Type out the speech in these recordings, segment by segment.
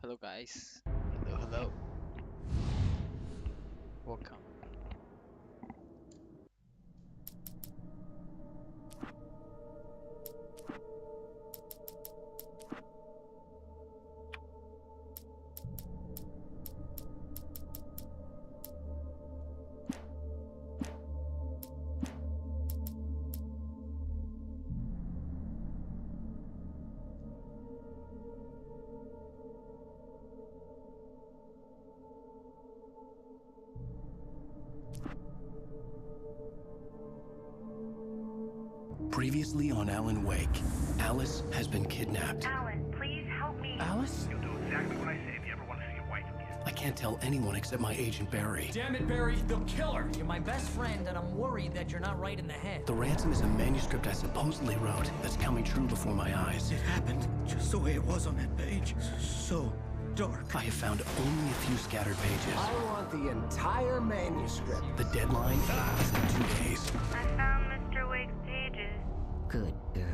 Hello guys. Hello. Welcome. Previously on Alan Wake, Alice has been kidnapped. Alan, please help me. Alice? You'll do exactly what I say if you ever want to see your wife again. I can't tell anyone except my agent Barry. Damn it, Barry, they'll kill her! You're my best friend, and I'm worried that you're not right in the head. The ransom is a manuscript I supposedly wrote that's coming true before my eyes. It happened just the way it was on that page. So dark. I have found only a few scattered pages. I want the entire manuscript. The deadline is in 2 days. I found Mr. Wake's pages. Good girl.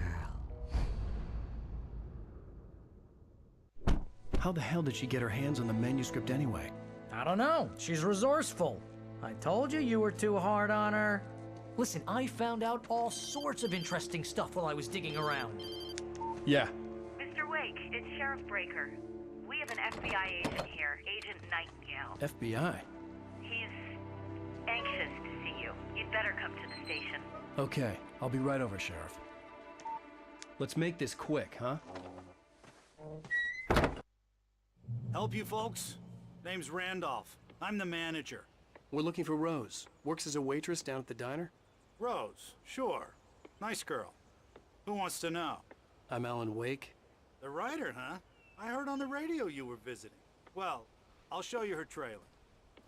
How the hell did she get her hands on the manuscript anyway? I don't know. She's resourceful. I told you you were too hard on her. Listen, I found out all sorts of interesting stuff while I was digging around. Yeah. Mr. Wake, it's Sheriff Breaker. We have an FBI agent here, Agent Nightingale. FBI. He's anxious to see you. You'd better come to the station. Okay, I'll be right over, Sheriff. Let's make this quick, huh? Help you folks? Name's Randolph. I'm the manager. We're looking for Rose. Works as a waitress down at the diner. Rose, sure. Nice girl. Who wants to know? I'm Alan Wake. The writer, huh? I heard on the radio you were visiting. Well, I'll show you her trailer.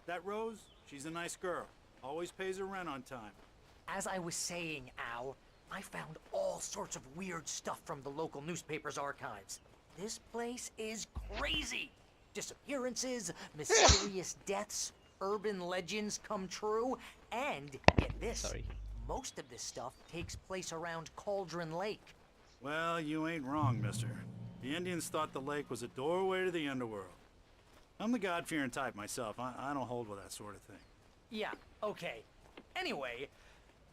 That Rose, she's a nice girl. Always pays her rent on time. As I was saying, Al, I found all sorts of weird stuff from the local newspaper's archives. This place is crazy. Disappearances, mysterious deaths, urban legends come true, and get this, Sorry. most of this stuff takes place around Cauldron Lake. Well, you ain't wrong, mister. The Indians thought the lake was a doorway to the underworld. I'm the God-fearing type myself. I don't hold with that sort of thing. Yeah, okay. Anyway,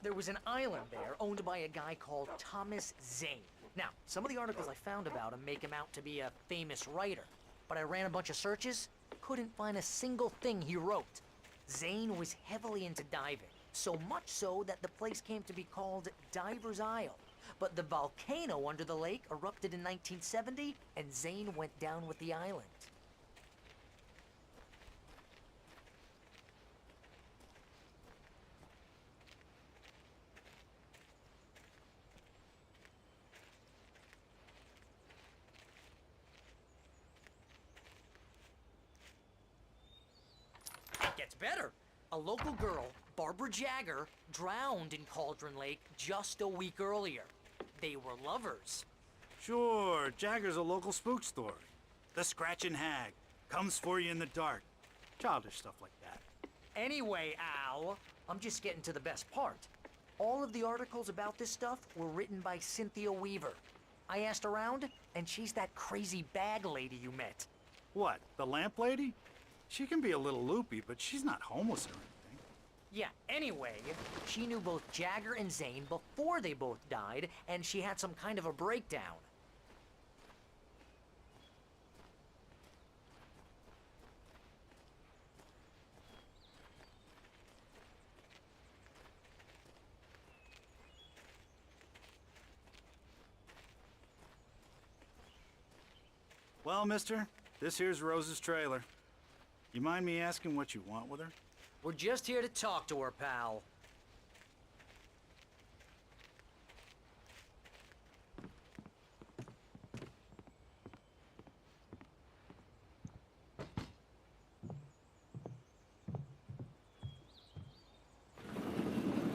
there was an island there owned by a guy called Thomas Zane. Now, some of the articles I found about him make him out to be a famous writer, but I ran a bunch of searches, couldn't find a single thing he wrote. Zane was heavily into diving, so much so that the place came to be called Diver's Isle. But the volcano under the lake erupted in 1970, and Zane went down with the island. It gets better. A local girl, Barbara Jagger, drowned in Cauldron Lake just a week earlier. They were lovers. Sure, Jagger's a local spook story. The Scratching Hag comes for you in the dark. Childish stuff like that. Anyway, Al, I'm just getting to the best part. All of the articles about this stuff were written by Cynthia Weaver. I asked around, and she's that crazy bag lady you met. What, the lamp lady? She can be a little loopy, but she's not homeless or anything. Yeah, anyway, she knew both Jagger and Zane before they both died, and she had some kind of a breakdown. Well, mister, this here's Rose's trailer. You mind me asking what you want with her? We're just here to talk to her, pal.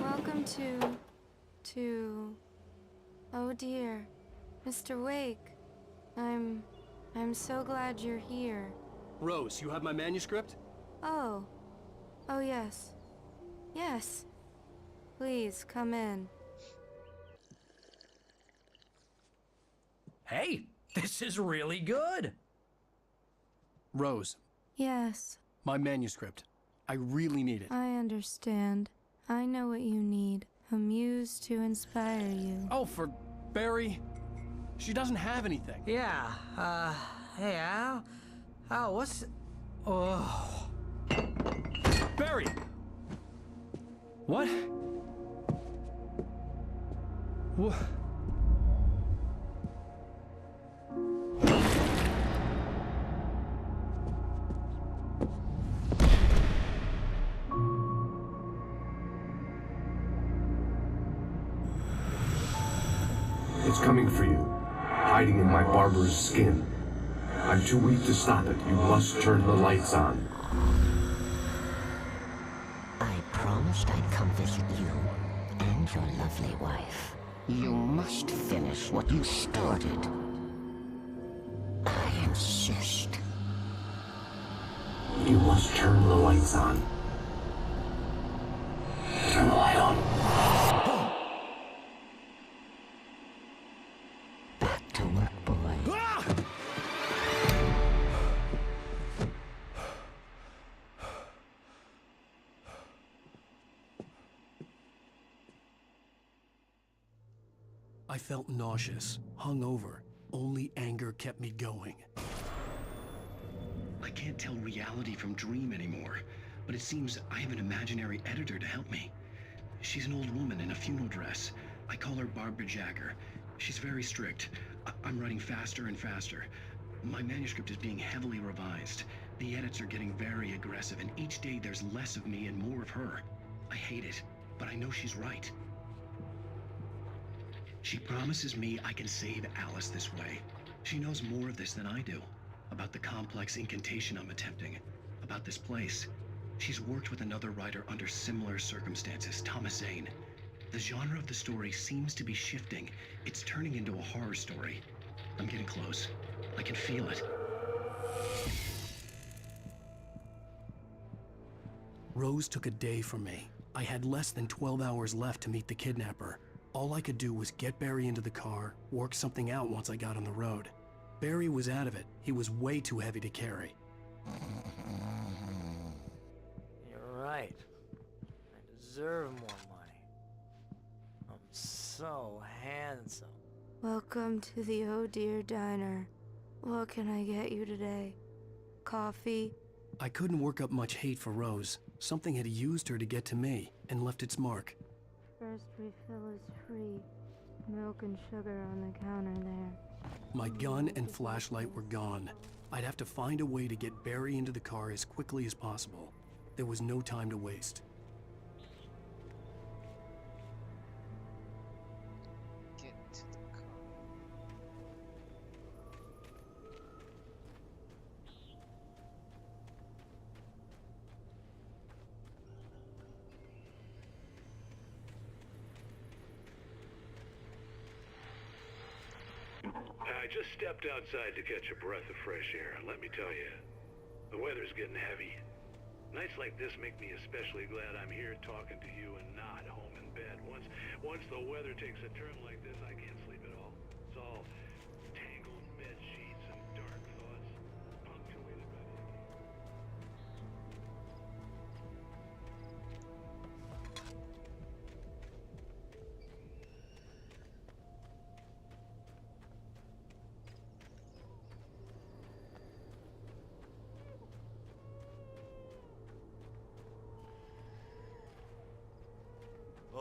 Welcome to... Oh dear, Mr. Wake. I'm so glad you're here. Rose, you have my manuscript? Oh. Oh yes. Yes. Please, come in. Hey, this is really good. Rose, Yes, my manuscript. I really need it. I understand. I know what you need. A muse to inspire you. Oh, for Barry. She doesn't have anything. Yeah, hey, Al? Al, what's... Oh... Barry! What? What? It's coming for you, hiding in my barber's skin. I'm too weak to stop it. You must turn the lights on. I promised I'd come visit you and your lovely wife. You must finish what you started. I insist. You must turn the lights on. Turn the light on. Back to work, boy. I felt nauseous, hungover. Only anger kept me going. I can't tell reality from dream anymore, but it seems I have an imaginary editor to help me. She's an old woman in a funeral dress. I call her Barbara Jagger. She's very strict. I'm writing faster and faster. My manuscript is being heavily revised. The edits are getting very aggressive, and each day there's less of me and more of her. I hate it, but I know she's right. She promises me I can save Alice this way. She knows more of this than I do. About the complex incantation I'm attempting. About this place. She's worked with another writer under similar circumstances, Thomas Zane. The genre of the story seems to be shifting. It's turning into a horror story. I'm getting close. I can feel it. Rose took a day from me. I had less than 12 hours left to meet the kidnapper. All I could do was get Barry into the car, work something out once I got on the road. Barry was out of it. He was way too heavy to carry. You're right. I deserve more money. I'm so handsome. Welcome to the Oh Dear Diner. What can I get you today? Coffee? I couldn't work up much hate for Rose. Something had used her to get to me and left its mark. First refill is free. Milk and sugar on the counter there. My gun and flashlight were gone. I'd have to find a way to get Barry into the car as quickly as possible. There was no time to waste. Get to the car. I just stepped outside to catch a breath of fresh air, and let me tell you, the weather's getting heavy. Nights like this make me especially glad I'm here talking to you and not home in bed. Once the weather takes a turn like this, I can't sleep at all. It's all tangled bed sheets and dark thoughts, punctuated by the...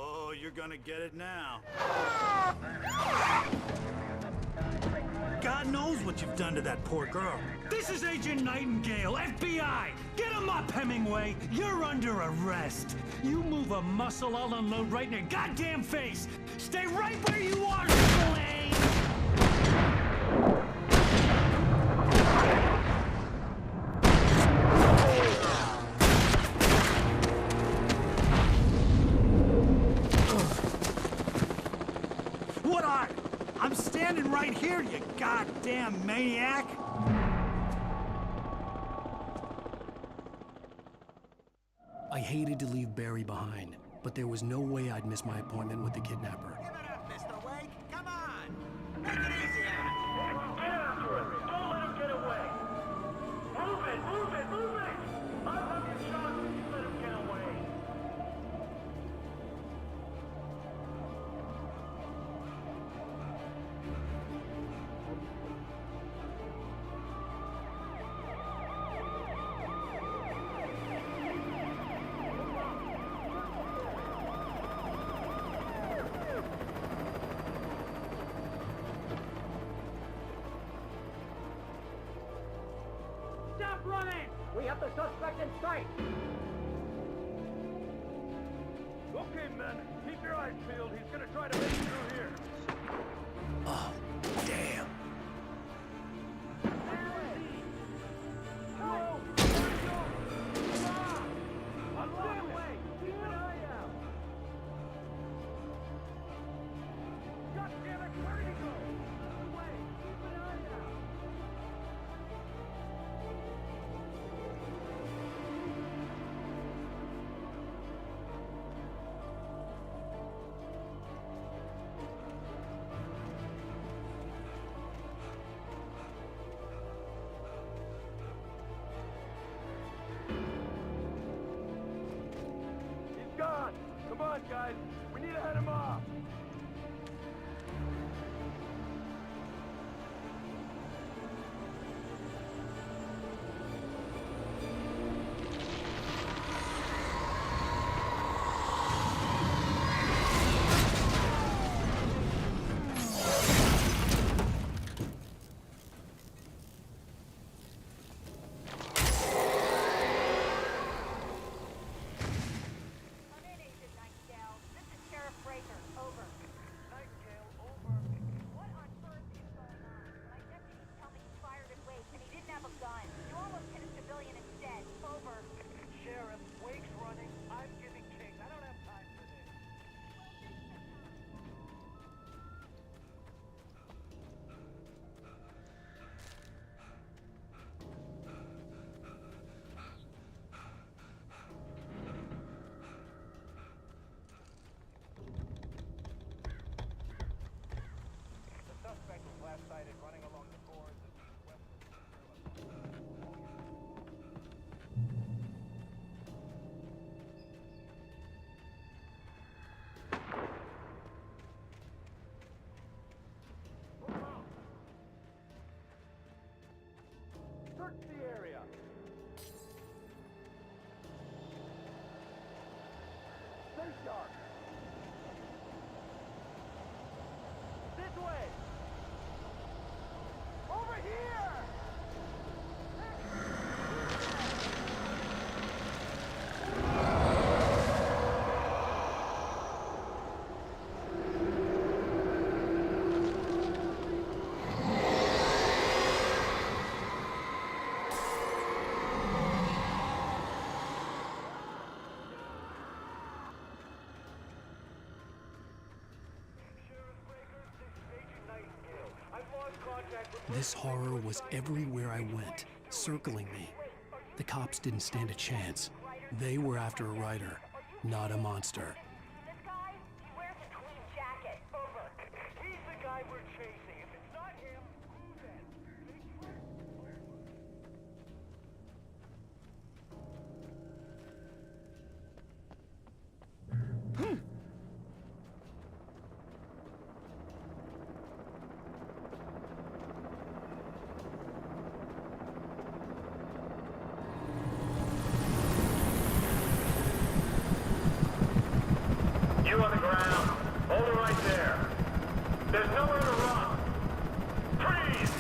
Oh, you're gonna get it now. God knows what you've done to that poor girl. This is Agent Nightingale, FBI! Get him up, Hemingway! You're under arrest! You move a muscle, I'll unload right in your goddamn face! Stay right where you are, Slane! What are? I'm standing right here, you goddamn maniac! I hated to leave Barry behind, but there was no way I'd miss my appointment with the kidnapper. Give it up, Mr. Wake! Come on! Make it easy on him! Get after him! Don't let him get away! Move Stop running! We have the suspect in sight! Okay, men, keep your eyes peeled. He's gonna try to make it through here. Oh, damn. He's gone. Come on, guys. We need to head him off. Search the area. Stay sharp. This way. Over here. This horror was everywhere I went, circling me. The cops didn't stand a chance. They were after a writer, not a monster. This guy, he wears a clean jacket. Over. He's the guy we're chasing. If it's not him, who then? You on the ground. Hold it right there. There's nowhere to run. Freeze!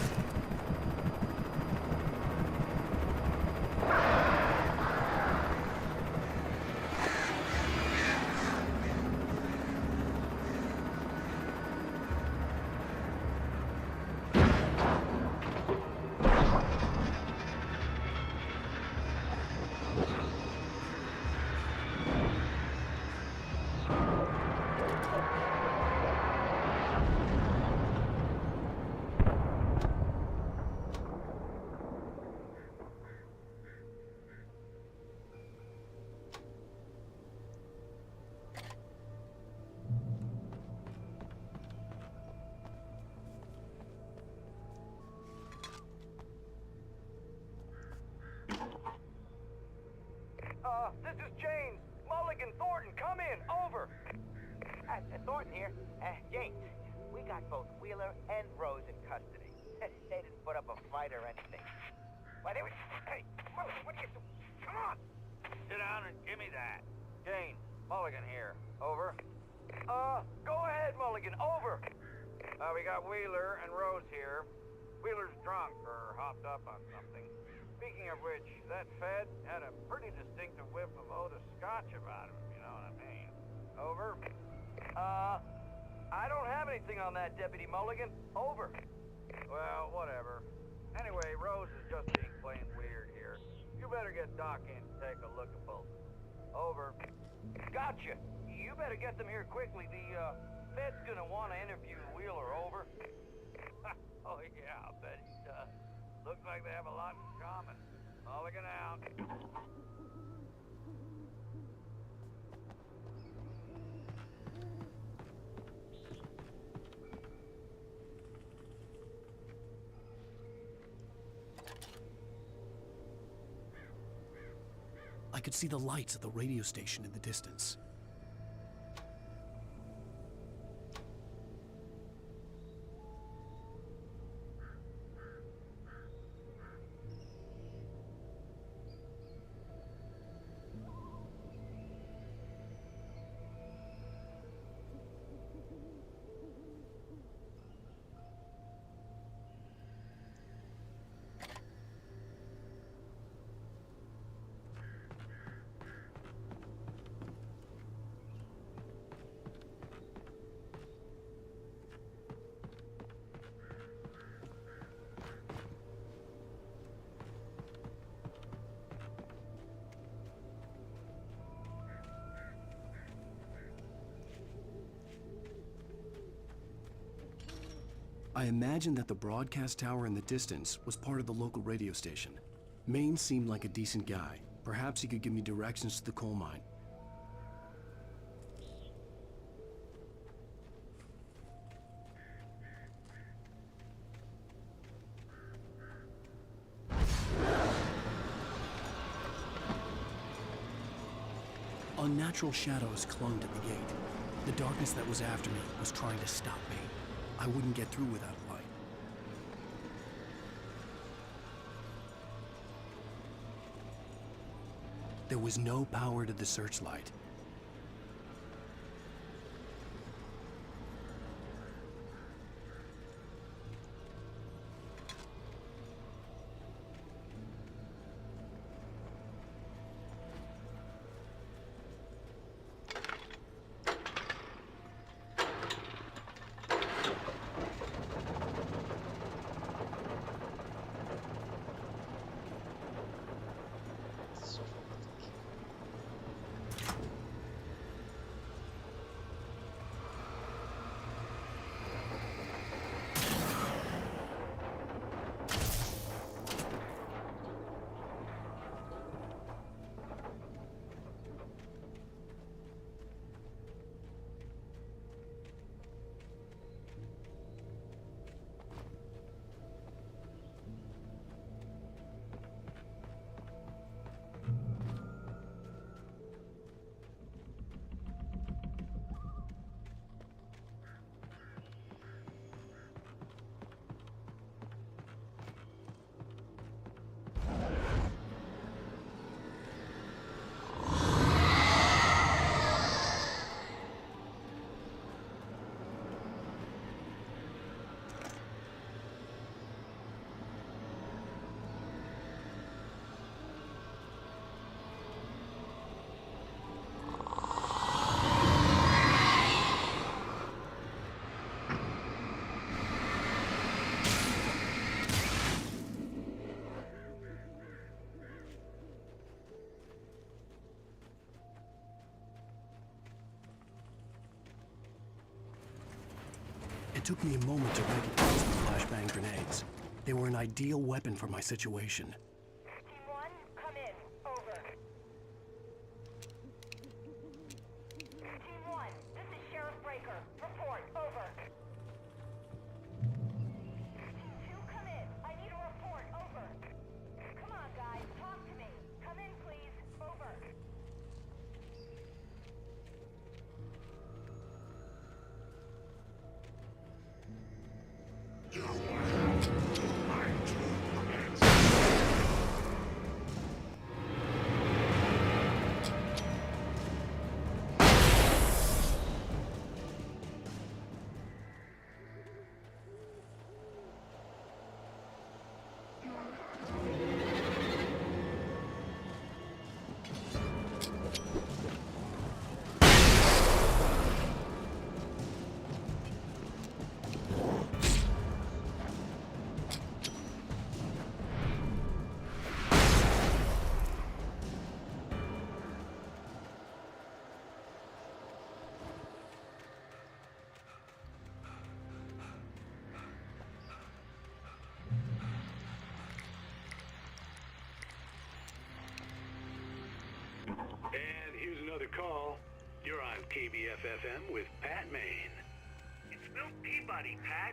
This is James. Mulligan, Thornton, come in. Over. Thornton here. James, we got both Wheeler and Rose in custody. They didn't put up a fight or anything. Why, they were... Hey, what are you doing? Come on. Sit down and give me that. James, Mulligan here. Over. Go ahead, Mulligan. Over. We got Wheeler and Rose here. Wheeler's drunk or hopped up on something. Speaking of which, that Fed had a pretty distinctive whiff of Otis Scotch about him, if you know what I mean. Over. I don't have anything on that, Deputy Mulligan. Over. Well, whatever. Anyway, Rose is just being plain weird here. You better get Doc in to take a look at both. Over. Gotcha. You better get them here quickly. The, Fed's gonna want to interview Wheeler. Over. Oh, yeah, I bet he does. Looks like they have a lot in common. Mulligan out. I could see the lights of the radio station in the distance. I imagined that the broadcast tower in the distance was part of the local radio station. Maine seemed like a decent guy. Perhaps he could give me directions to the coal mine. Unnatural shadows clung to the gate. The darkness that was after me was trying to stop me. I wouldn't get through without a light. There was no power to the searchlight. It took me a moment to recognize the flashbang grenades. They were an ideal weapon for my situation. Team 1, come in. Over. Team 1, this is Sheriff Breaker. Report. Over. Team 2, come in. I need a report. Over. Come on, guys. Talk to me. Come in, please. Over. call. You're on KBFFM with Pat Maine. It's Milt Peabody, Pat.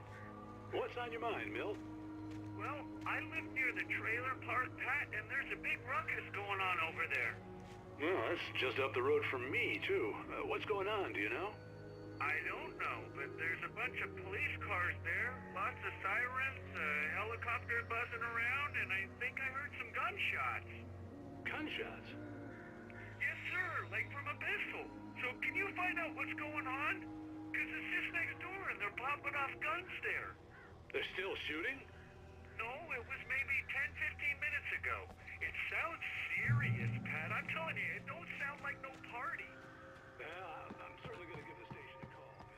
What's on your mind, Milt? Well, I live near the trailer park, Pat, and there's a big ruckus going on over there. Well, that's just up the road from me, too. What's going on, do you know? I don't know, but there's a bunch of police cars there, lots of sirens, a helicopter buzzing around, and I think I heard some gunshots. Gunshots? Yes, sir, like from a pistol. So can you find out what's going on? Because it's just next door and they're popping off guns there. They're still shooting? No, it was maybe 10, 15 minutes ago. It sounds serious, Pat. I'm telling you, it don't sound like no party. I'm certainly going to give the station a call, Milt.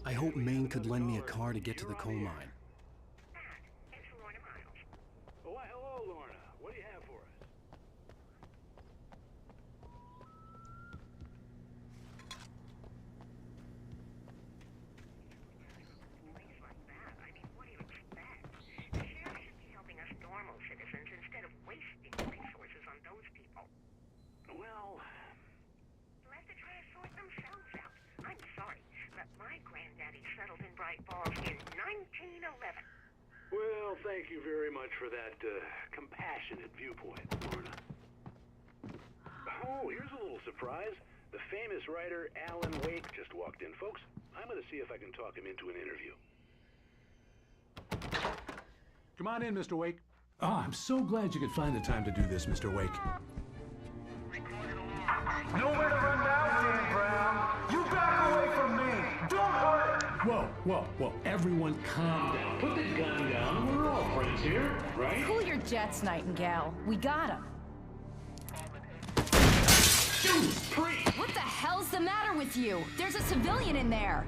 I hope Maine could lend me a car to get to the coal mine. Oh, why, hello, Lorna. What do you have for us? Well, Let the trash sort themselves out. I'm sorry, but my granddaddy settled in Bright Falls in 1911. well, thank you very much for that compassionate viewpoint, Lorna. Oh, here's a little surprise. The famous writer Alan Wake just walked in. Folks, I'm going to see if I can talk him into an interview. Come on in, Mr. Wake. Oh, I'm so glad you could find the time to do this, Mr. Wake. Nowhere to run now, Dan Brown. You back away from me. Don't hurt. Whoa. Everyone calm down. Put the gun down. We're all friends here, right? Cool your jets, Nightingale. We got him. Dude, priest! What the hell's the matter with you? There's a civilian in there.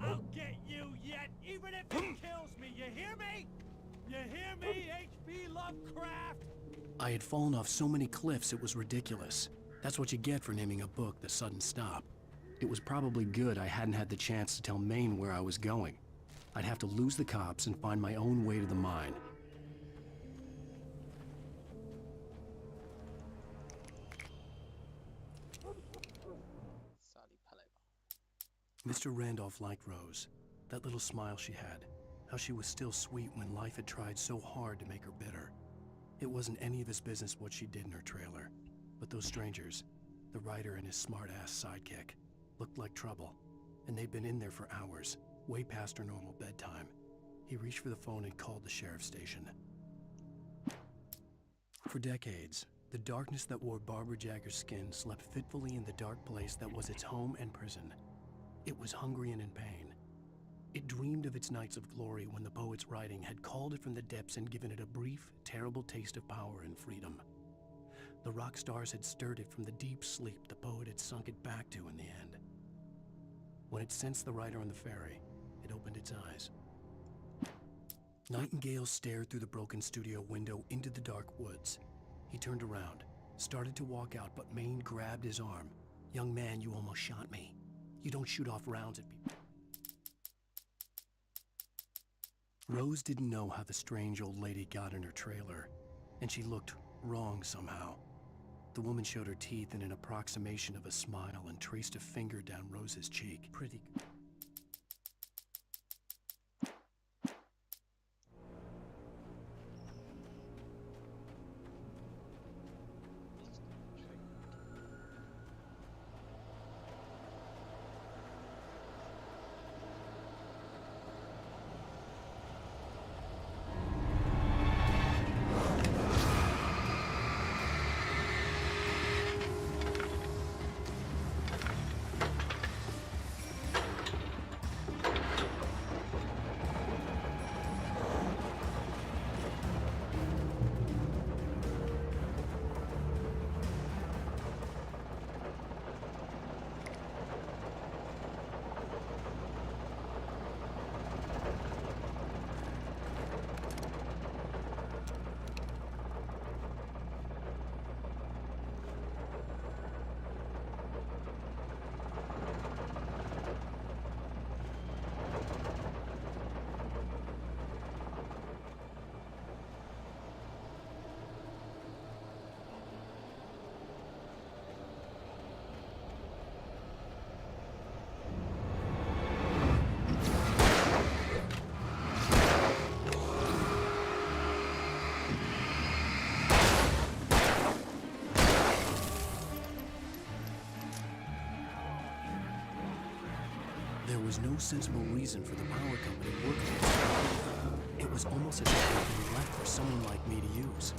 I'll get you yet, even if it kills me. You hear me? You hear me, H.P. Lovecraft? I had fallen off so many cliffs it was ridiculous. That's what you get for naming a book The Sudden Stop. It was probably good I hadn't had the chance to tell Maine where I was going. I'd have to lose the cops and find my own way to the mine. Mr. Randolph liked Rose. That little smile she had. How she was still sweet when life had tried so hard to make her bitter. It wasn't any of his business what she did in her trailer. But those strangers, the writer and his smart-ass sidekick, looked like trouble. And they'd been in there for hours, way past her normal bedtime. He reached for the phone and called the sheriff's station. For decades, the darkness that wore Barbara Jagger's skin slept fitfully in the dark place that was its home and prison. It was hungry and in pain. It dreamed of its nights of glory when the poet's writing had called it from the depths and given it a brief, terrible taste of power and freedom. The rock stars had stirred it from the deep sleep the poet had sunk it back to in the end. When it sensed the writer on the ferry, it opened its eyes. Nightingale stared through the broken studio window into the dark woods. He turned around, started to walk out, but Maine grabbed his arm. "Young man, you almost shot me. You don't shoot off rounds at people." Rose didn't know how the strange old lady got in her trailer, and she looked wrong somehow. The woman showed her teeth in an approximation of a smile and traced a finger down Rose's cheek. Pretty. There was no sensible reason for the power company working with it. It was almost as if it had been left for someone like me to use.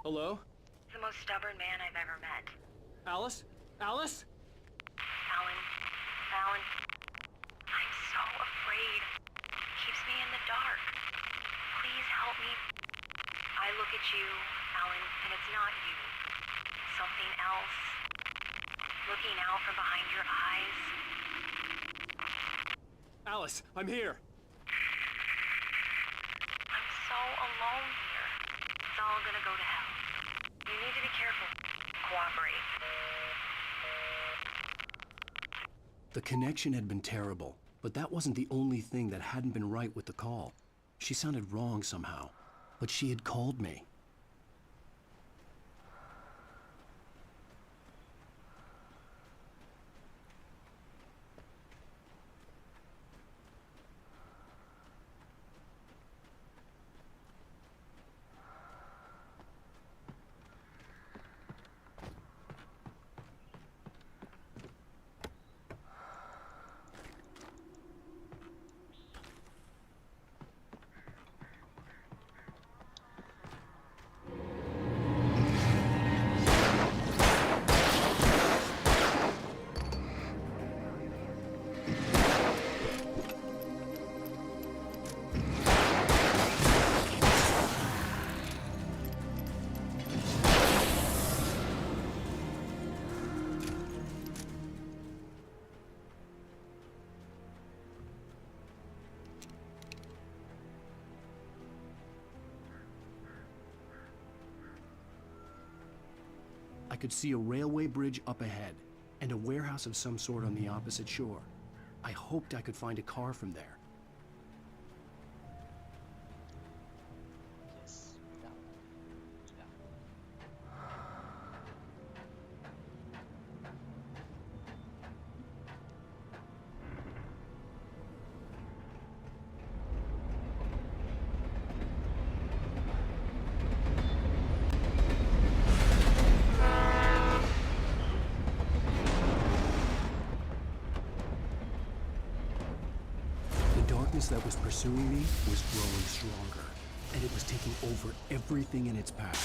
Hello? The most stubborn man I've ever met. Alice? Alice? Alan. Alan. I'm so afraid. Keeps me in the dark. Please help me. I look at you, Alan, and it's not you. Something else. Looking out from behind your eyes. Alice, I'm here. I'm so alone here. It's all gonna go to hell. You need to be careful. Cooperate. The connection had been terrible, but that wasn't the only thing that hadn't been right with the call. She sounded wrong somehow, but she had called me. I could see a railway bridge up ahead, and a warehouse of some sort on the opposite shore. I hoped I could find a car from there. Yes, yeah. The darkness that was pursuing me was growing stronger, and it was taking over everything in its path.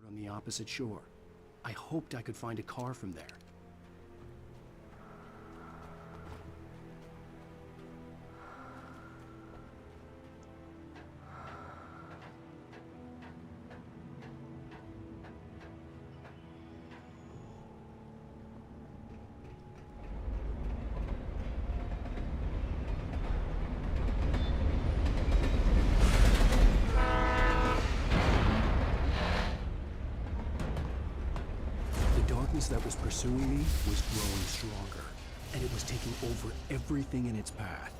On the opposite shore. I hoped I could find a car from there. The darkness that was pursuing me was growing stronger, and it was taking over everything in its path.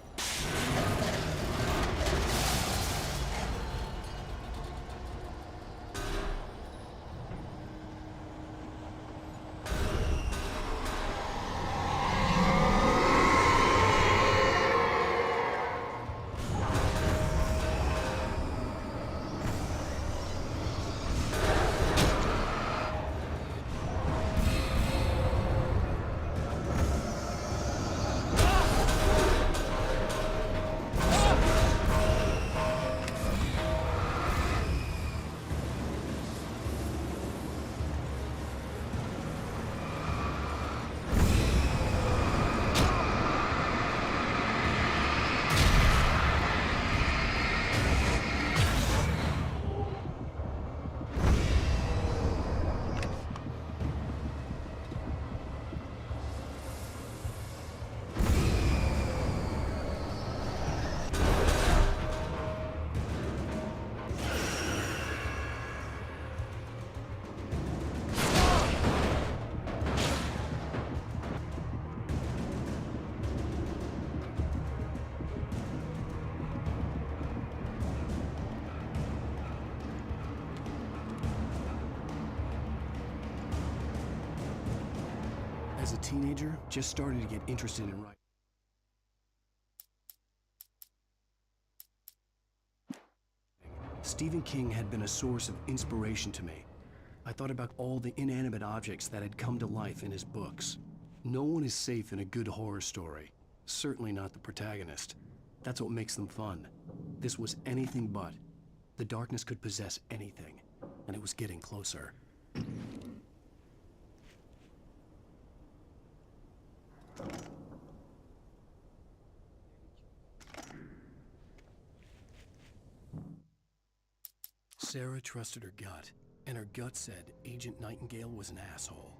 teenager, just started to get interested in writing. Stephen King had been a source of inspiration to me. I thought about all the inanimate objects that had come to life in his books. No one is safe in a good horror story. Certainly not the protagonist. That's what makes them fun. This was anything but. The darkness could possess anything, and it was getting closer. Sarah trusted her gut, and her gut said Agent Nightingale was an asshole.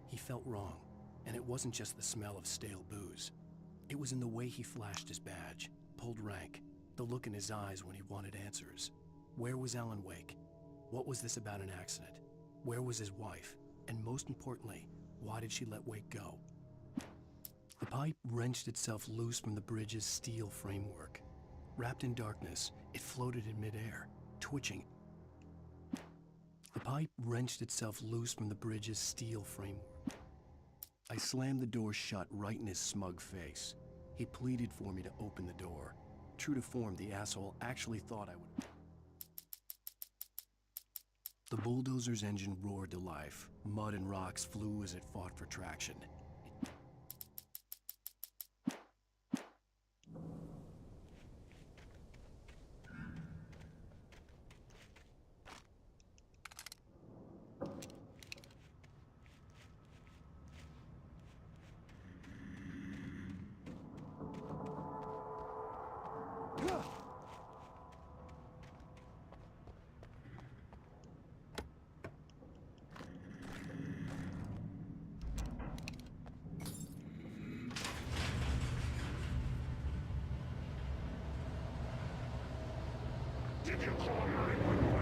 He felt wrong, and it wasn't just the smell of stale booze. It was in the way he flashed his badge, pulled rank, the look in his eyes when he wanted answers. Where was Alan Wake? What was this about an accident? Where was his wife? And most importantly, why did she let Wake go? The pipe wrenched itself loose from the bridge's steel framework. Wrapped in darkness, it floated in midair, twitching. The pipe wrenched itself loose from the bridge's steel framework. I slammed the door shut right in his smug face. He pleaded for me to open the door. True to form, the asshole actually thought I would. The bulldozer's engine roared to life. Mud and rocks flew as it fought for traction. Did you call 911?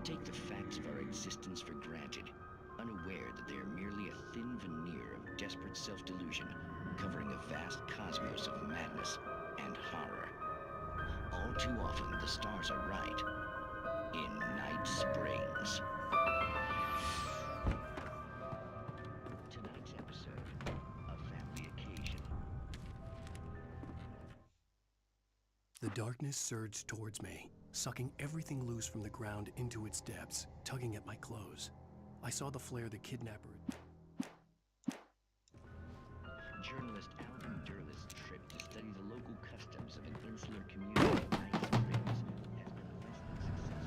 Take the facts of our existence for granted, unaware that they are merely a thin veneer of desperate self-delusion, covering a vast cosmos of madness and horror. All too often, the stars are right. In Night Springs. Tonight's episode. darkness surged towards me, sucking everything loose from the ground into its depths, tugging at my clothes. I saw the flare the kidnapper. Journalist Alvin Durl's trip to study the local customs of an insular community of Nice Springs has been less than successful.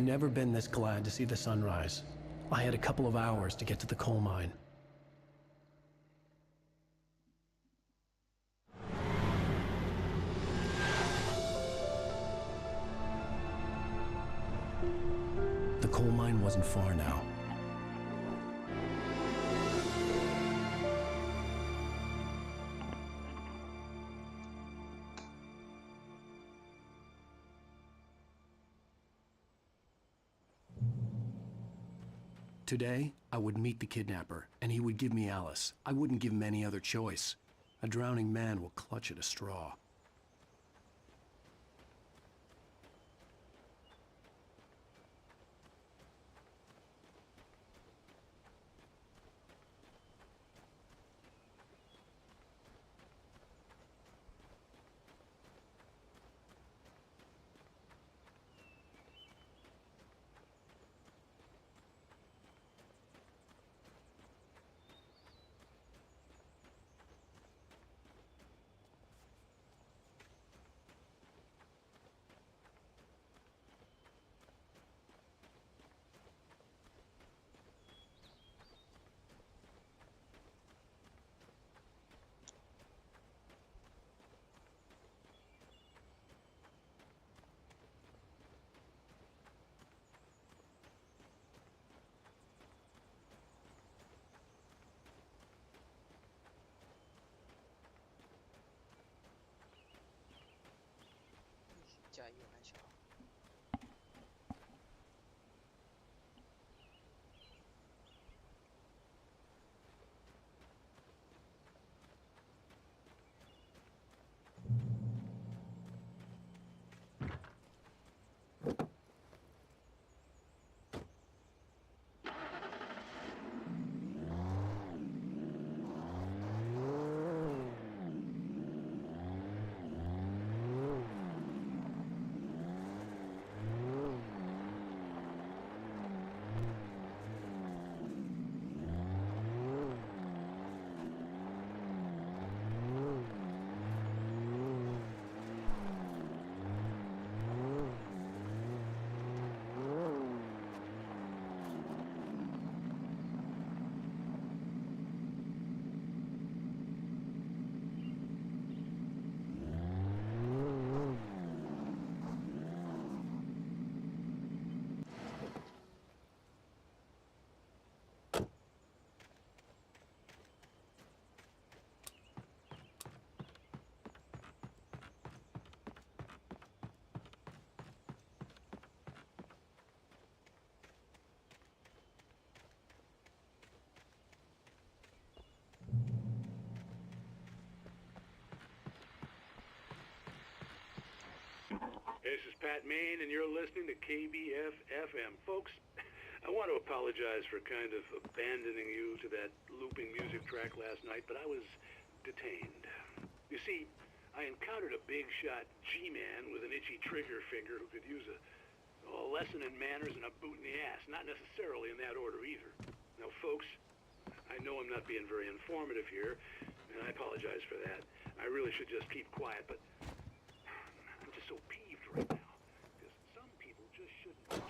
never been this glad to see the sunrise. I had a couple of hours to get to the coal mine. The coal mine wasn't far now. Today, I would meet the kidnapper, and he would give me Alice. I wouldn't give him any other choice. A drowning man will clutch at a straw.加越南桥。This is Pat Main, and you're listening to KBF FM. Folks, I want to apologize for kind of abandoning you to that looping music track last night, but I was detained. You see, I encountered a big shot G-man with an itchy trigger finger who could use a lesson in manners and a boot in the ass. Not necessarily in that order either. Now, folks, I know I'm not being very informative here, and I apologize for that. I really should just keep quiet, but I'm just so peeved right now, because some people just shouldn't.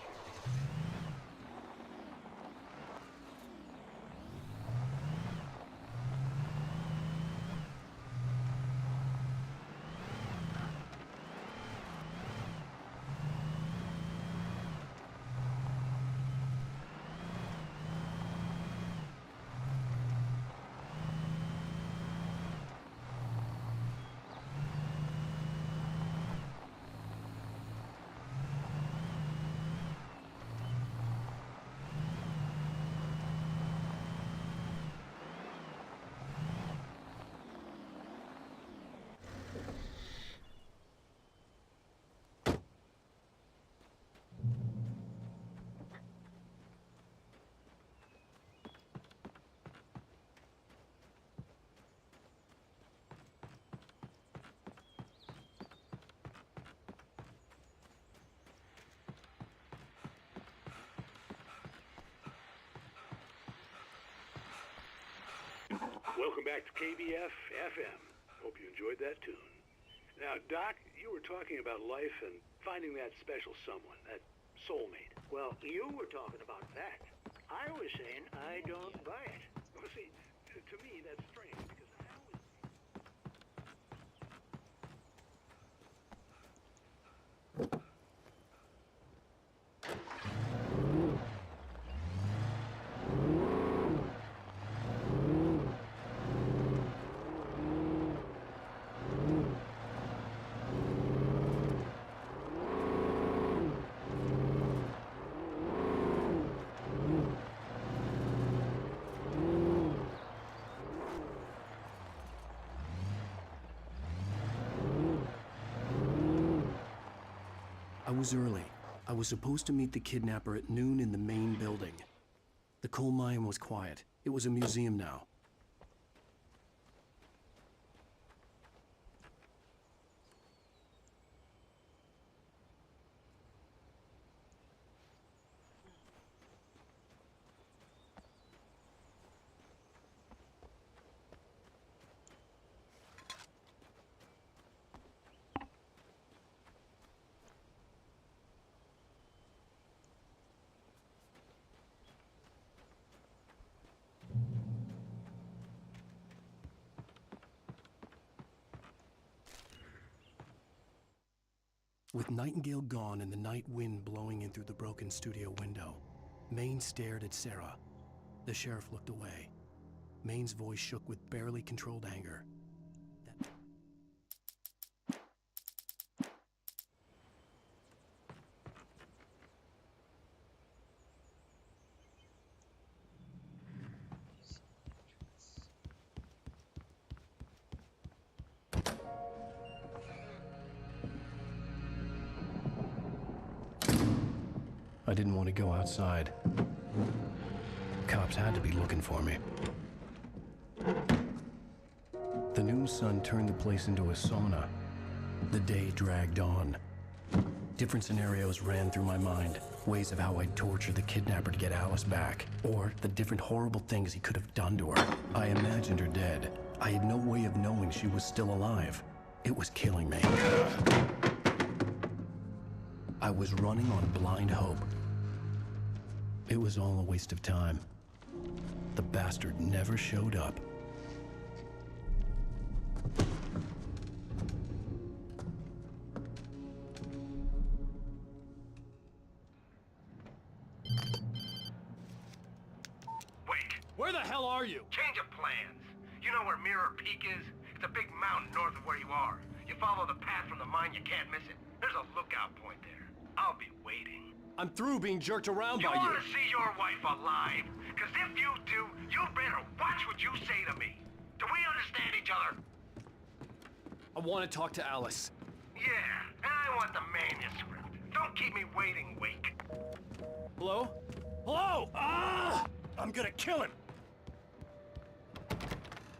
Welcome back to KBF FM. Hope you enjoyed that tune. Now, Doc, you were talking about life and finding that special someone, that soulmate. Well, you were talking about that. I was saying I don't buy it. Well, see, to me that's strange because I always... I was early. I was supposed to meet the kidnapper at noon in the main building. The coal mine was quiet. It was a museum now. With Nightingale gone and the night wind blowing in through the broken studio window, Maine stared at Sarah. The sheriff looked away. Maine's voice shook with barely controlled anger. I didn't want to go outside. Cops had to be looking for me. The noon sun turned the place into a sauna. The day dragged on. Different scenarios ran through my mind. Ways of how I'd torture the kidnapper to get Alice back. Or the different horrible things he could have done to her. I imagined her dead. I had no way of knowing she was still alive. It was killing me. I was running on blind hope. It was all a waste of time. The bastard never showed up. Wait. Where the hell are you? Change of plans. You know where Mirror Peak is? It's a big mountain north of where you are. You follow the path from the mine, you can't miss it. There's a lookout point there. I'll be waiting. I'm through being jerked around by You you. want to see your wife alive? Because if you do, you better watch what you say to me. Do we understand each other? I want to talk to Alice. Yeah, and I want the manuscript. Don't keep me waiting, Wake. Hello? Hello! Ah! I'm gonna kill him!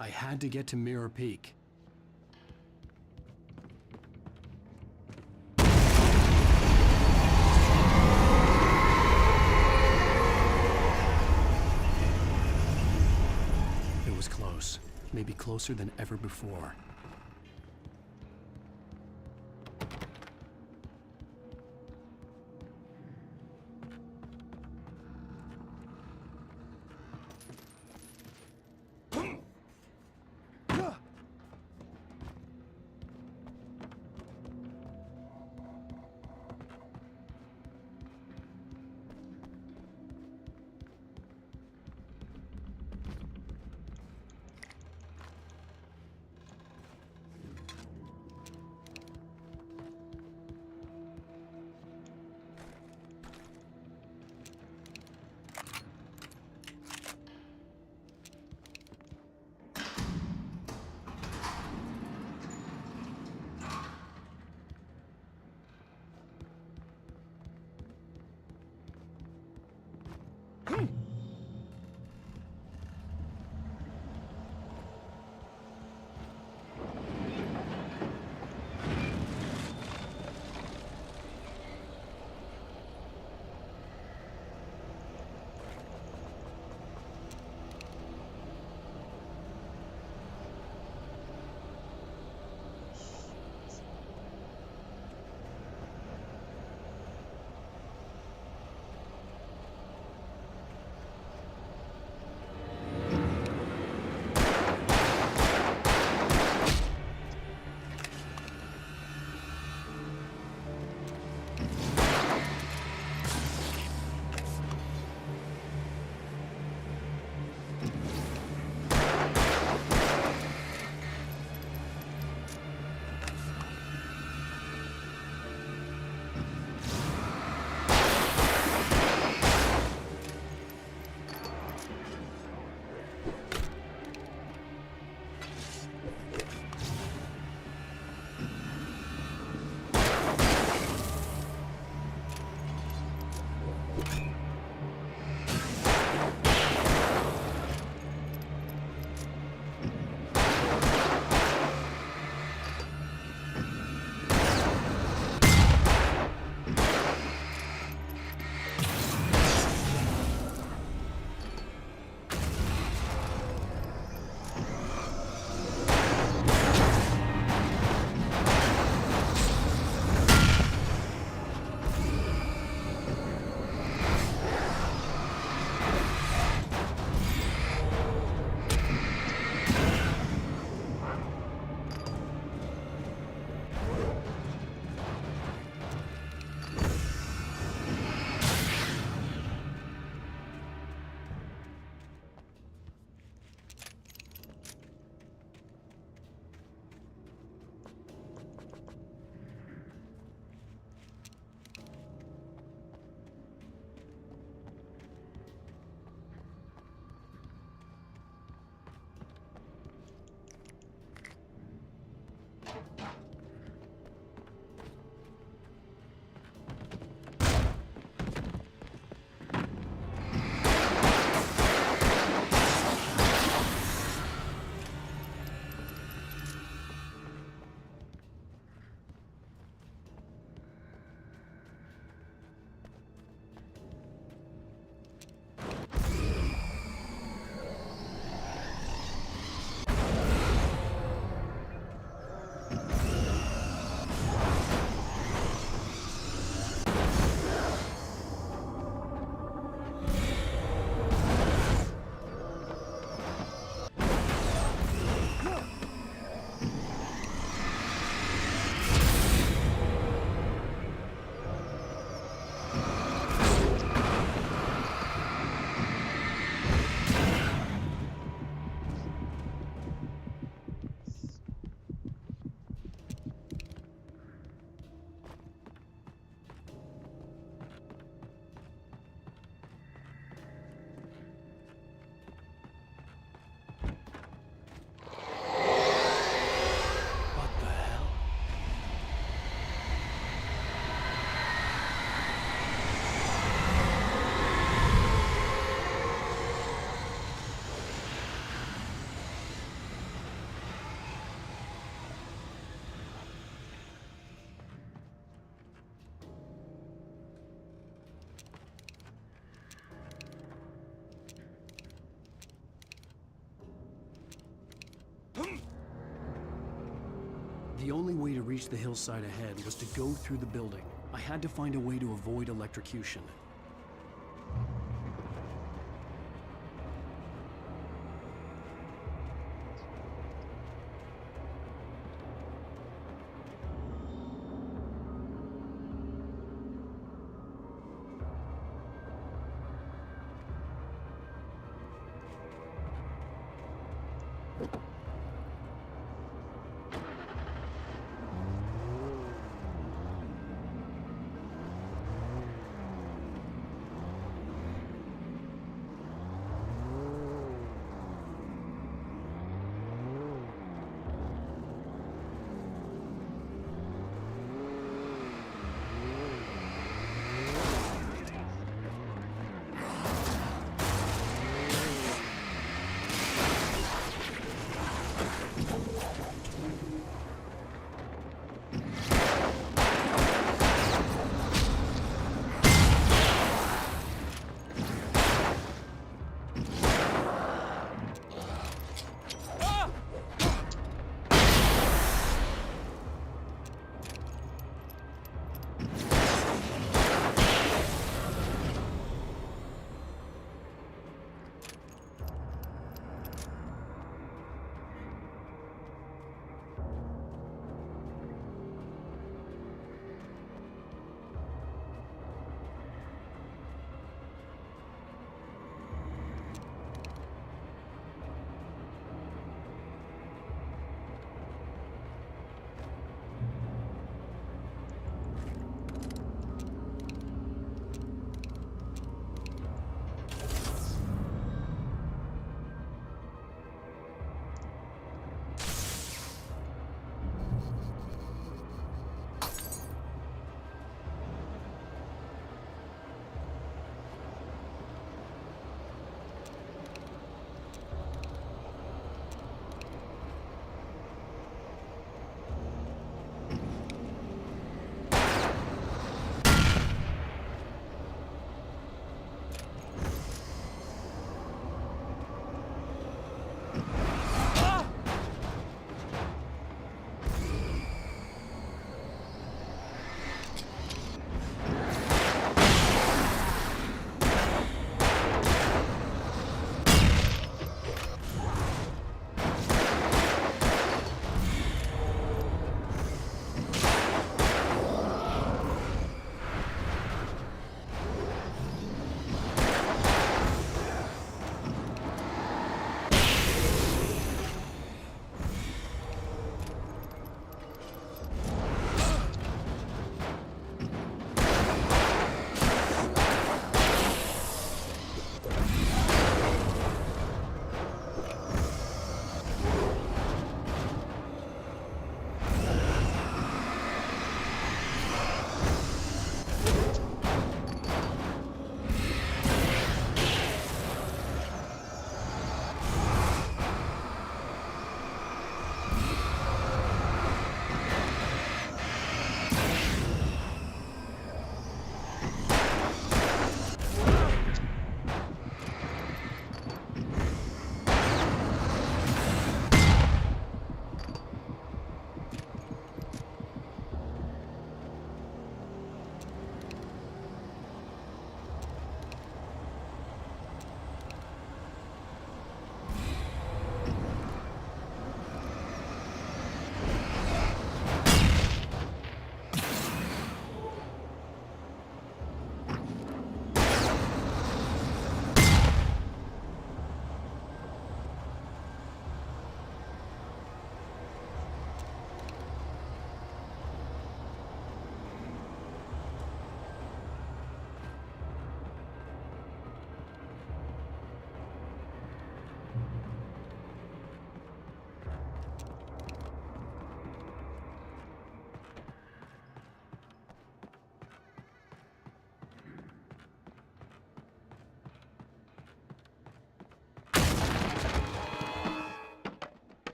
I had to get to Mirror Peak. It was close. Maybe closer than ever before. The only way to reach the hillside ahead was to go through the building. I had to find a way to avoid electrocution.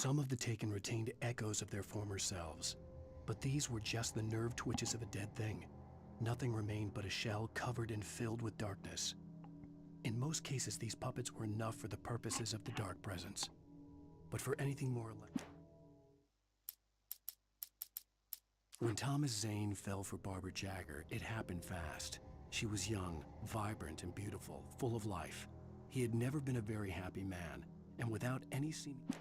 Some of the taken retained echoes of their former selves, but these were just the nerve twitches of a dead thing. Nothing remained but a shell covered and filled with darkness. In most cases, these puppets were enough for the purposes of the dark presence. But for anything more or less... When Thomas Zane fell for Barbara Jagger, it happened fast. She was young, vibrant, and beautiful, full of life. He had never been a very happy man, and without any seeming...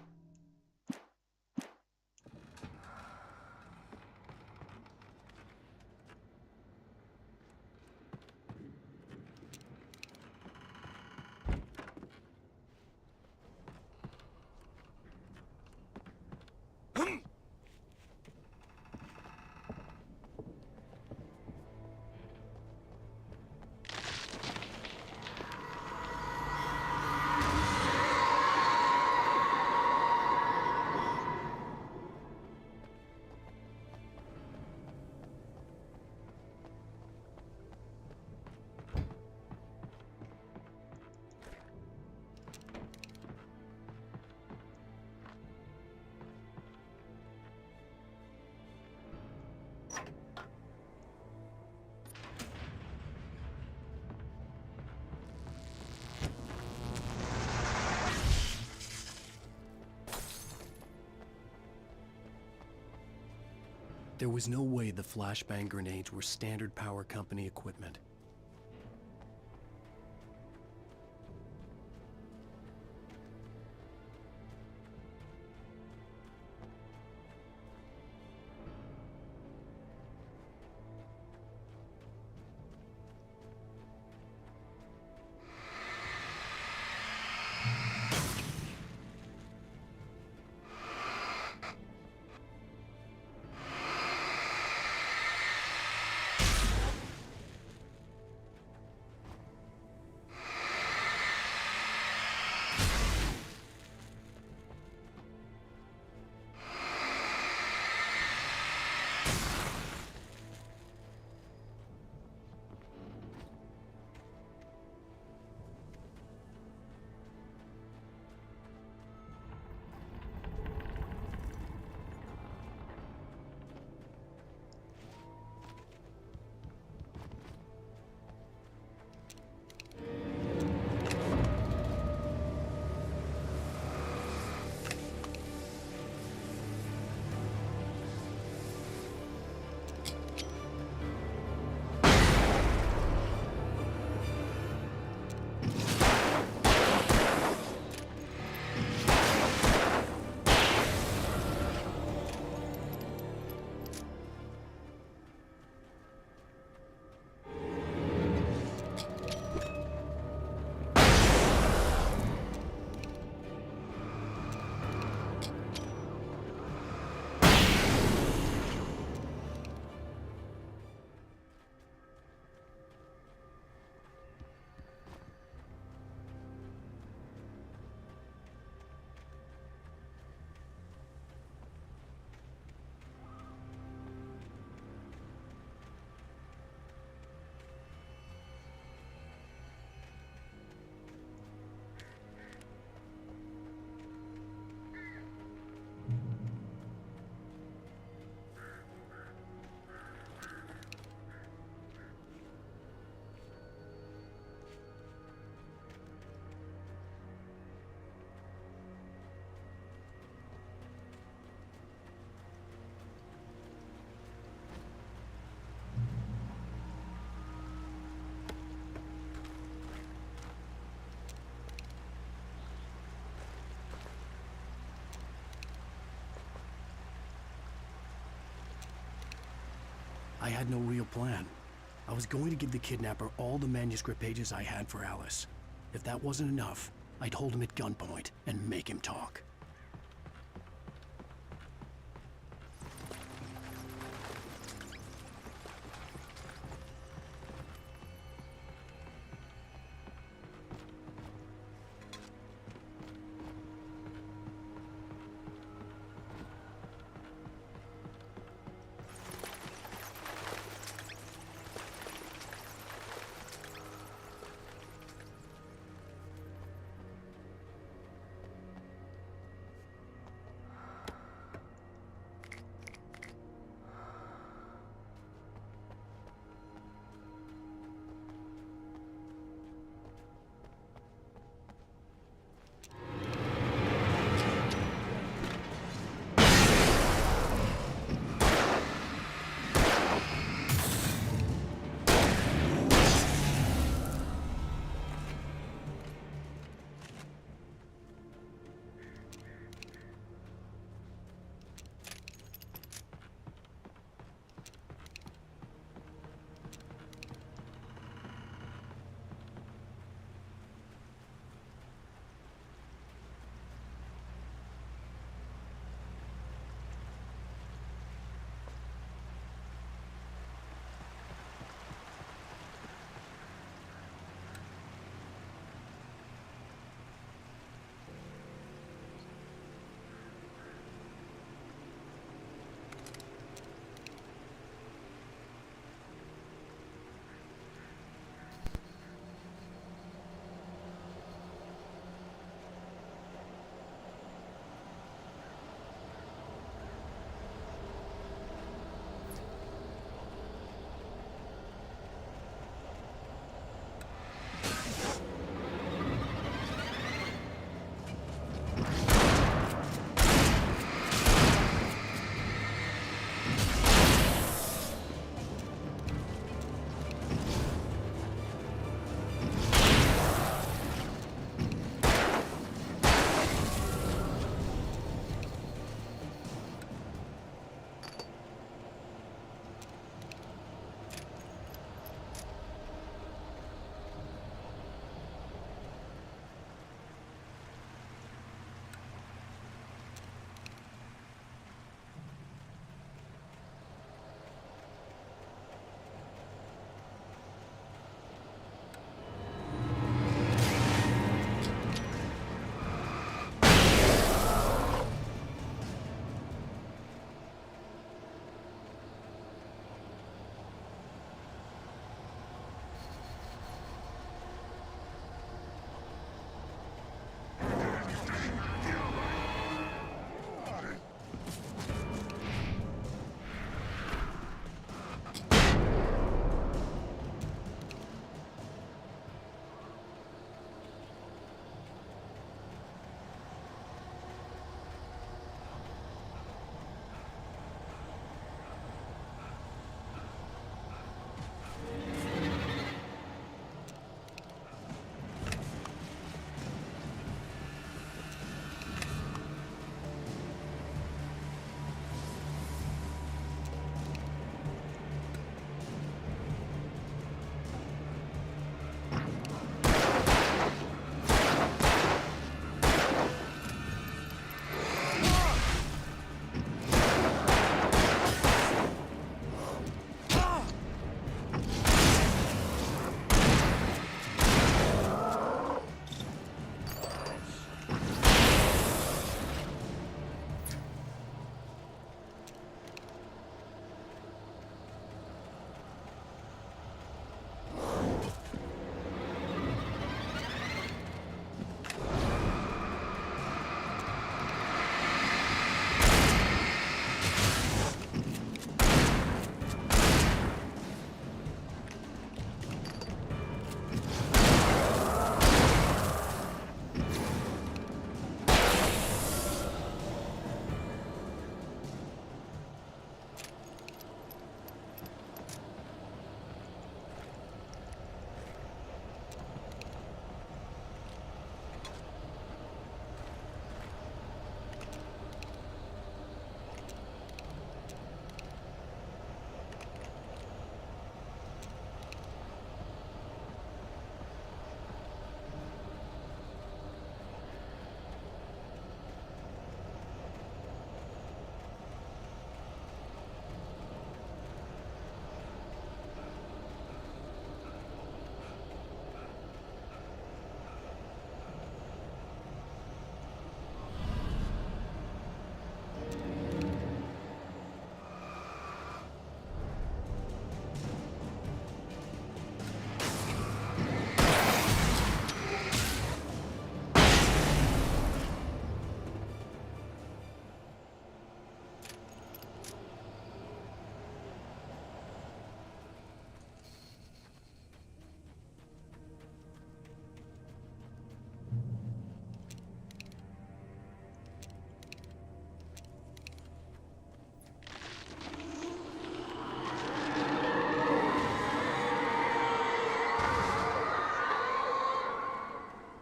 There was no way the flashbang grenades were standard power company equipment. I had no real plan. I was going to give the kidnapper all the manuscript pages I had for Alice. If that wasn't enough, I'd hold him at gunpoint and make him talk.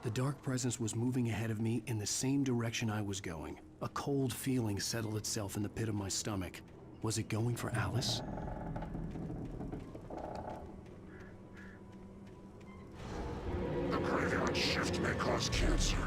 The dark presence was moving ahead of me in the same direction I was going. A cold feeling settled itself in the pit of my stomach. Was it going for Alice? The graveyard shift may cause cancer.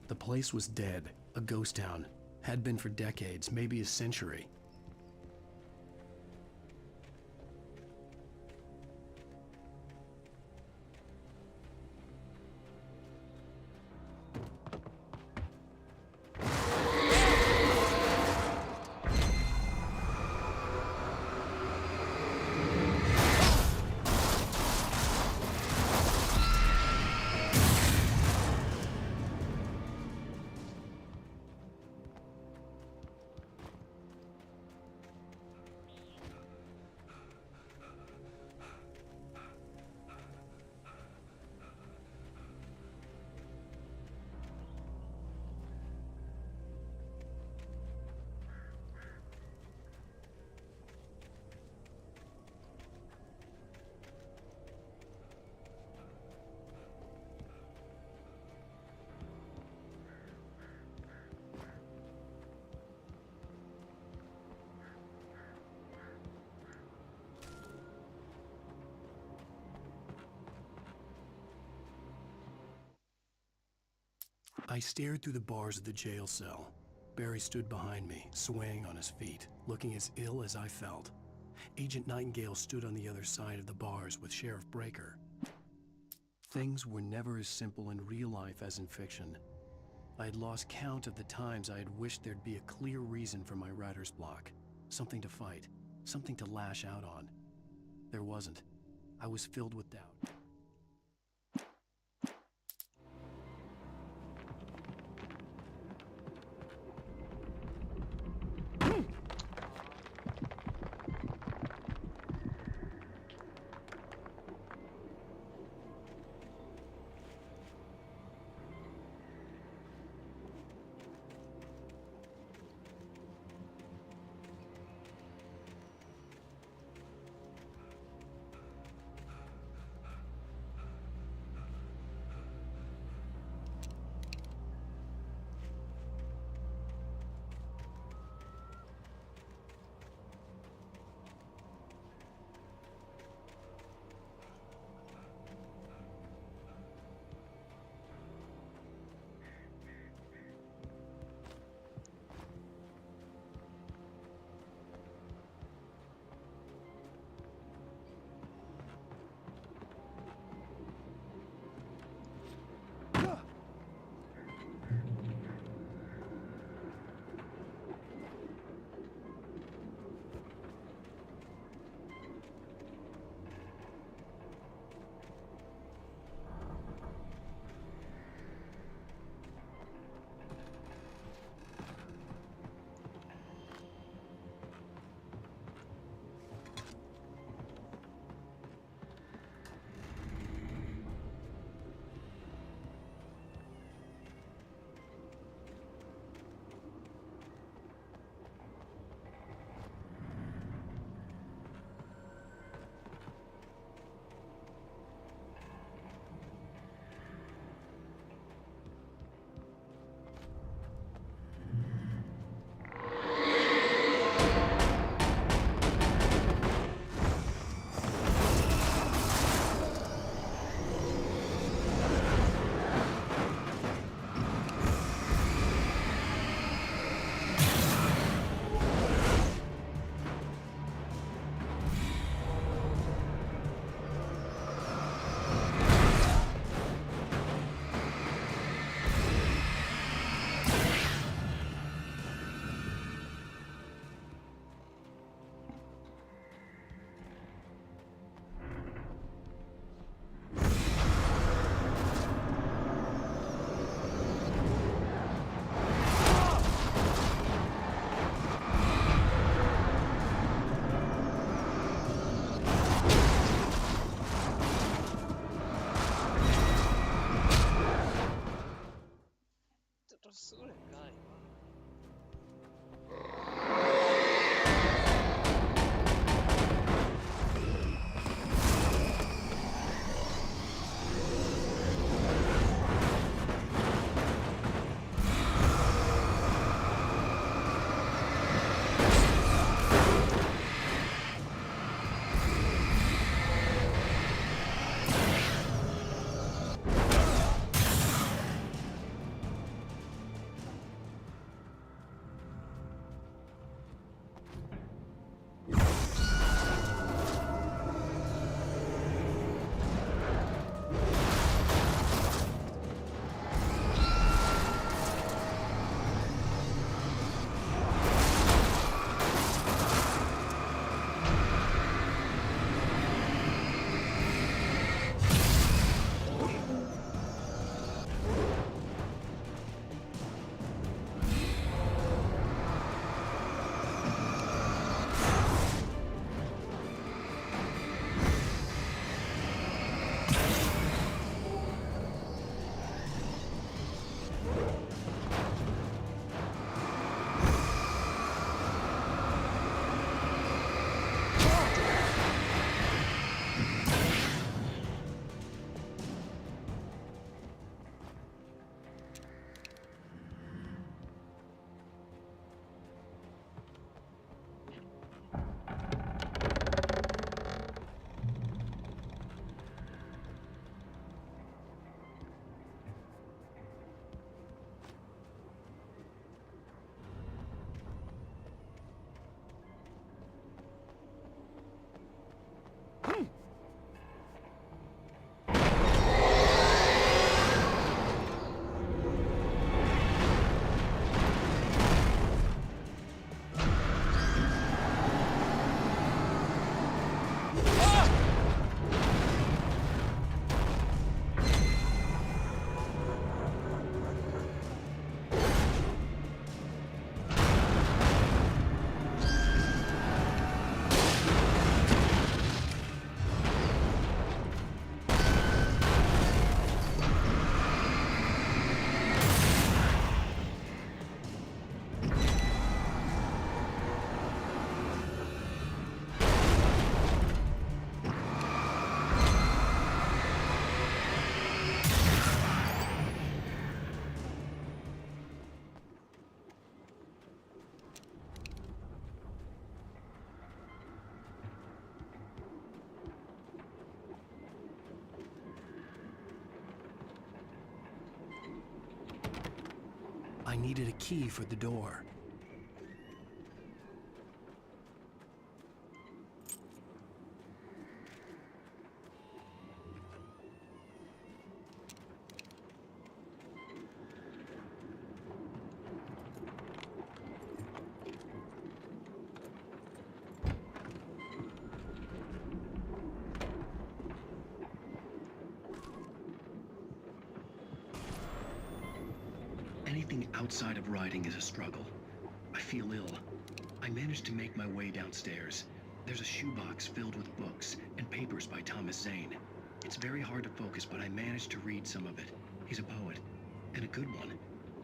The place was dead, a ghost town. Had been for decades, maybe a century. I stared through the bars of the jail cell. Barry stood behind me, swaying on his feet, looking as ill as I felt. Agent Nightingale stood on the other side of the bars with Sheriff Breaker. Things were never as simple in real life as in fiction. I had lost count of the times I had wished there'd be a clear reason for my writer's block. Something to fight, something to lash out on. There wasn't. I was filled with doubt. So that guy. I needed a key for the door. Anything outside of riding is a struggle. I feel ill. I managed to make my way downstairs. There's a shoebox filled with books and papers by Thomas Zane. It's very hard to focus, but I managed to read some of it. He's a poet, and a good one.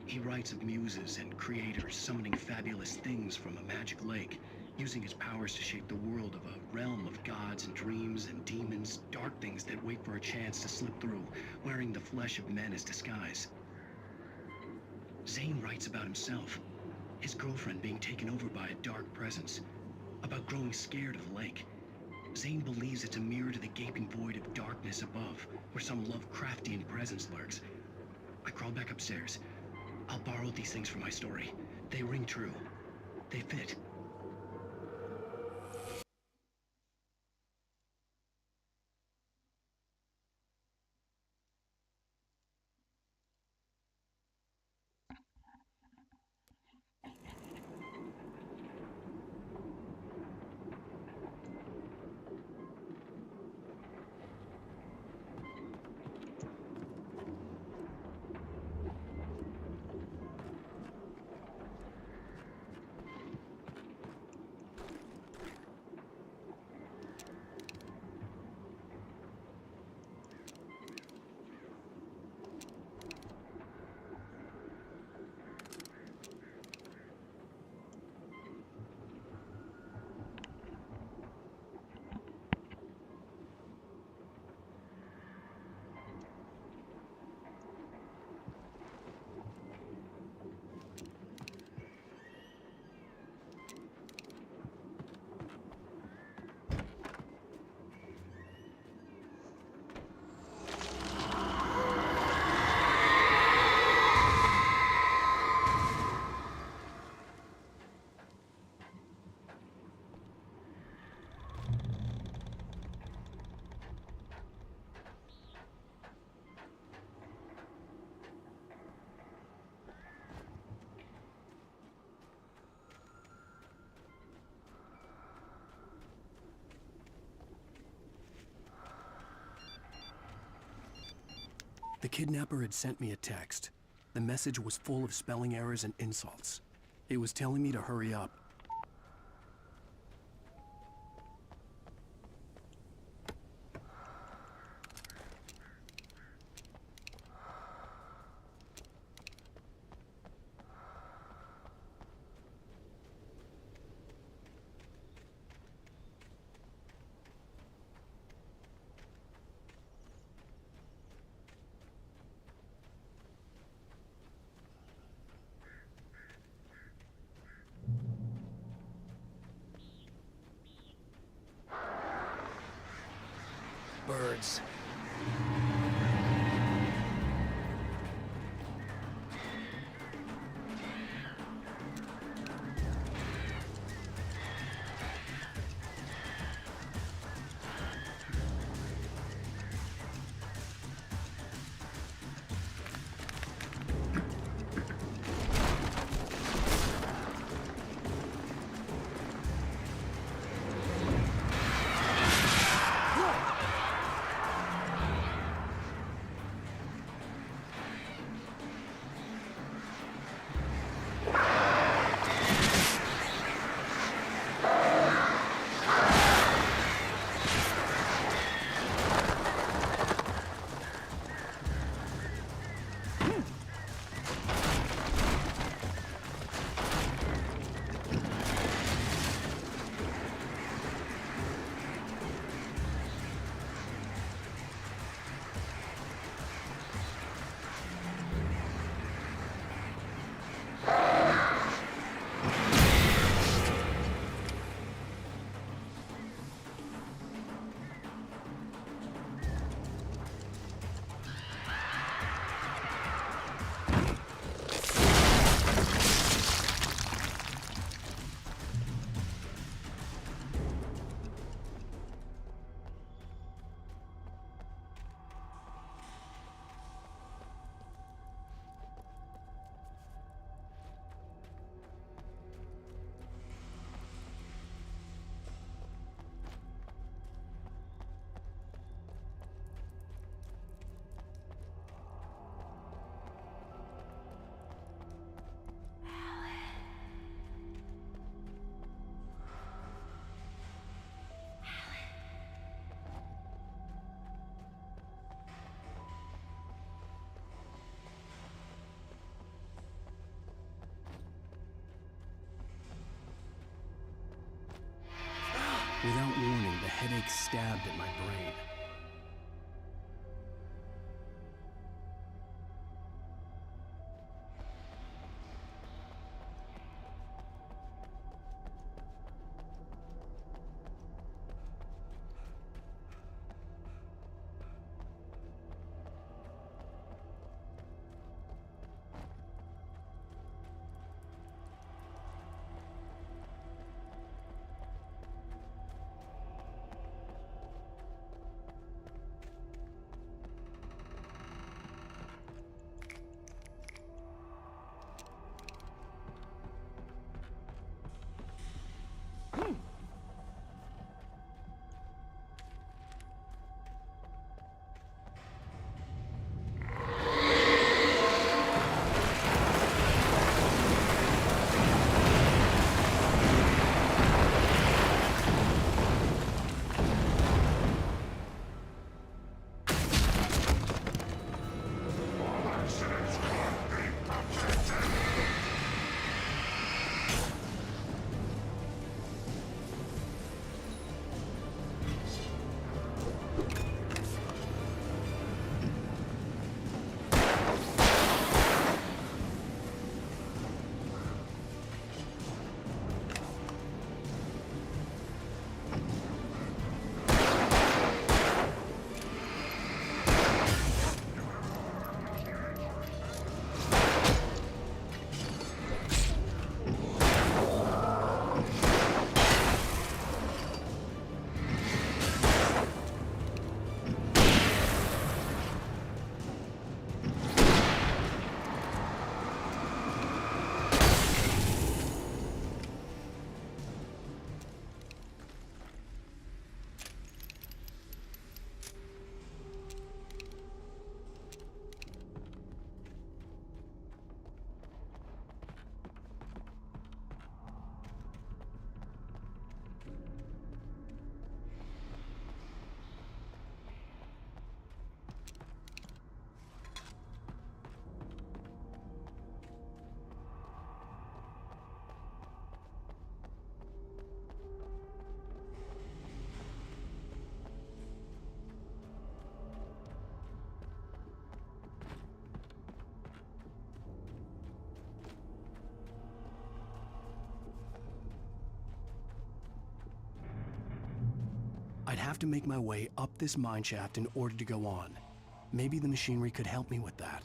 He writes of muses and creators summoning fabulous things from a magic lake, using his powers to shape the world of a realm of gods and dreams and demons, dark things that wait for a chance to slip through, wearing the flesh of men as disguise. Zane writes about himself, his girlfriend being taken over by a dark presence, about growing scared of the lake. Zane believes it's a mirror to the gaping void of darkness above, where some Lovecraftian presence lurks. I crawl back upstairs. I'll borrow these things for my story. They ring true. They fit. The kidnapper had sent me a text. The message was full of spelling errors and insults. It was telling me to hurry up. Birds. Without warning, the headache stabbed at my brain. have to make my way up this mine shaft in order to go on. Maybe the machinery could help me with that.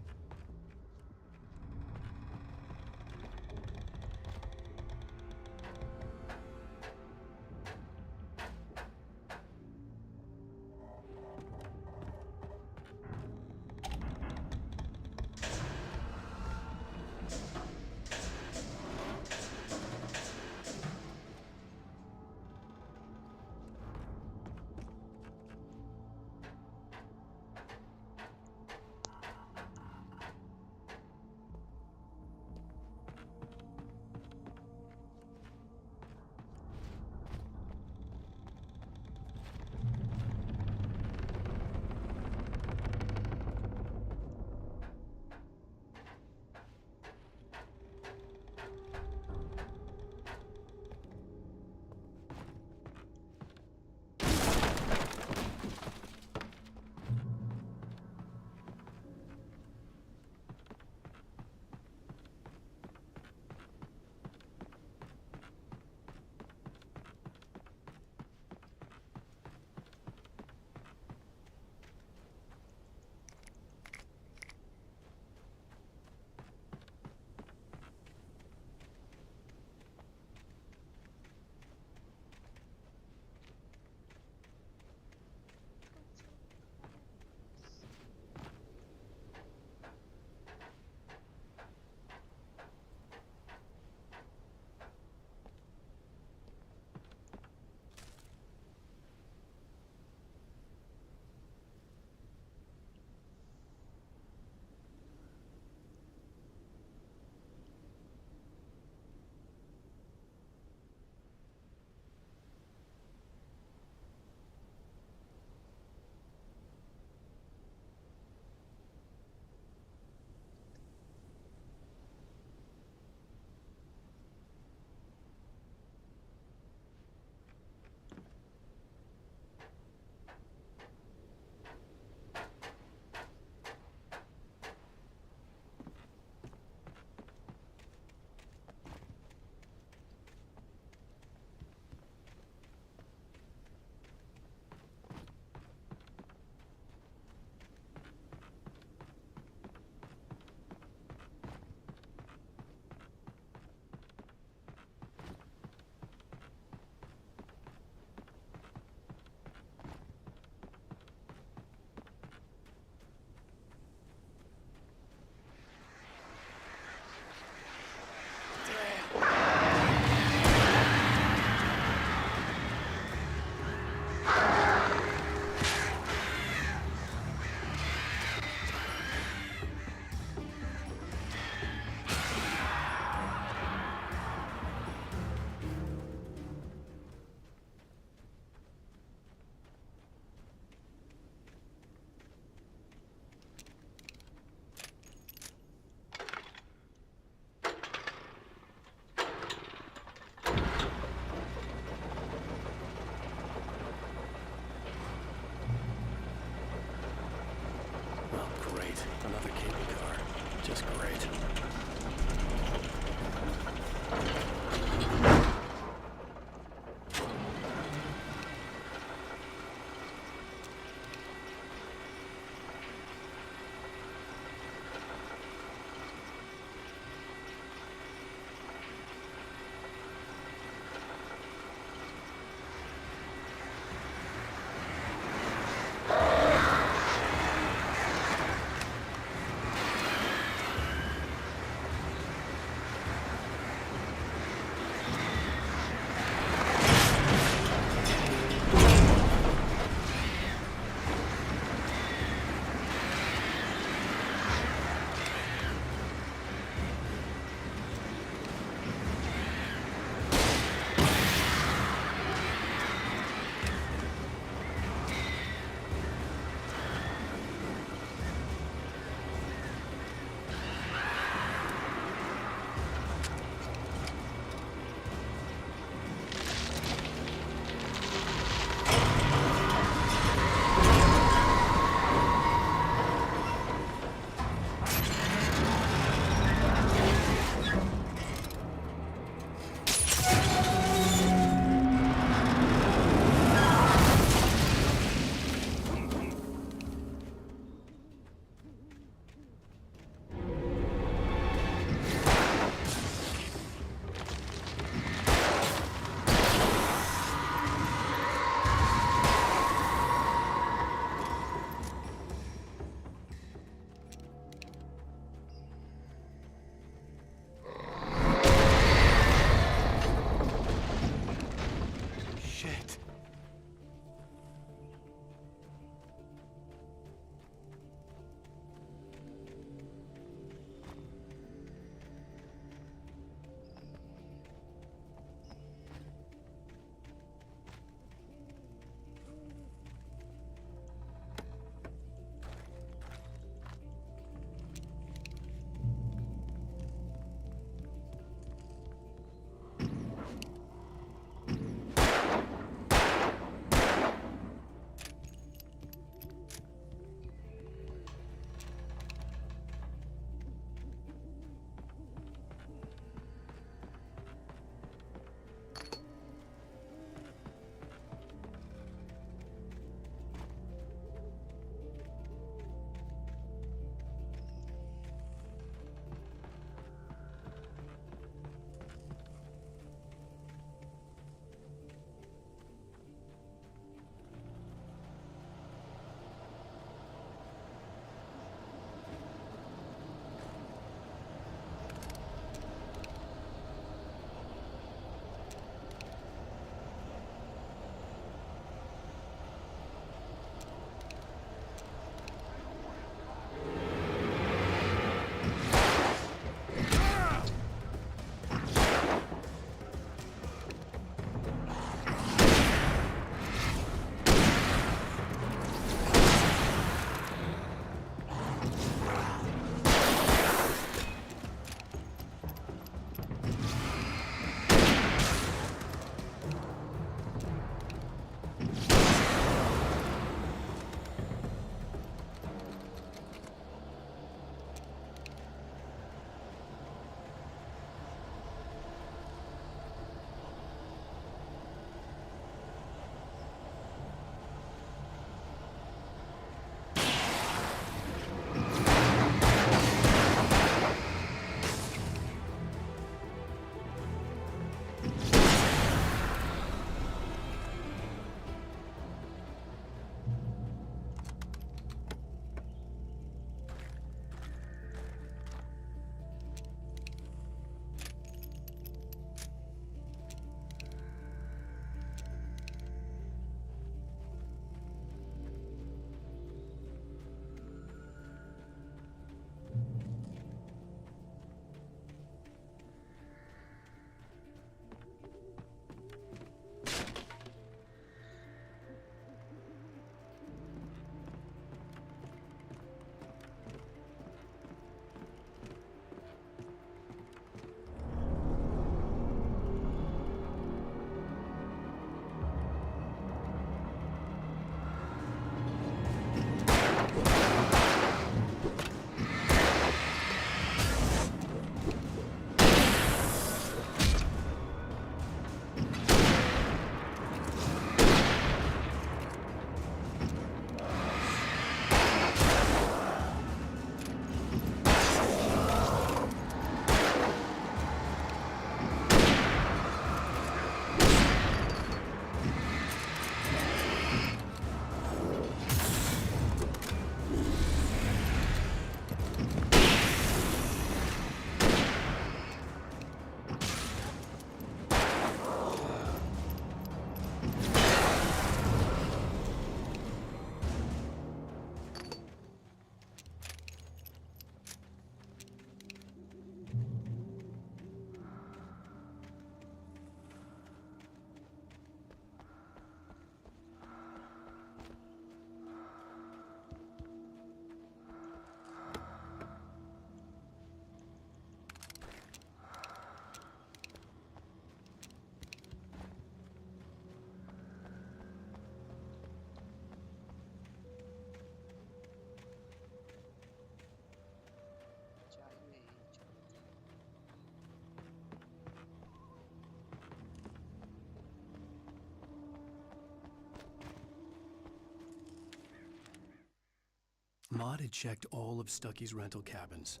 Mott had checked all of Stucky's rental cabins.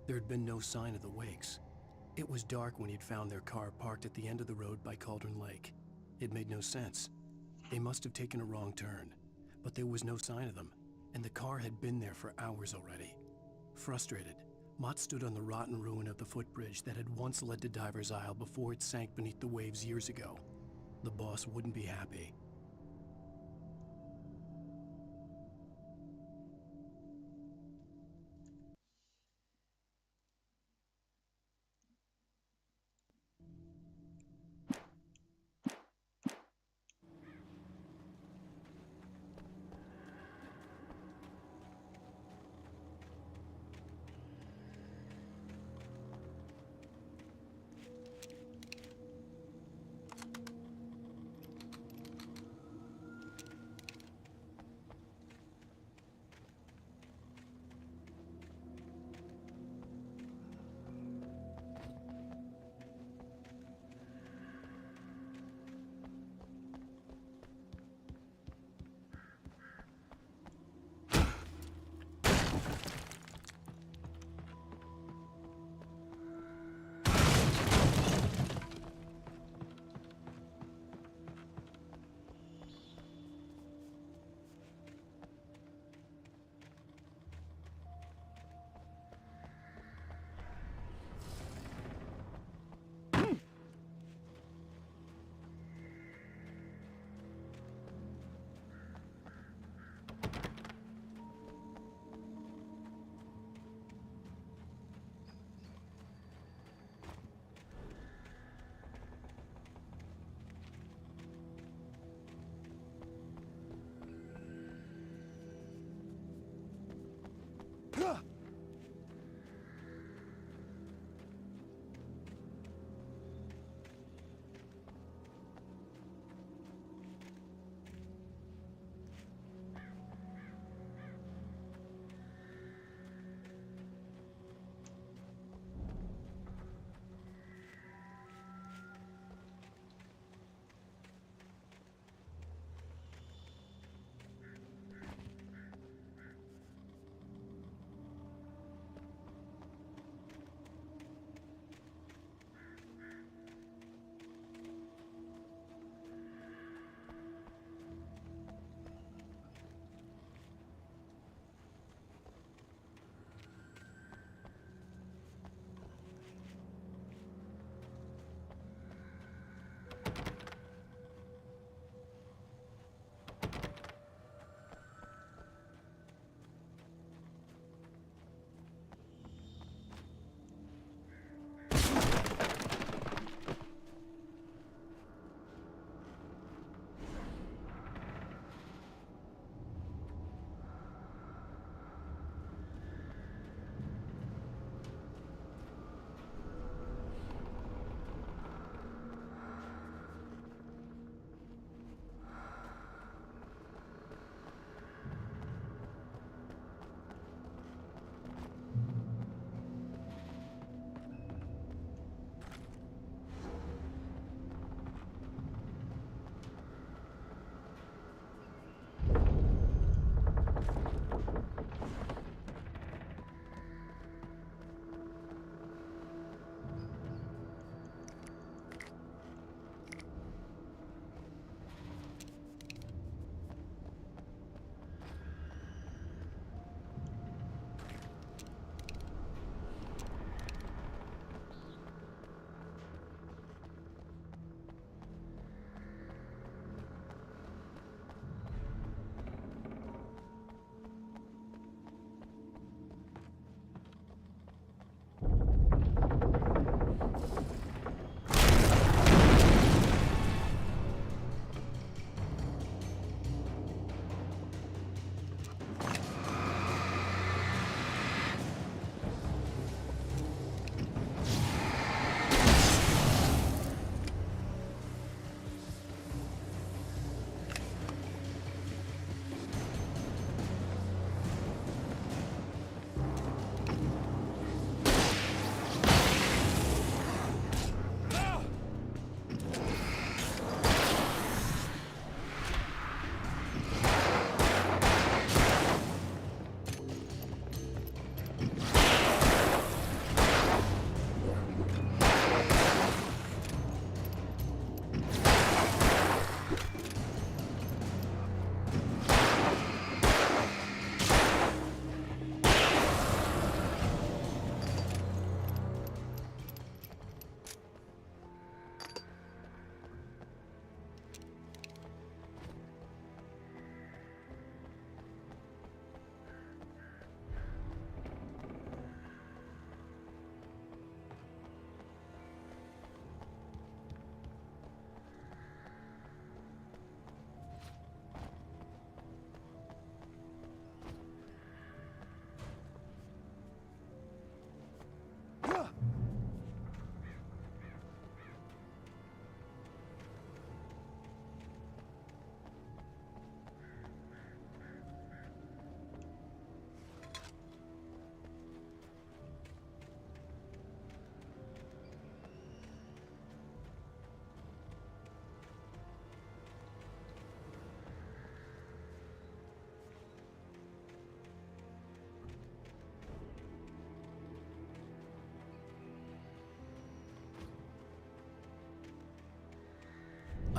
There had been no sign of the Wakes. It was dark when he'd found their car parked at the end of the road by Cauldron Lake. It made no sense. They must have taken a wrong turn, but there was no sign of them, and the car had been there for hours already. Frustrated, Mott stood on the rotten ruin of the footbridge that had once led to Diver's Isle before it sank beneath the waves years ago. The boss wouldn't be happy.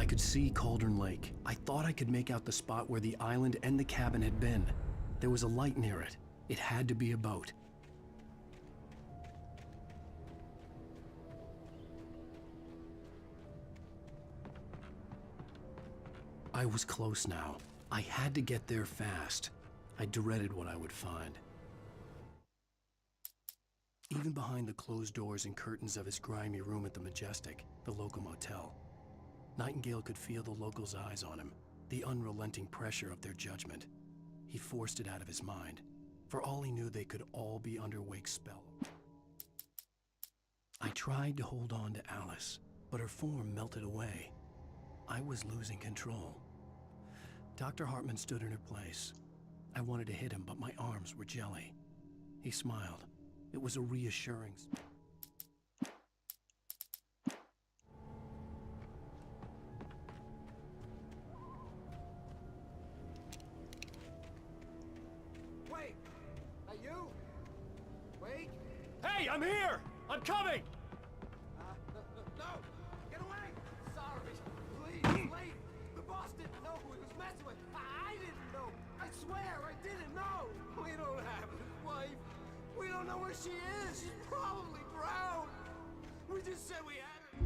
I could see Cauldron Lake. I thought I could make out the spot where the island and the cabin had been. There was a light near it. It had to be a boat. I was close now. I had to get there fast. I dreaded what I would find. Even behind the closed doors and curtains of his grimy room at the Majestic, the local motel, Nightingale could feel the locals' eyes on him, the unrelenting pressure of their judgment. He forced it out of his mind. For all he knew, they could all be under Wake's spell. I tried to hold on to Alice, but her form melted away. I was losing control. Dr. Hartman stood in her place. I wanted to hit him, but my arms were jelly. He smiled. It was a reassuring. Wait! Are you? Wait! Hey, I'm here! I'm coming! No! Get away! Sorry. Please, wait! The boss didn't know who he was messing with. I didn't know. I swear I didn't know. We don't have his wife. We don't know where she is. She's probably drowned. We just said we had her.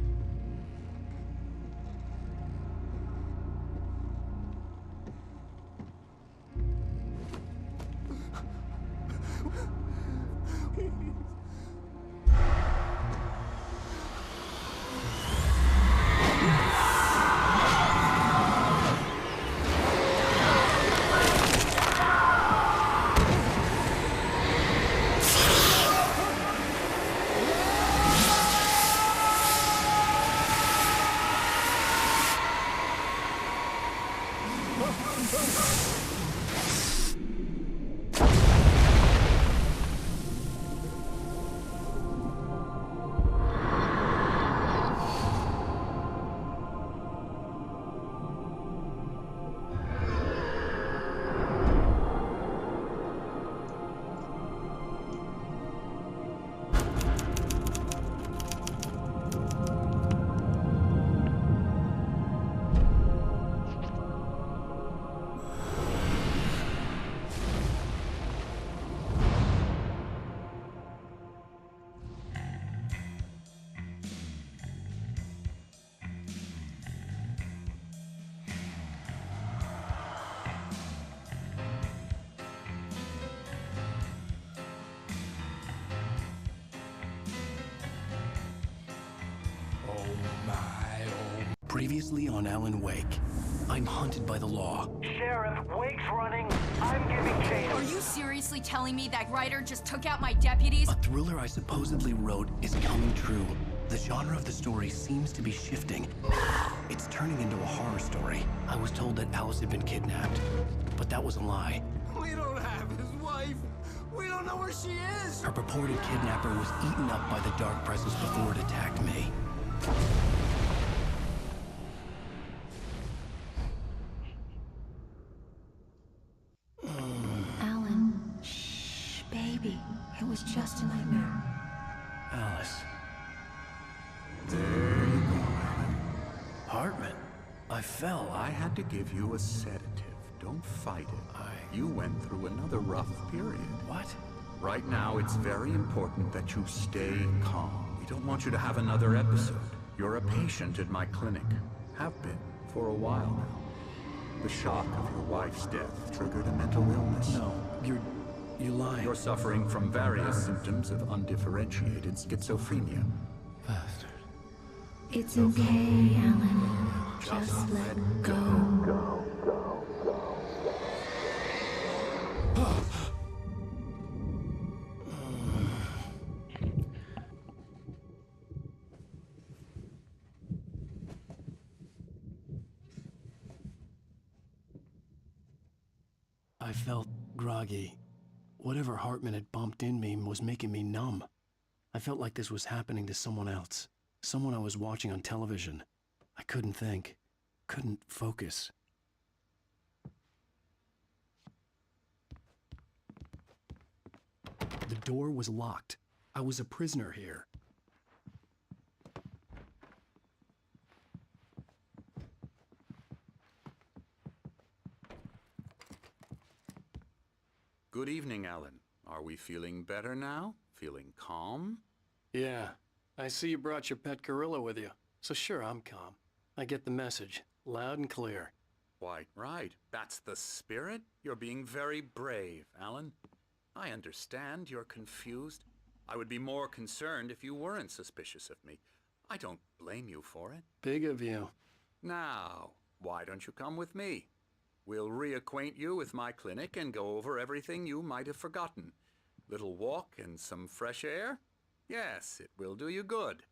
Previously on Alan Wake, I'm hunted by the law. Sheriff, Wake's running. I'm giving chase. Are you seriously telling me that writer just took out my deputies? A thriller I supposedly wrote is coming true. The genre of the story seems to be shifting. It's turning into a horror story. I was told that Alice had been kidnapped, but that was a lie. We don't have his wife. We don't know where she is. Her purported kidnapper was eaten up by the dark presence before it attacked me. Alan, shh, baby. It was just a nightmare. Alice. There you go, Alan. Hartman. I fell. I had to give you a sedative. Don't fight it. You went through another rough period. What? Right now, it's very important that you stay calm. We don't want you to have another episode. You're a patient at my clinic. Have been for a while now. The shock of your wife's death triggered a mental illness. No, you're lying. You're suffering from various symptoms of undifferentiated schizophrenia. Bastard. It's okay, Alan. Just let go. I felt groggy. Whatever Hartman had bumped in me was making me numb. I felt like this was happening to someone else. Someone I was watching on television. I couldn't think. Couldn't focus. The door was locked. I was a prisoner here. Good evening, Alan. Are we feeling better now? Feeling calm? Yeah. I see you brought your pet gorilla with you. So sure, I'm calm. I get the message. Loud and clear. Quite right. That's the spirit. You're being very brave, Alan. I understand you're confused. I would be more concerned if you weren't suspicious of me. I don't blame you for it. Big of you. Now, why don't you come with me? We'll reacquaint you with my clinic and go over everything you might have forgotten. Little walk and some fresh air? Yes, it will do you good.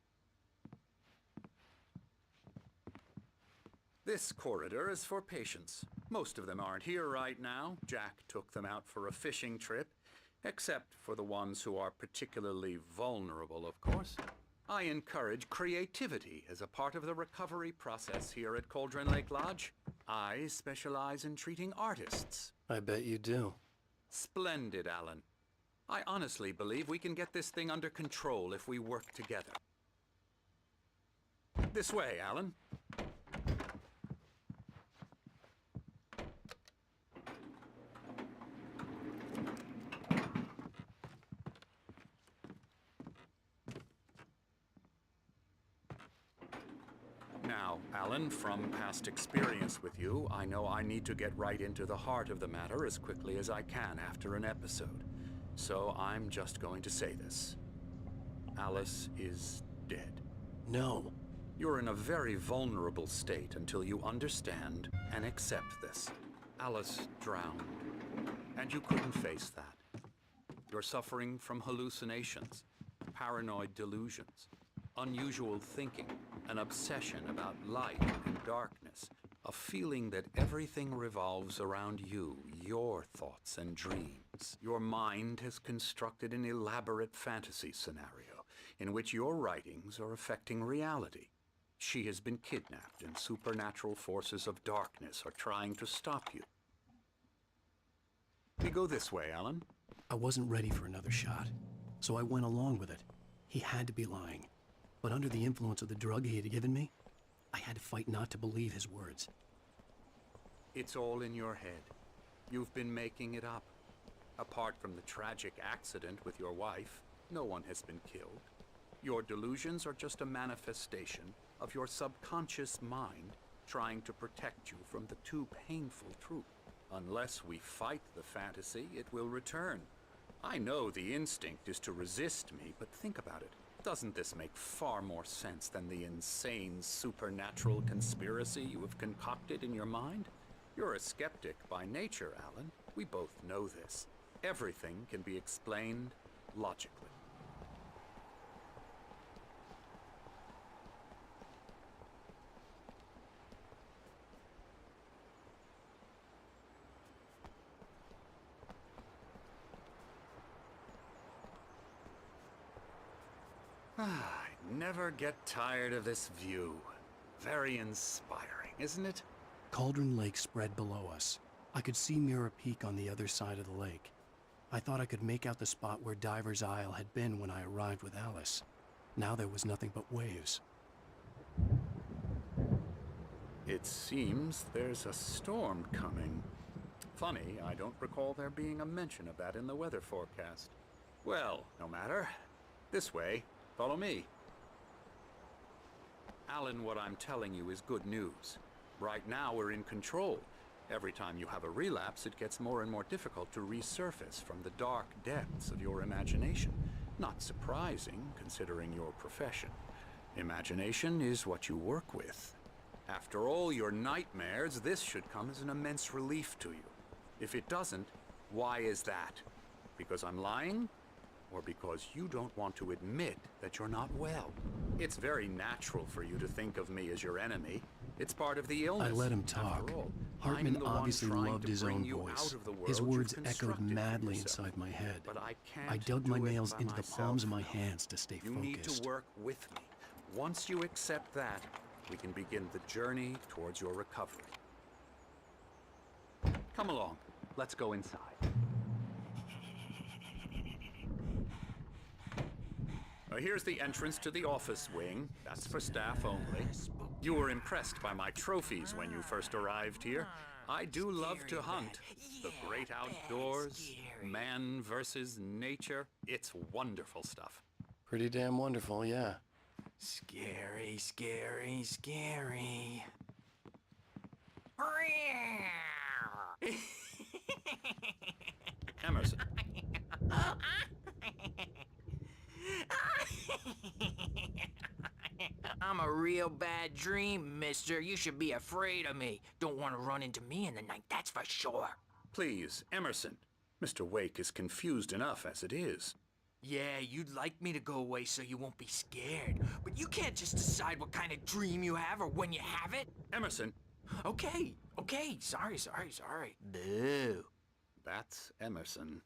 This corridor is for patients. Most of them aren't here right now. Jack took them out for a fishing trip, except for the ones who are particularly vulnerable, of course. I encourage creativity as a part of the recovery process here at Cauldron Lake Lodge. I specialize in treating artists. I bet you do. Splendid, Alan. I honestly believe we can get this thing under control if we work together. This way, Alan. Now, Alan, from past experience with you, I know I need to get right into the heart of the matter as quickly as I can after an episode. So I'm just going to say this. Alice is dead. No. You're in a very vulnerable state until you understand and accept this. Alice drowned, and you couldn't face that. You're suffering from hallucinations, paranoid delusions, unusual thinking, an obsession about light and darkness, a feeling that everything revolves around you, your thoughts and dreams. Your mind has constructed an elaborate fantasy scenario in which your writings are affecting reality. She has been kidnapped, and supernatural forces of darkness are trying to stop you. We go this way, Alan. I wasn't ready for another shot, so I went along with it. He had to be lying. But under the influence of the drug he had given me, I had to fight not to believe his words. It's all in your head. You've been making it up. Apart from the tragic accident with your wife, no one has been killed. Your delusions are just a manifestation of your subconscious mind trying to protect you from the too painful truth. Unless we fight the fantasy, it will return. I know the instinct is to resist me, but think about it. Doesn't this make far more sense than the insane supernatural conspiracy you have concocted in your mind? You're a skeptic by nature, Alan. We both know this. Everything can be explained logically. I never get tired of this view. Very inspiring, isn't it? Cauldron Lake spread below us. I could see Mirror Peak on the other side of the lake. I thought I could make out the spot where Diver's Isle had been when I arrived with Alice. Now there was nothing but waves. It seems there's a storm coming. Funny, I don't recall there being a mention of that in the weather forecast. Well, no matter. This way. Follow me. Alan, what I'm telling you is good news. Right now, we're in control. Every time you have a relapse, it gets more and more difficult to resurface from the dark depths of your imagination. Not surprising, considering your profession. Imagination is what you work with. After all your nightmares, this should come as an immense relief to you. If it doesn't, why is that? Because I'm lying? Or because you don't want to admit that you're not well? It's very natural for you to think of me as your enemy. It's part of the illness. I let him talk. Hartman obviously loved his own voice. His words echoed madly inside my head. But I dug my nails into the palms of my hands to stay focused. You need to work with me. Once you accept that, we can begin the journey towards your recovery. Come along. Let's go inside. Here's the entrance to the office wing. That's for staff only. You were impressed by my trophies when you first arrived here. I do love to hunt. The great outdoors, Man versus nature. It's wonderful stuff. Pretty damn wonderful, yeah. Scary, scary, scary. Emerson. I'm a real bad dream, mister. You should be afraid of me. Don't want to run into me in the night, that's for sure. Please, Emerson. Mr. Wake is confused enough as it is. Yeah, you'd like me to go away so you won't be scared. But you can't just decide what kind of dream you have or when you have it. Emerson. Okay. Sorry. Boo. That's Emerson.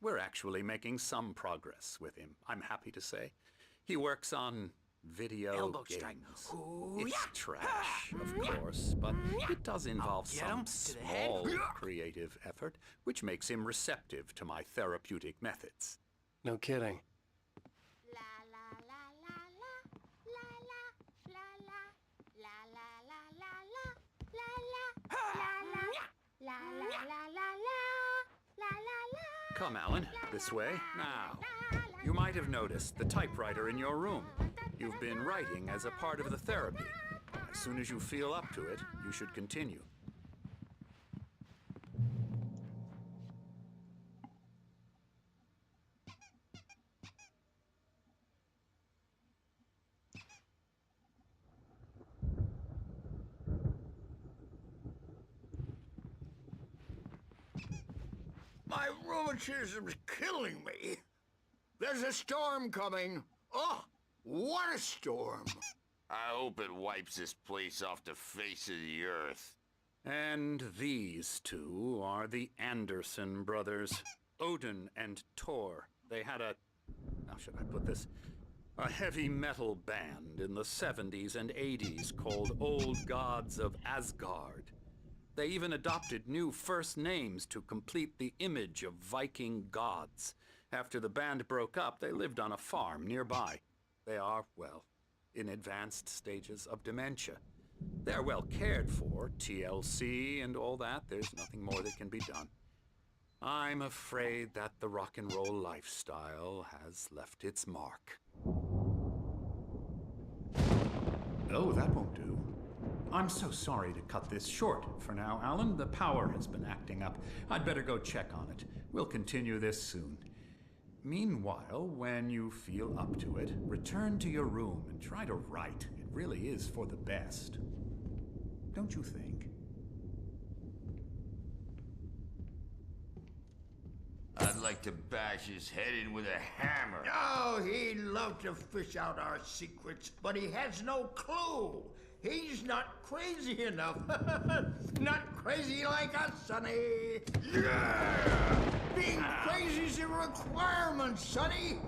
We're actually making some progress with him, I'm happy to say. He works on video Elbow games. strike. Ooh, It's yeah. trash, of course, but it does involve get some him to the head. small creative effort, which makes him receptive to my therapeutic methods. No kidding. Come, Alan, this way. Now, you might have noticed the typewriter in your room. You've been writing as a part of the therapy. As soon as you feel up to it, you should continue. My rheumatism's killing me. There's a storm coming. Oh, what a storm. I hope it wipes this place off the face of the earth. And these two are the Anderson brothers, Odin and Thor. They had how should I put this? A heavy metal band in the 70s and 80s called Old Gods of Asgard. They even adopted new first names to complete the image of Viking gods. After the band broke up, they lived on a farm nearby. They are, well, in advanced stages of dementia. They're well cared for, TLC and all that. There's nothing more that can be done. I'm afraid that the rock and roll lifestyle has left its mark. Oh, that won't do. I'm so sorry to cut this short for now, Alan. The power has been acting up. I'd better go check on it. We'll continue this soon. Meanwhile, when you feel up to it, return to your room and try to write. It really is for the best. Don't you think? I'd like to bash his head in with a hammer. Oh, he'd love to fish out our secrets, but he has no clue. He's not crazy enough. Not crazy like us, Sonny. Yeah! Being crazy's a requirement, Sonny.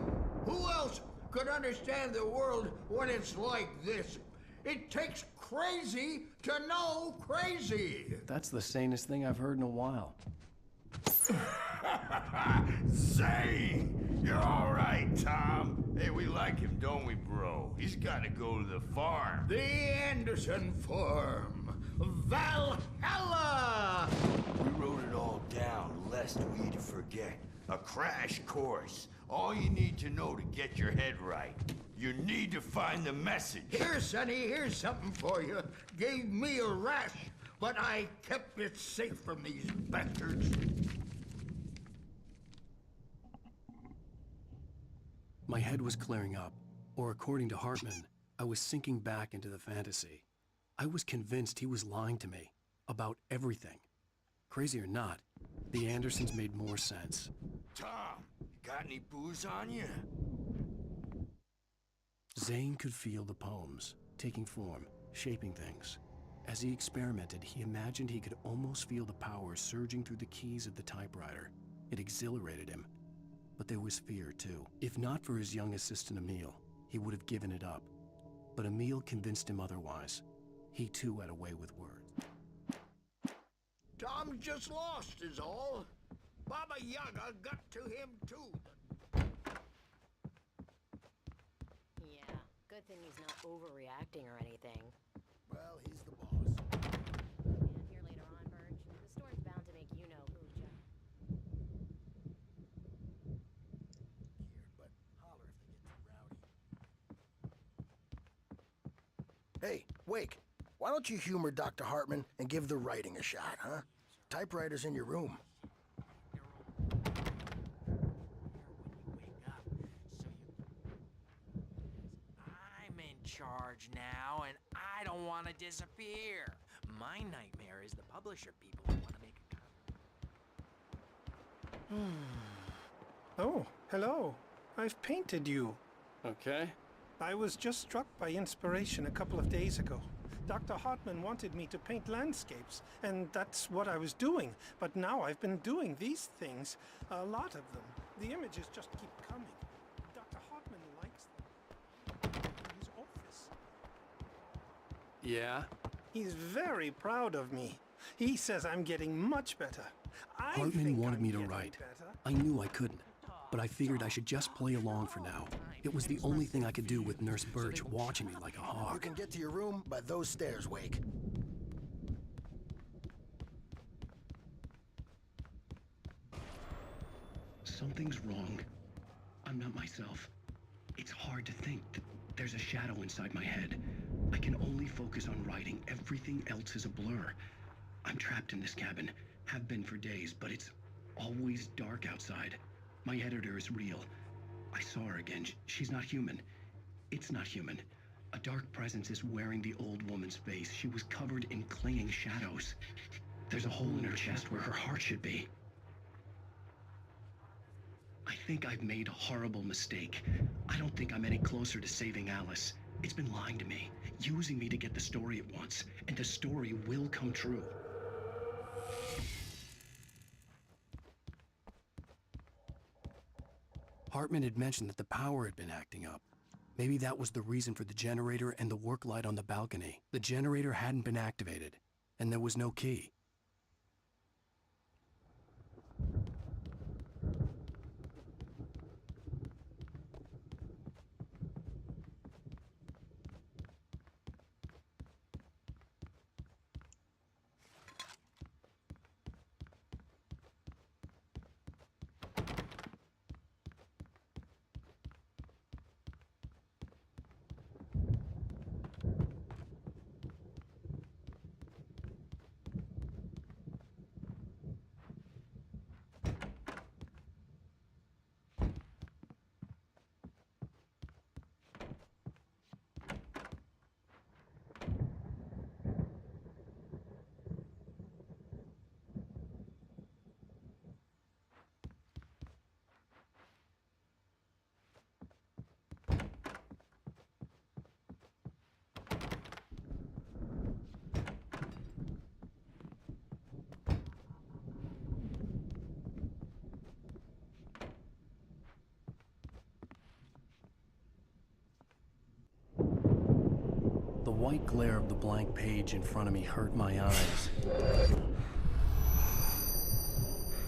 Who else could understand the world when it's like this? It takes crazy to know crazy. That's the sanest thing I've heard in a while. Zane! You're all right, Tom. Hey, we like him, don't we, bro? He's got to go to the farm. The Anderson farm. Valhalla! We wrote it all down, lest we forget. A crash course. All you need to know to get your head right. You need to find the message. Here, Sonny, here's something for you. Gave me a rash, but I kept it safe from these bastards. My head was clearing up, or according to Hartman, I was sinking back into the fantasy. I was convinced he was lying to me about everything. Crazy or not, the Andersons made more sense. Tom, got any booze on you? Zane could feel the poems, taking form, shaping things. As he experimented, he imagined he could almost feel the power surging through the keys of the typewriter. It exhilarated him. But there was fear, too. If not for his young assistant Emil, he would have given it up. But Emil convinced him otherwise. He, too, had a way with words. Tom just lost is all. Baba Yaga got to him, too. Yeah, good thing he's not overreacting or anything. Well, he's the boss. And here later on, Birch. The storm's bound to make you know who, Jeff. Hey, Wake, why don't you humor Dr. Hartman and give the writing a shot, huh? Typewriter's in your room. I'm in charge now, and I don't want to disappear. My nightmare is the publisher people who want to make a copy. Oh, hello. I've painted you. Okay. I was just struck by inspiration a couple of days ago. Dr. Hartman wanted me to paint landscapes, and that's what I was doing. But now I've been doing these things, a lot of them. The images just keep coming. Dr. Hartman likes them. In his office. Yeah? He's very proud of me. He says I'm getting much better. Hartman wanted me to write. I knew I couldn't, but I figured I should just play along for now. It was the only thing I could do with Nurse Birch watching me like a hawk. You can get to your room by those stairs, Wake. Something's wrong. I'm not myself. It's hard to think that there's a shadow inside my head. I can only focus on writing. Everything else is a blur. I'm trapped in this cabin. Have been for days, but it's always dark outside. My editor is real. I saw her again. She's not human. It's not human. A dark presence is wearing the old woman's face. She was covered in clinging shadows. There's a hole in her chest where her heart should be. I think I've made a horrible mistake. I don't think I'm any closer to saving Alice. It's been lying to me, using me to get the story it wants, and the story will come true. Hartman had mentioned that the power had been acting up. Maybe that was the reason for the generator and the work light on the balcony. The generator hadn't been activated, and there was no key. The white glare of the blank page in front of me hurt my eyes.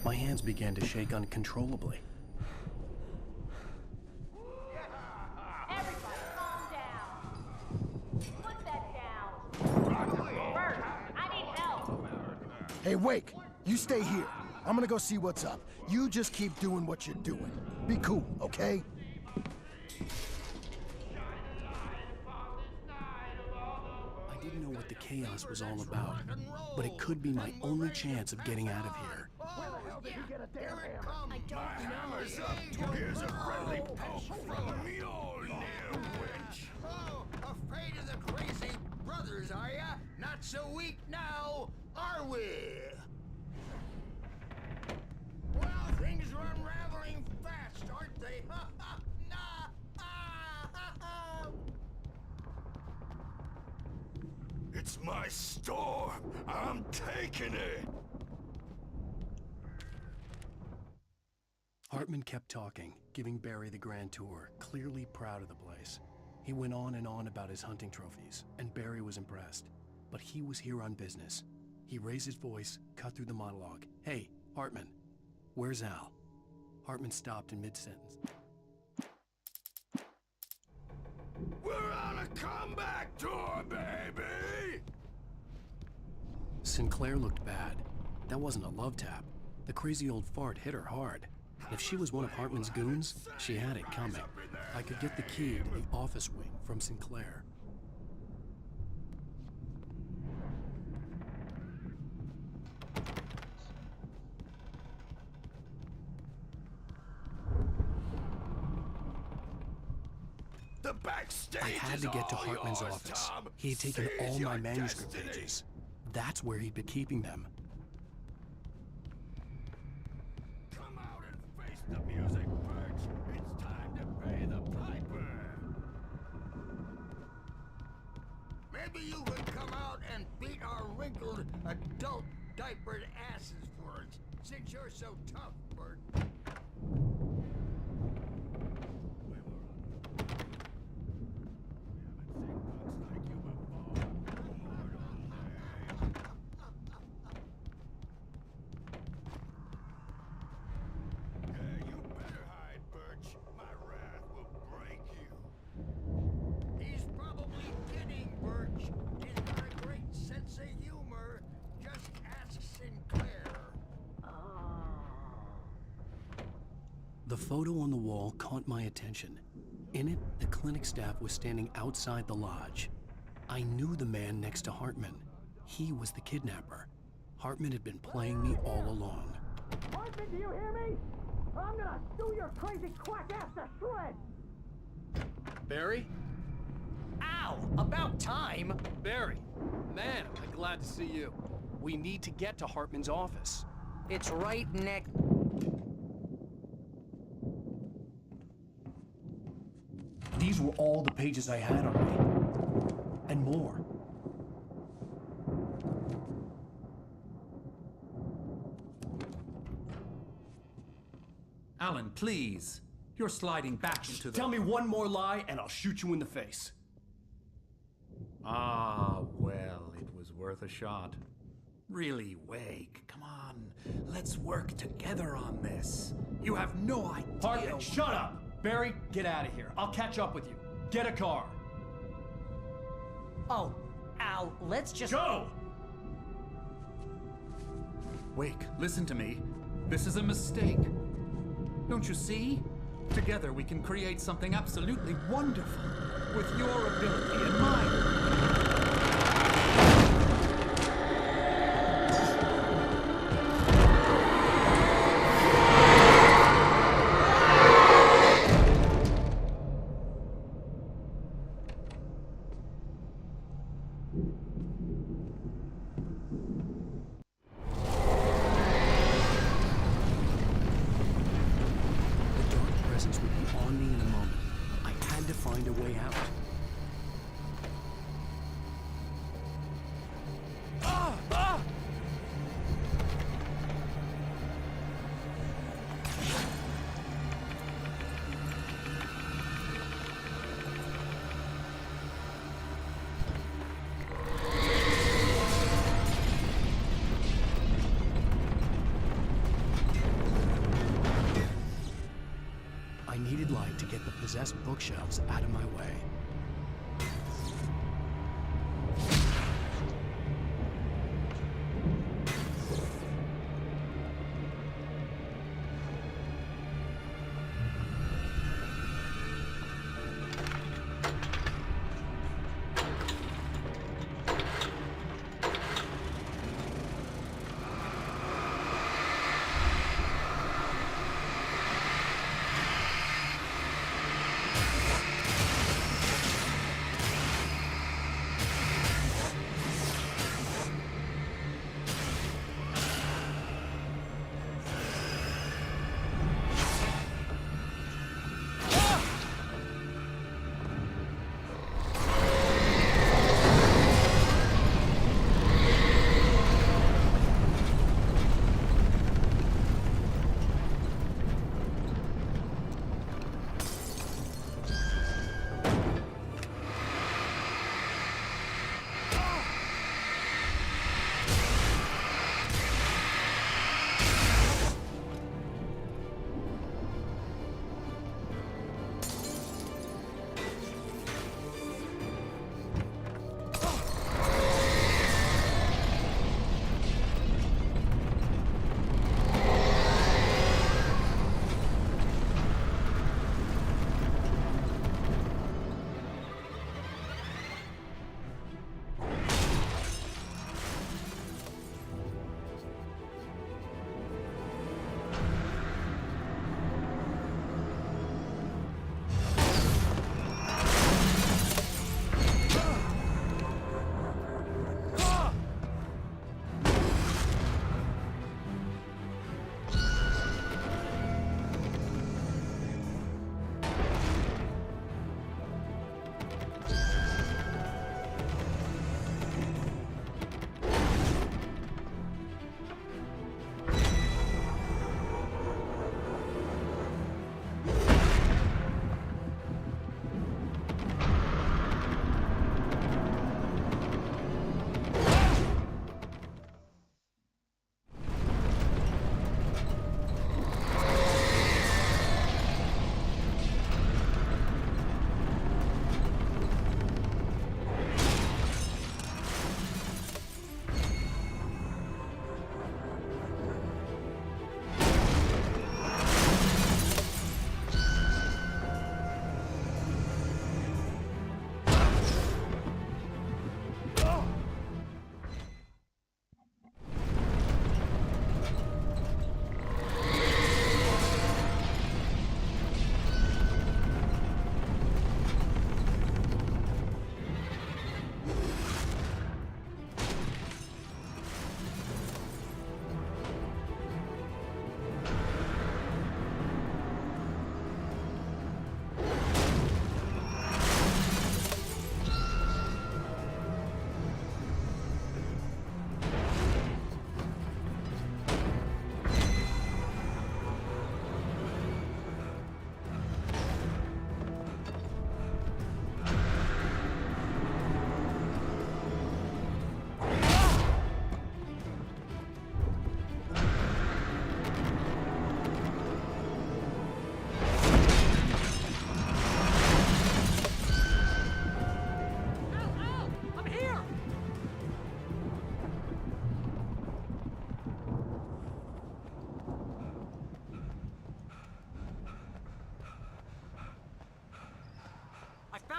My hands began to shake uncontrollably. Everybody, calm down. Put that down. Bert, I need help. Hey, Wake, you stay here. I'm gonna go see what's up. You just keep doing what you're doing. Be cool, okay? I didn't know what the chaos was all about, but it could be my only chance of getting out of here. Where the hell did he get a damn hammer? I don't Hammer's know. up. Here's a friendly poke from Mjolnir, witch. Oh, afraid of the crazy brothers, are ya? Not so weak now, are we? Well, things are unraveling fast, aren't they? Ha ha! Nah! Ah! Ha ha! It's my storm. I'm taking it. Hartman kept talking, giving Barry the grand tour, clearly proud of the place. He went on and on about his hunting trophies, and Barry was impressed. But he was here on business. He raised his voice, cut through the monologue. Hey, Hartman, where's Al? Hartman stopped in mid-sentence. We're on a comeback tour, baby! Sinclair looked bad. That wasn't a love tap. The crazy old fart hit her hard. If she was one of Hartman's goons, she had it coming. I could get the key to the office wing from Sinclair. had to get to Hartman's office. He had taken all my manuscript pages. That's where he'd been keeping them. Come out and face the music, Birch. It's time to pay the piper. Maybe you could come out and beat our wrinkled, adult, diapered asses for us, since you're so tough, Bert. He's probably kidding, Birch. He's got a great sense of humor. Just ask Sinclair. The photo on the wall caught my attention. In it, the clinic staff was standing outside the lodge. I knew the man next to Hartman. He was the kidnapper. Hartman had been playing me all along. Hartman, do you hear me? I'm gonna chew your crazy quack ass to shreds! Barry? Ow! About time! Barry! Man, I'm glad to see you. We need to get to Hartman's office. It's right next... These were all the pages I had on me. And more. Alan, please. You're sliding back into the... Tell me one more lie and I'll shoot you in the face. Ah, well, it was worth a shot. Really, Wake, come on. Let's work together on this. You have no idea... Hartman, shut up! Barry, get out of here. I'll catch up with you. Get a car. Oh, Al, let's just... Go! Wake, listen to me. This is a mistake. Don't you see? Together we can create something absolutely wonderful. With your ability and mine. Possessed bookshelves out of my way.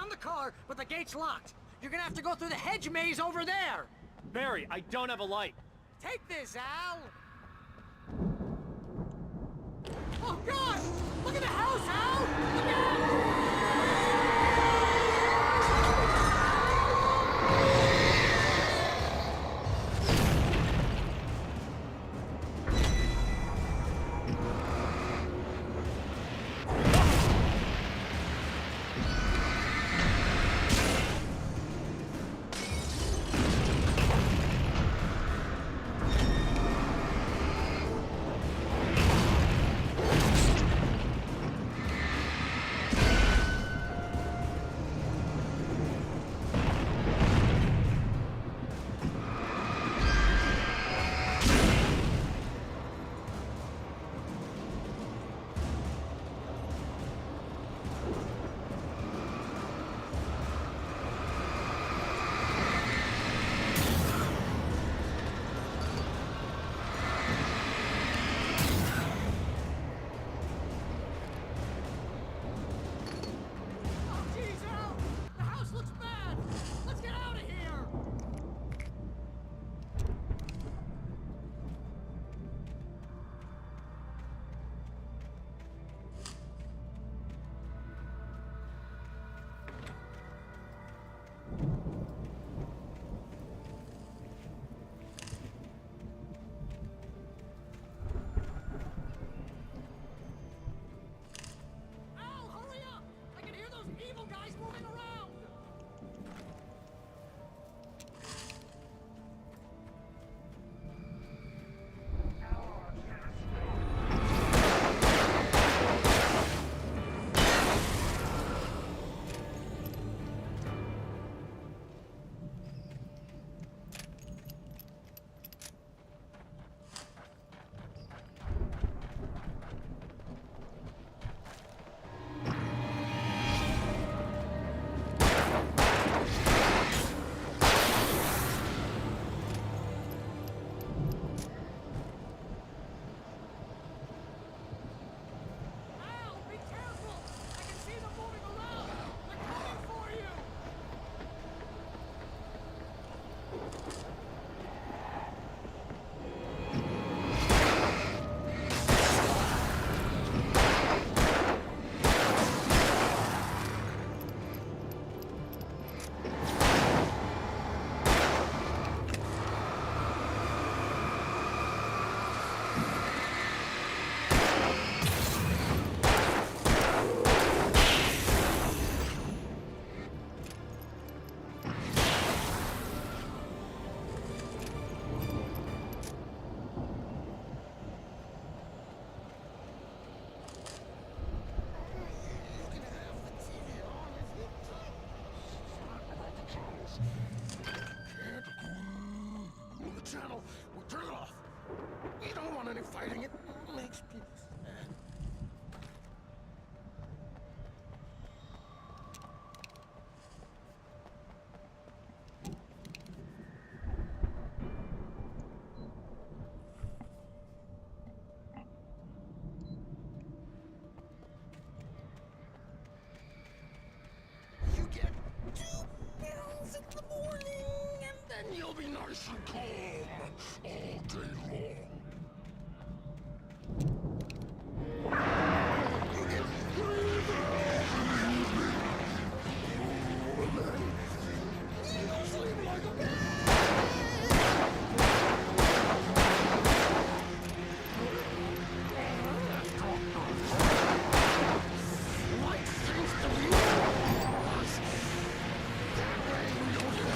found the car, but the gate's locked. You're gonna have to go through the hedge maze over there. Barry, I don't have a light. Take this, Al. Oh, God! Look at the house, Al! Look out! channel. We'll turn it off. We don't want any fighting. It makes people sad. You get 2 pills in the morning, and then you'll be nice and calm all day long. You get 3 you'll sleep like a baby. Light seems to be yours. That way we don't get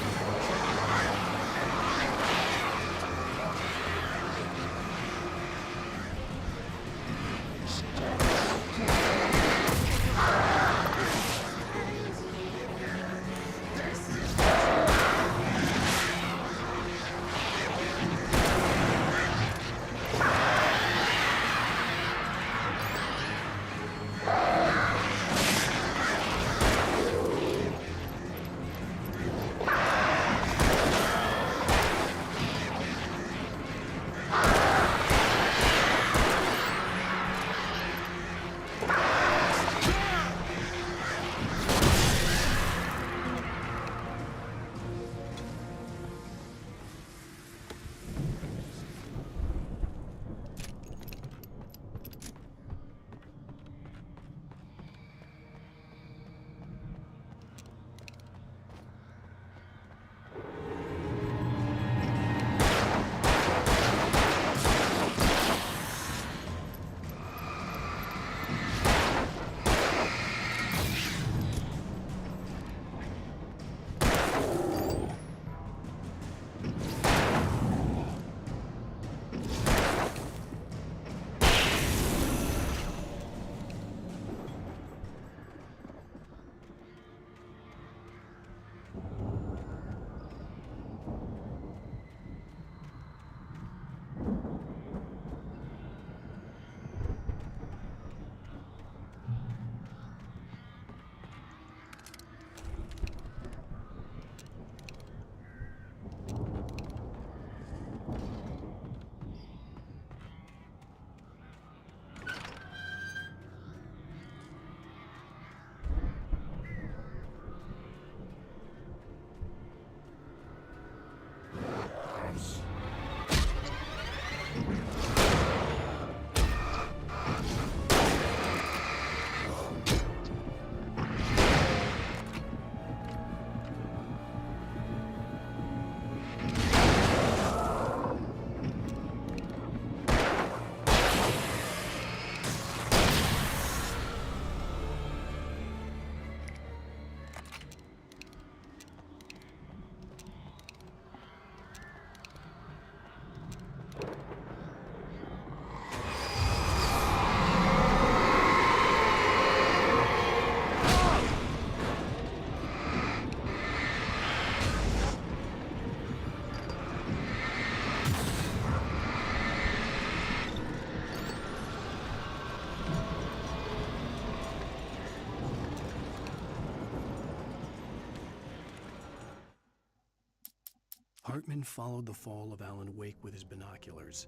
Hartman followed the fall of Alan Wake with his binoculars.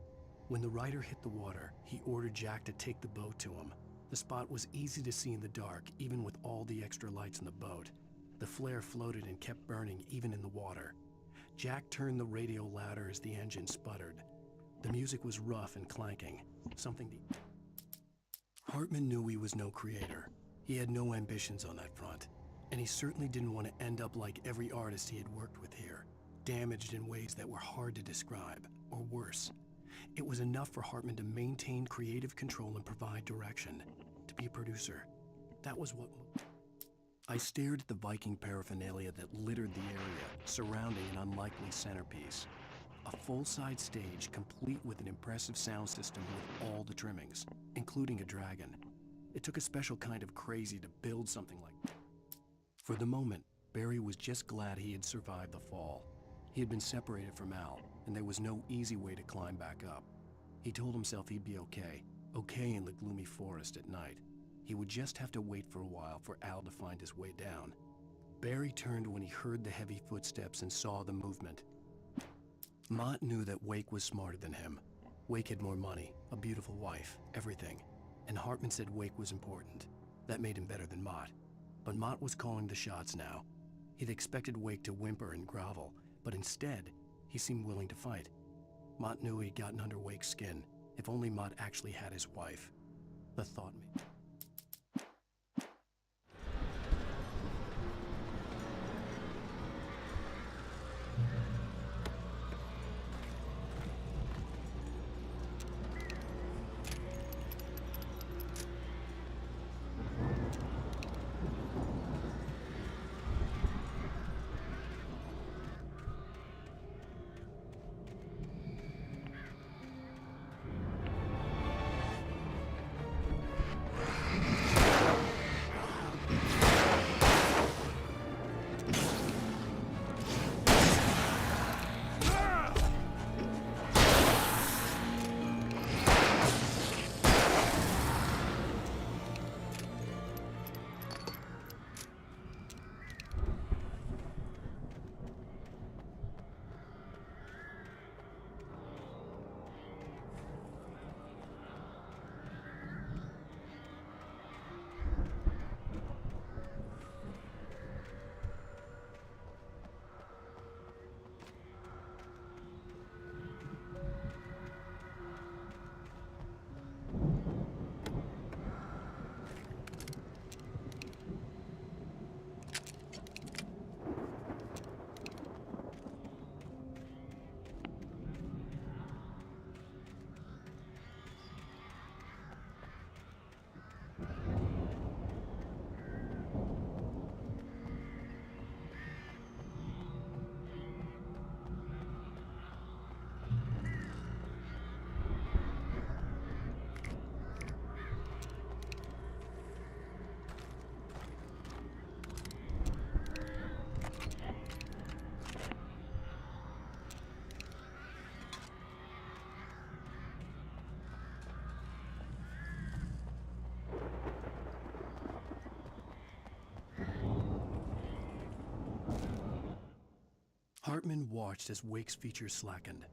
When the rider hit the water, he ordered Jack to take the boat to him. The spot was easy to see in the dark, even with all the extra lights in the boat. The flare floated and kept burning even in the water. Jack turned the radio louder as the engine sputtered. The music was rough and clanking, something Hartman knew he was no creator. He had no ambitions on that front, and he certainly didn't want to end up like every artist he had worked with here, damaged in ways that were hard to describe, or worse. It was enough for Hartman to maintain creative control and provide direction, to be a producer. That was what... I stared at the Viking paraphernalia that littered the area, surrounding an unlikely centerpiece. A full-size stage complete with an impressive sound system with all the trimmings, including a dragon. It took a special kind of crazy to build something like that. For the moment, Barry was just glad he had survived the fall. He had been separated from Al, and there was no easy way to climb back up. He told himself he'd be okay in the gloomy forest at night. He would just have to wait for a while for Al to find his way down. Barry turned when he heard the heavy footsteps and saw the movement. Mott knew that Wake was smarter than him. Wake had more money, a beautiful wife, everything. And Hartman said Wake was important. That made him better than Mott. But Mott was calling the shots now. He'd expected Wake to whimper and grovel, but instead, he seemed willing to fight. Mott knew he'd gotten under Wake's skin. If only Mott actually had his wife. The thought made... Hartman watched as Wake's features slackened.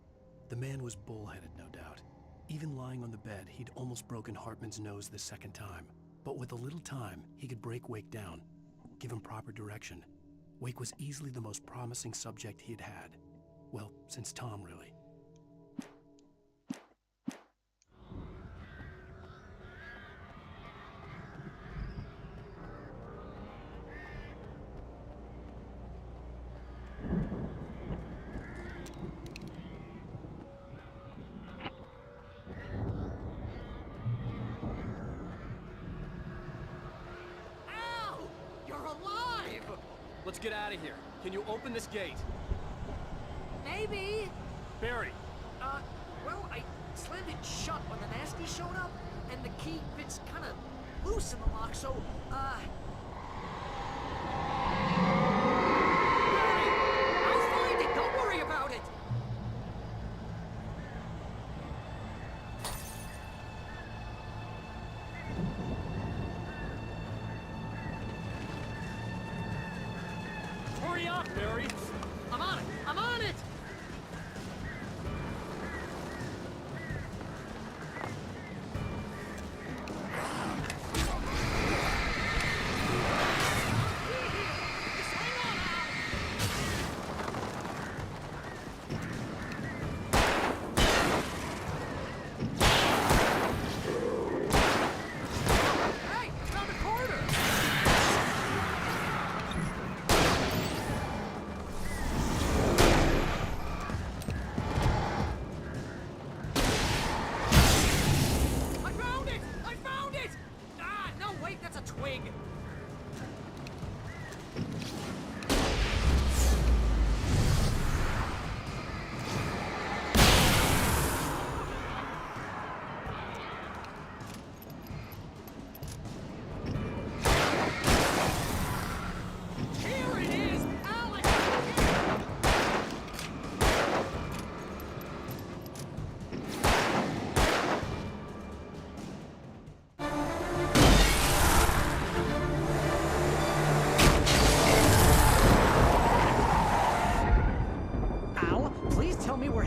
The man was bullheaded, no doubt. Even lying on the bed, he'd almost broken Hartman's nose the second time. But with a little time, he could break Wake down, give him proper direction. Wake was easily the most promising subject he had had. Well, since Tom, really. Let's get out of here. Can you open this gate? Maybe. Barry. Well, I slammed it shut when the nasty showed up, and the key fits kind of loose in the lock, so, Barry, I'll find it. Don't worry about it. Hurry up, Barry! I'm on it! I'm on it!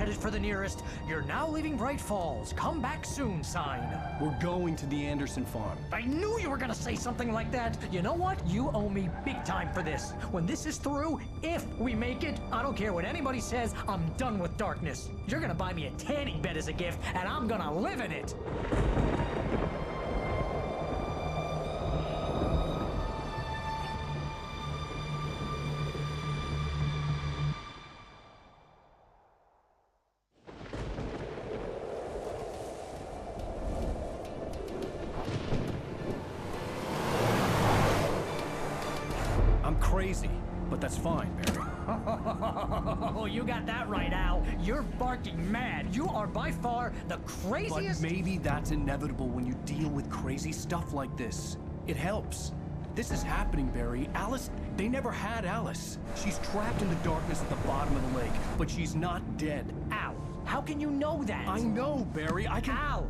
headed for the nearest "You're now leaving Bright Falls. Come back soon" sign. We're going to the Anderson farm. I knew you were gonna say something like that. You know what? You owe me big time for this. When this is through, if we make it, I don't care what anybody says, I'm done with darkness. You're gonna buy me a tanning bed as a gift, and I'm gonna live in it. Crazy, but that's fine, Barry. Oh, you got that right, Al. You're barking mad. You are by far the craziest. But maybe that's inevitable when you deal with crazy stuff like this. It helps. This is happening, Barry. Alice, they never had Alice. She's trapped in the darkness at the bottom of the lake, but she's not dead. Al, how can you know that? I know, Barry. I can... Al,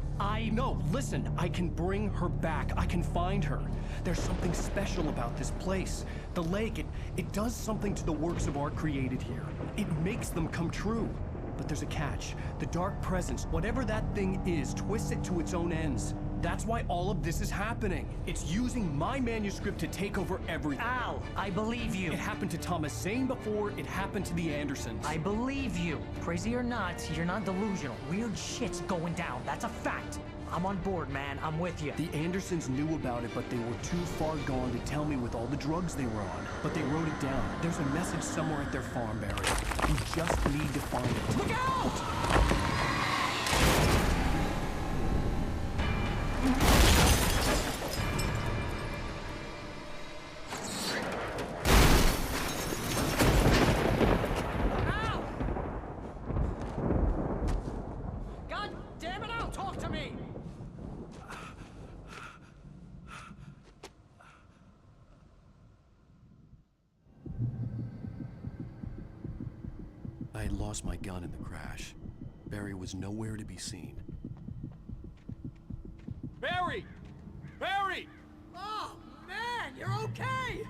No, listen. I can bring her back. I can find her. There's something special about this place. The lake, it does something to the works of art created here. It makes them come true. But there's a catch. The dark presence, whatever that thing is, twists it to its own ends. That's why all of this is happening. It's using my manuscript to take over everything. Al, I believe you. It happened to Thomas Zane before, it happened to the Andersons. I believe you. Crazy or not, you're not delusional. Weird shit's going down. That's a fact. I'm on board, man. I'm with you. The Andersons knew about it, but they were too far gone to tell me with all the drugs they were on. But they wrote it down. There's a message somewhere at their farm, Barry. We just need to find it. Look out! God damn it, Al, talk to me! I had lost my gun in the crash. Barry was nowhere to be seen. Barry! Barry! Oh, man, you're okay!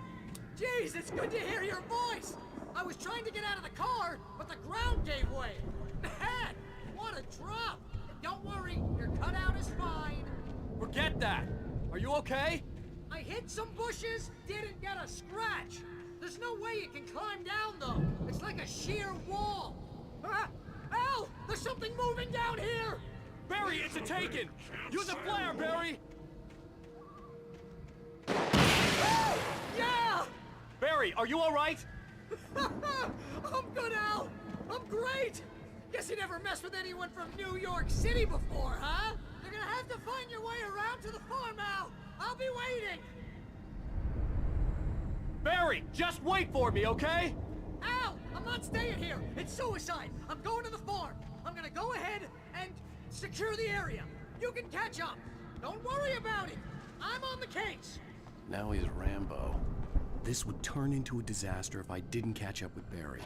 Jeez, it's good to hear your voice! I was trying to get out of the car, but the ground gave way. Man, what a drop! Don't worry, your cutout is fine. Forget that! Are you okay? I hit some bushes, didn't get a scratch. There's no way you can climb down, though. It's like a sheer wall. Al, there's something moving down here! Barry, it's a taken! Use a flare, Barry! Yeah! Barry, are you all right? I'm good, Al. I'm great. Guess you never messed with anyone from New York City before, huh? You're gonna have to find your way around to the farm, Al. I'll be waiting. Barry, just wait for me, okay? Al, I'm not staying here. It's suicide. I'm going to the farm. I'm gonna go ahead and secure the area. You can catch up. Don't worry about it. I'm on the case. Now he's Rambo. This would turn into a disaster if I didn't catch up with Barry.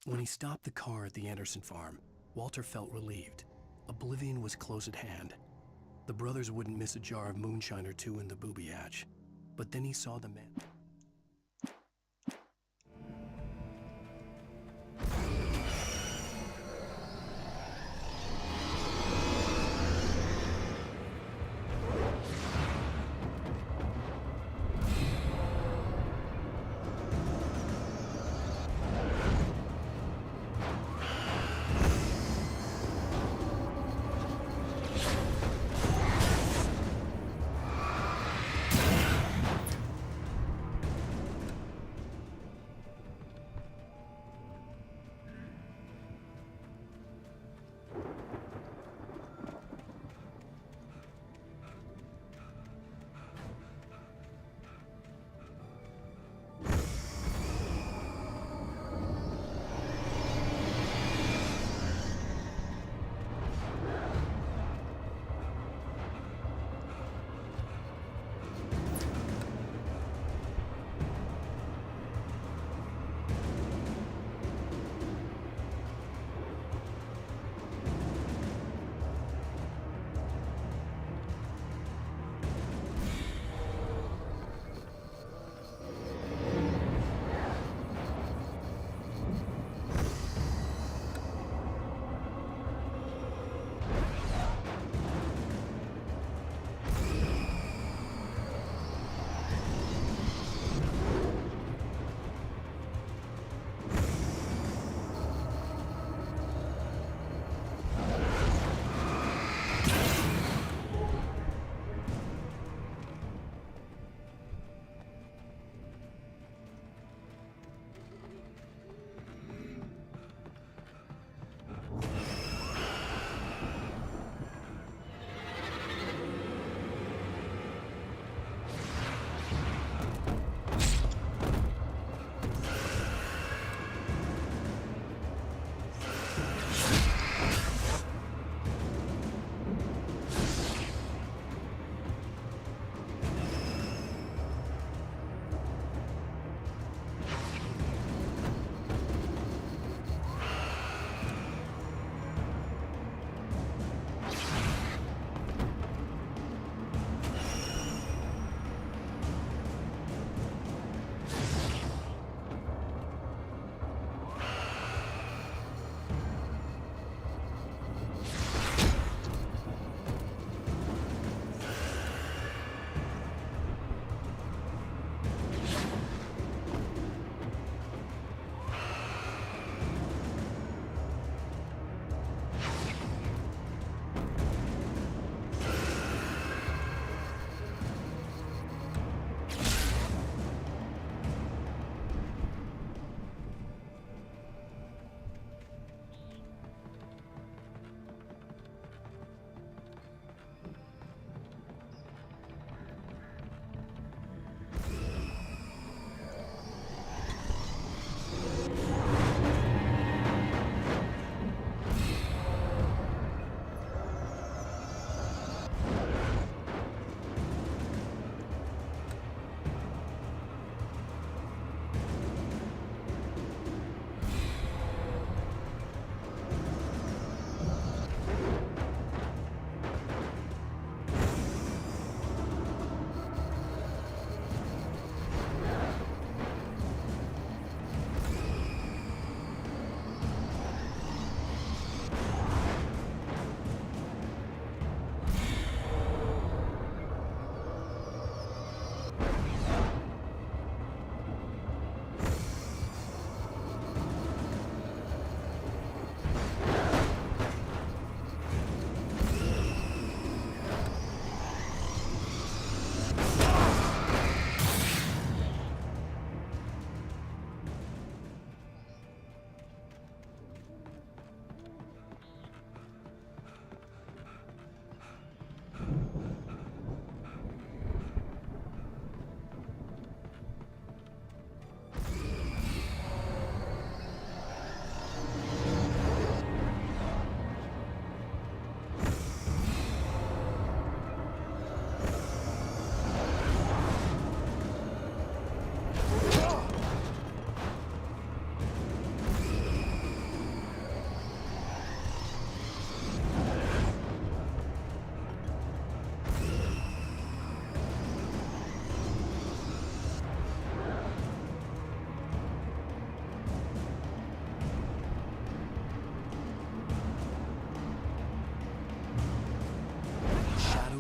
When he stopped the car at the Anderson farm, Walter felt relieved. Oblivion was close at hand. The brothers wouldn't miss a jar of moonshine or two in the booby hatch. But then he saw the man.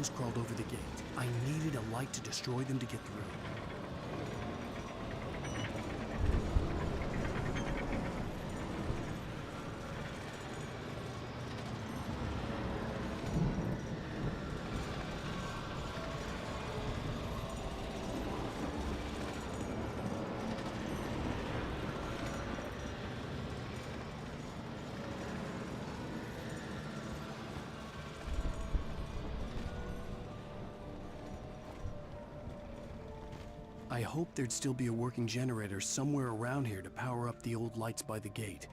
shadows crawled over the gate. I needed a light to destroy them to get through. I hoped there'd still be a working generator somewhere around here to power up the old lights by the gate.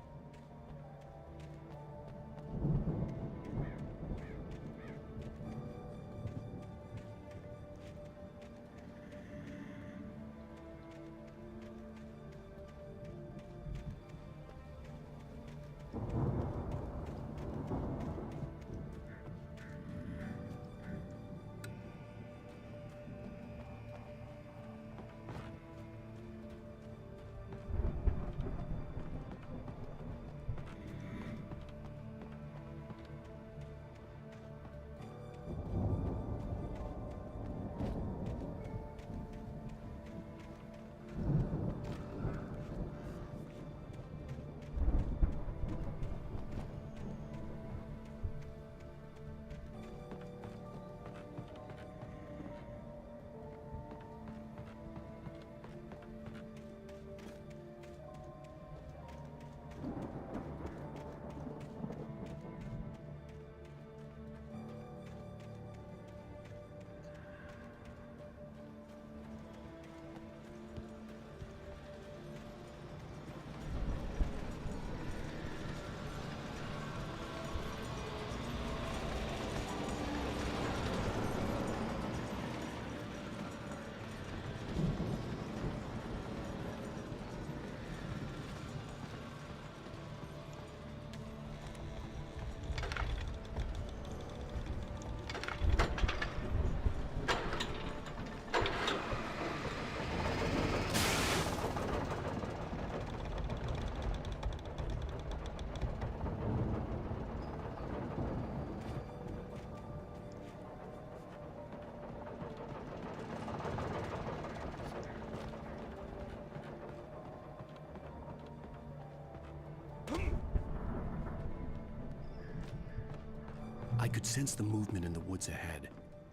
I could sense the movement in the woods ahead.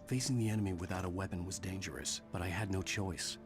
Facing the enemy without a weapon was dangerous, but I had no choice.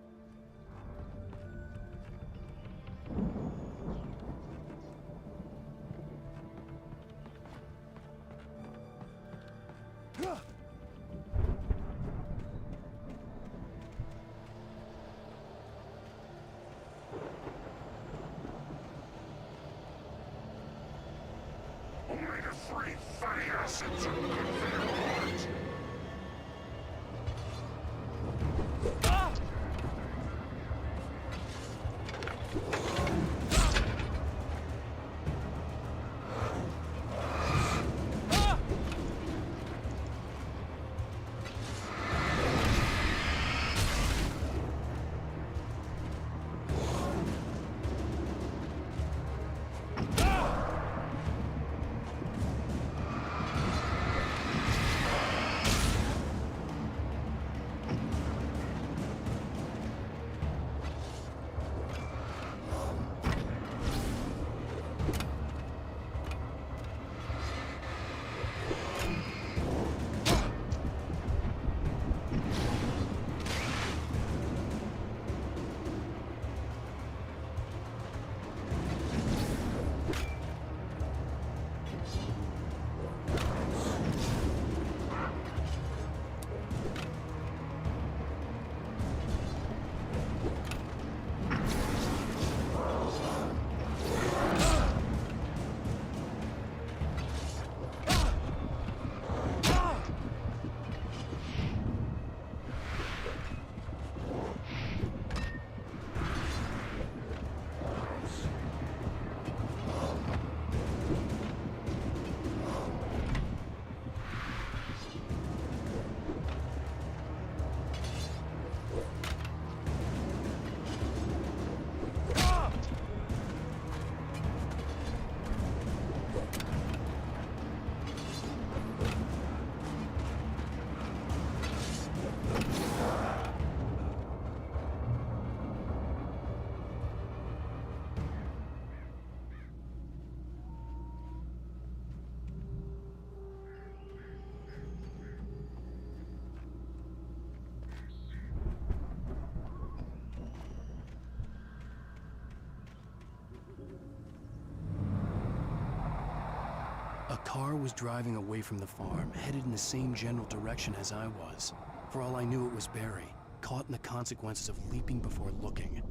A car was driving away from the farm, headed in the same general direction as I was. For all I knew, it was Barry, caught in the consequences of leaping before looking.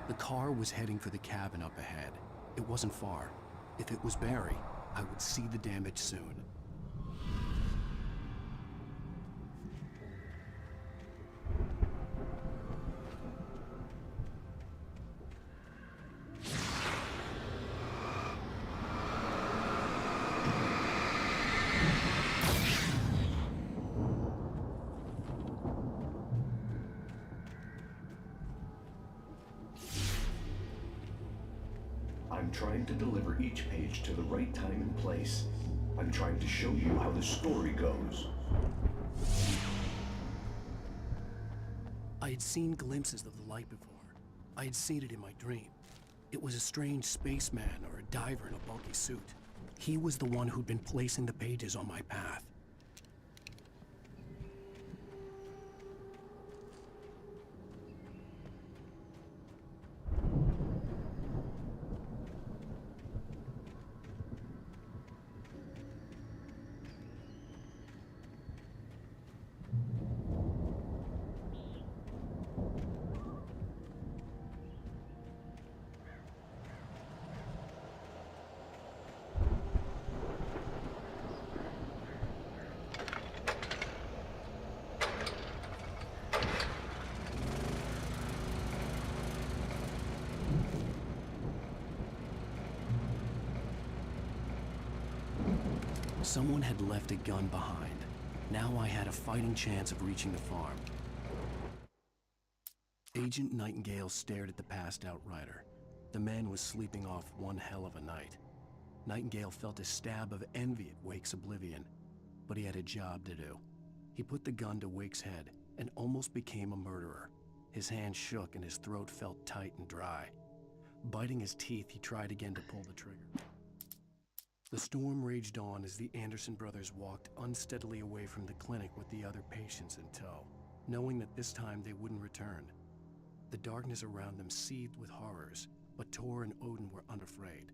The car was heading for the cabin up ahead. It wasn't far. If it was Barry, I would see the damage soon. I'm trying to deliver each page to the right time and place. I'm trying to show you how the story goes. I had seen glimpses of the light before. I had seen it in my dream. It was a strange spaceman or a diver in a bulky suit. He was the one who'd been placing the pages on my path. Someone had left a gun behind. Now I had a fighting chance of reaching the farm. Agent Nightingale stared at the passed-out rider. The man was sleeping off one hell of a night. Nightingale felt a stab of envy at Wake's oblivion, but he had a job to do. He put the gun to Wake's head and almost became a murderer. His hand shook and his throat felt tight and dry. Biting his teeth, he tried again to pull the trigger. The storm raged on as the Anderson brothers walked unsteadily away from the clinic with the other patients in tow, knowing that this time they wouldn't return. The darkness around them seethed with horrors, but Tor and Odin were unafraid.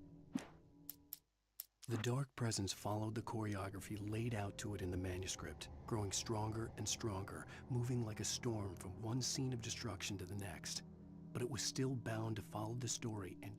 The dark presence followed the choreography laid out to it in the manuscript, growing stronger and stronger, moving like a storm from one scene of destruction to the next. But it was still bound to follow the story and...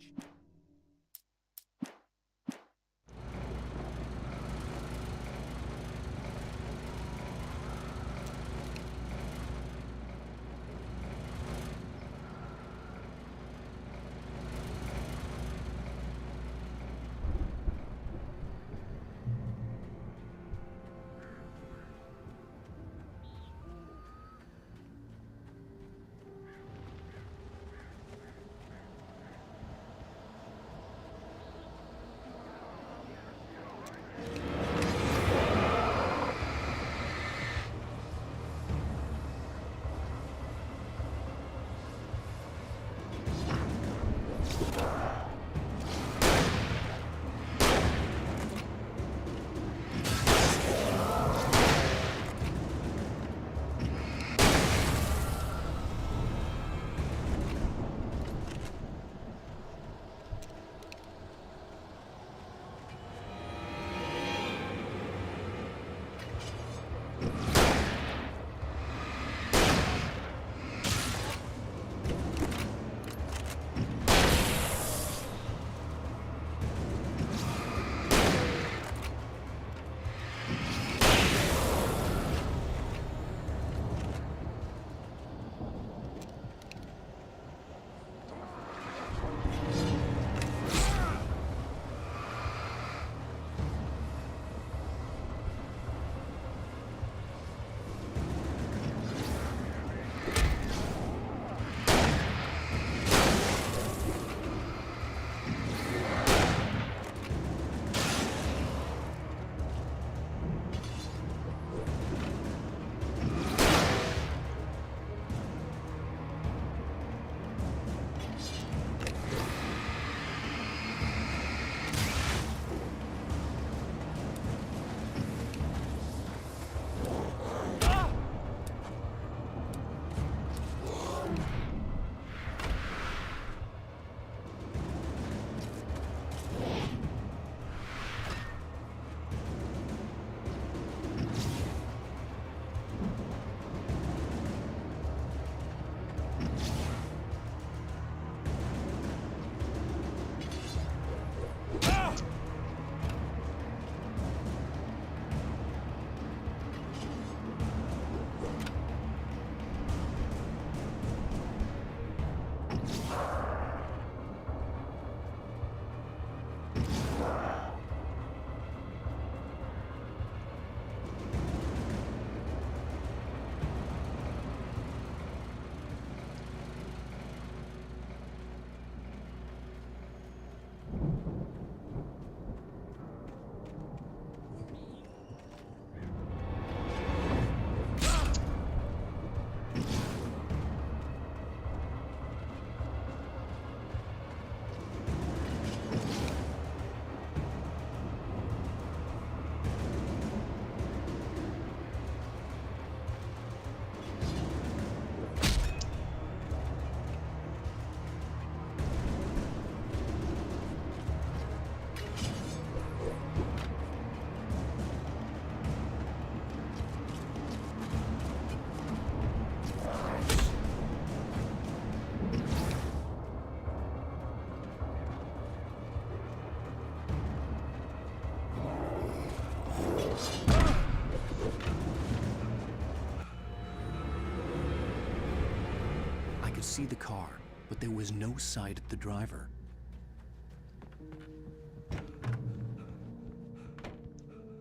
I could see the car, but there was no sight of the driver.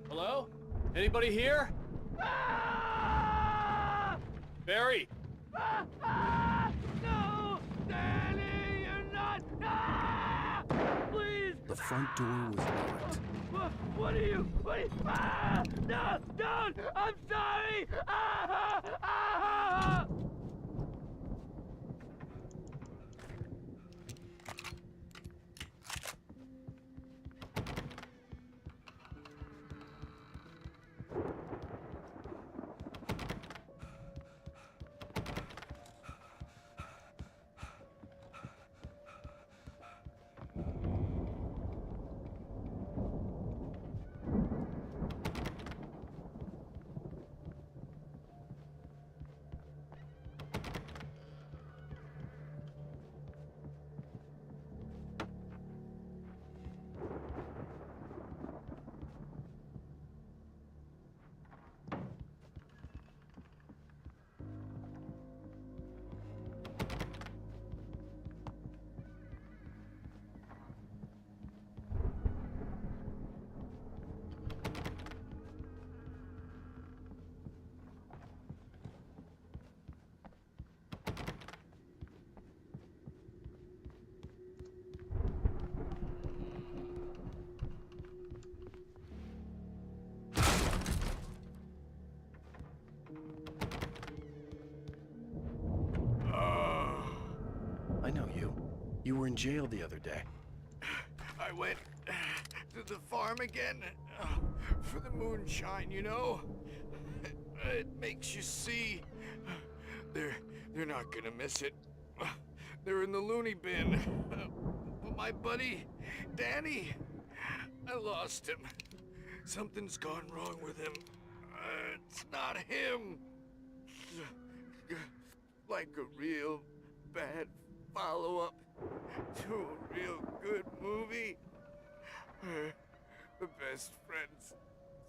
Hello? Anybody here? Barry! No! Danny, you're not... Please! The front door was locked. What are you... No! Don't! I'm sorry! I know you. You were in jail the other day. I went to the farm again for the moonshine, you know? It makes you see. They're not gonna miss it. They're in the loony bin. But my buddy, Danny, I lost him. Something's gone wrong with him. It's not him. Like a real bad follow-up to a real good movie. The best friend's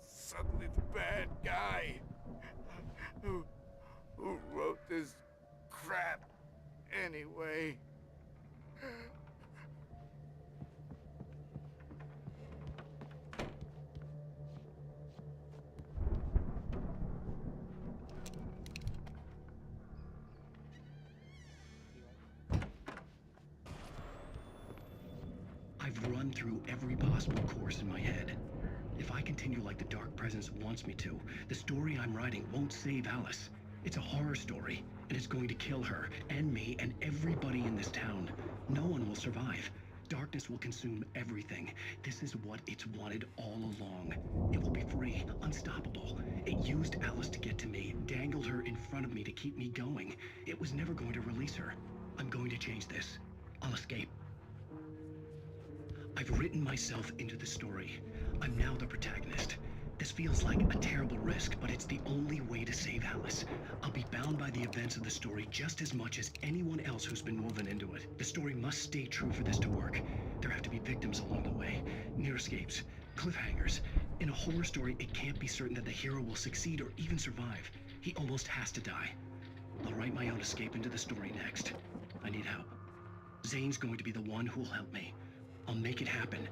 suddenly the bad guy. Who wrote this crap anyway? I've run through every possible course in my head. If I continue like the Dark Presence wants me to, the story I'm writing won't save Alice. It's a horror story, and it's going to kill her, and me, and everybody in this town. No one will survive. Darkness will consume everything. This is what it's wanted all along. It will be free, unstoppable. It used Alice to get to me, dangled her in front of me to keep me going. It was never going to release her. I'm going to change this. I'll escape. I've written myself into the story. I'm now the protagonist. This feels like a terrible risk, but it's the only way to save Alice. I'll be bound by the events of the story just as much as anyone else who's been woven into it. The story must stay true for this to work. There have to be victims along the way, near escapes, cliffhangers. In a horror story, it can't be certain that the hero will succeed or even survive. He almost has to die. I'll write my own escape into the story next. I need help. Zane's going to be the one who'll help me. I'll make it happen.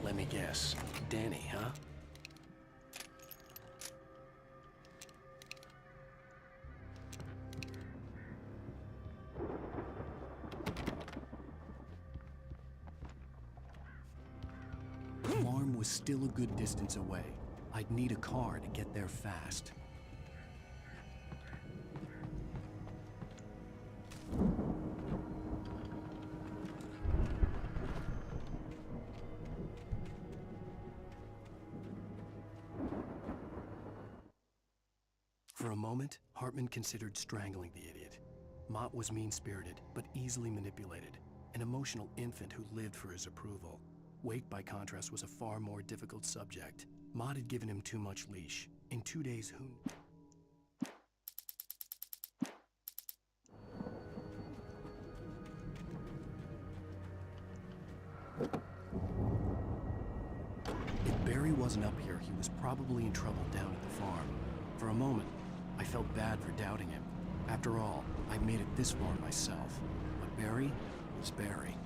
Let me guess. Danny, huh? The farm was still a good distance away. I'd need a car to get there fast. moment, Hartman considered strangling the idiot. Mott was mean-spirited, but easily manipulated, an emotional infant who lived for his approval. Wake, by contrast, was a far more difficult subject. Mott had given him too much leash. In 2 days, If Barry wasn't up here, he was probably in trouble down at the farm. For a moment, I felt bad for doubting him. After all, I'd made it this far myself. But Barry was Barry.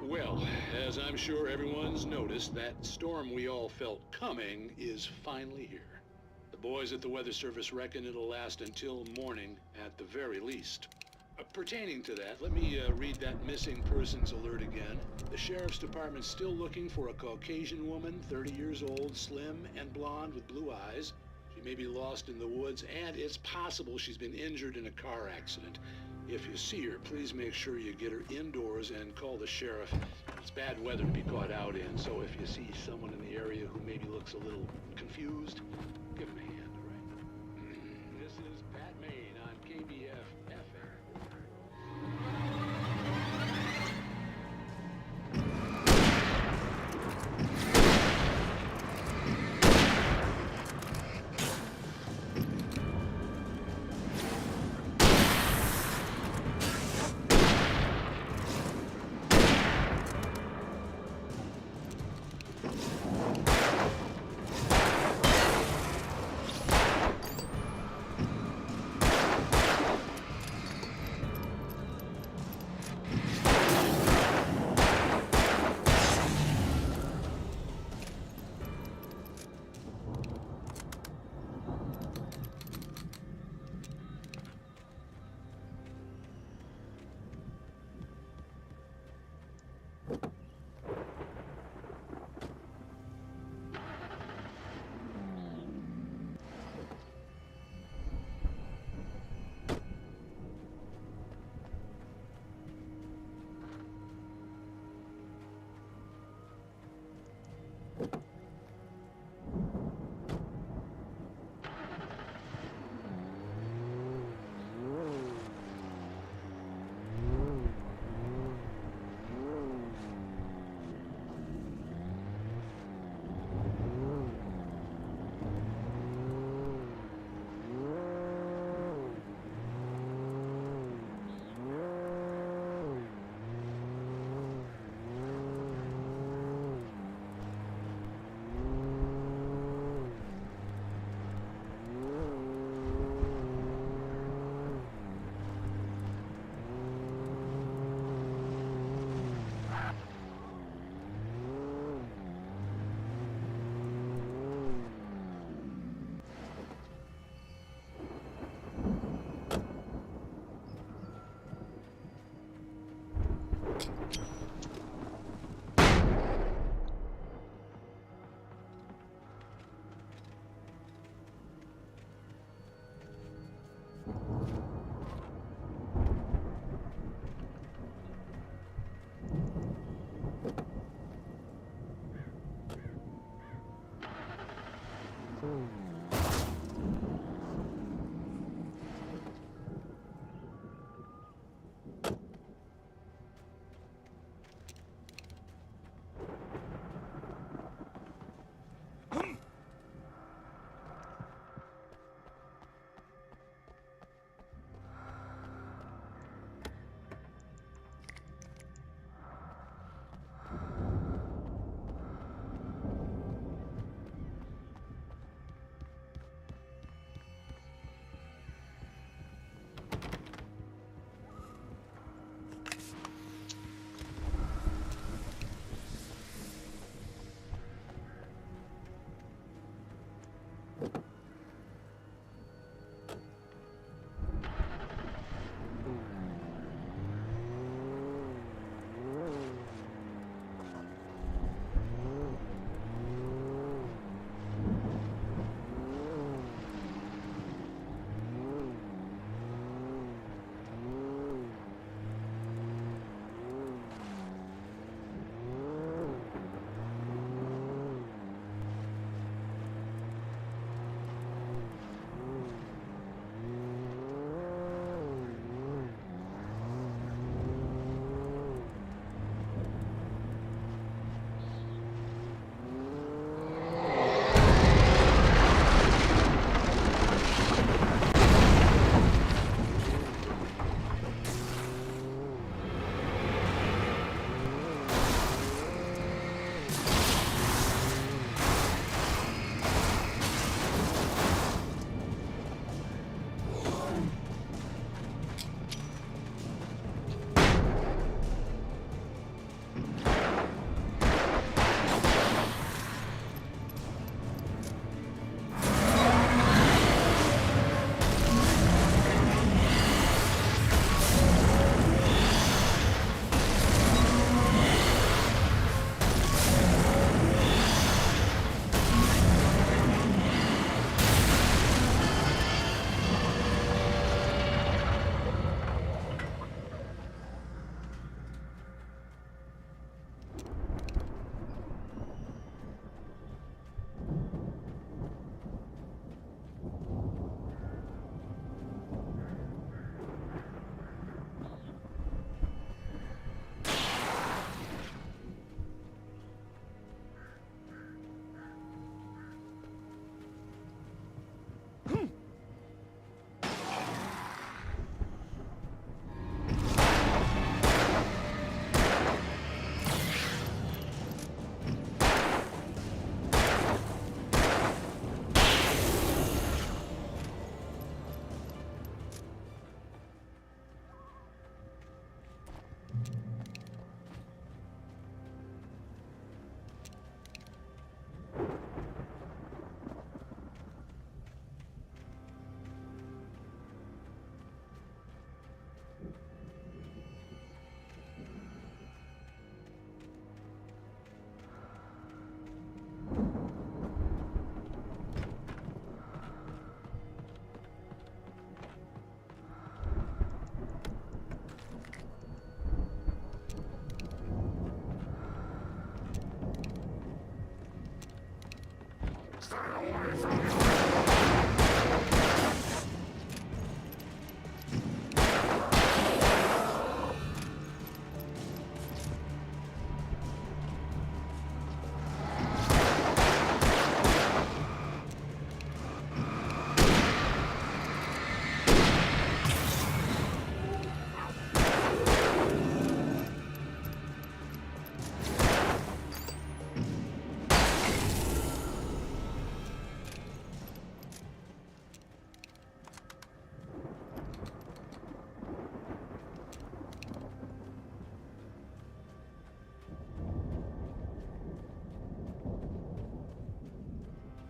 Well, as I'm sure everyone's noticed, that storm we all felt coming is finally here. The boys at the Weather Service reckon it'll last until morning at the very least. Pertaining to that, let me read that missing persons alert again. The Sheriff's Department's still looking for a Caucasian woman, 30 years old, slim and blonde with blue eyes. She may be lost in the woods, and it's possible she's been injured in a car accident. If you see her, please make sure you get her indoors and call the sheriff. It's bad weather to be caught out in, so if you see someone in the area who maybe looks a little confused, give him a hand, all right? This is Pat Maine on KBF FM.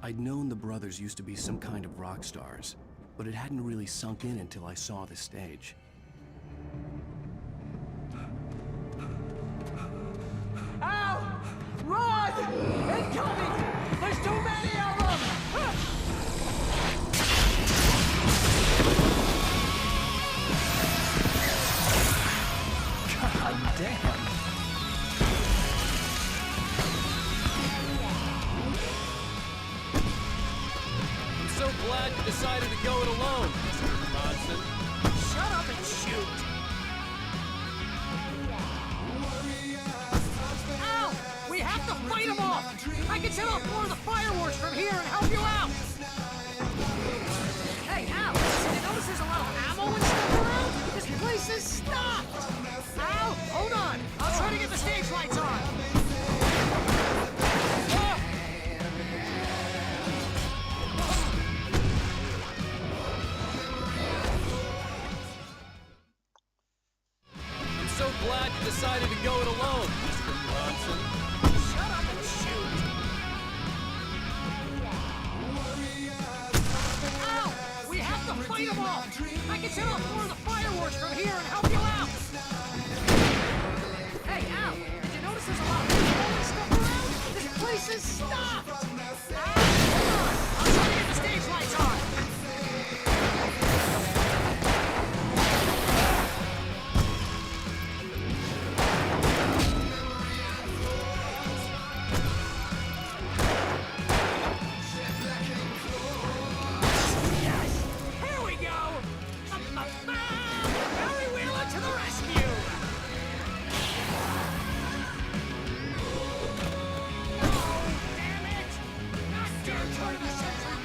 I'd known the brothers used to be some kind of rock stars, but it hadn't really sunk in until I saw the stage. Ow! Run! Incoming! There's too many of them! God damn! glad you decided to go it alone, Mr. Bronson. Shut up and shoot! Ow! We have to fight them off! I can set off more of the fireworks from here and help you out! Hey, Al! Did you notice there's a lot of ammo and stuff around? This place is stopped! Al, hold on! I'll try to get the stage lights on! I'm so glad you decided to go it alone, Mr. Bronson. Shut up and shoot! Ow! We have to fight them off! I can set off more of the fireworks from here and help you out! Hey, Al! Did you notice there's a lot of ammo and stuff around? This place is stopped! Al, hold on! I'll try to get the stage lights on! Here we go! Harry Wheeler to the rescue! No, damn it! Not your turn of the century,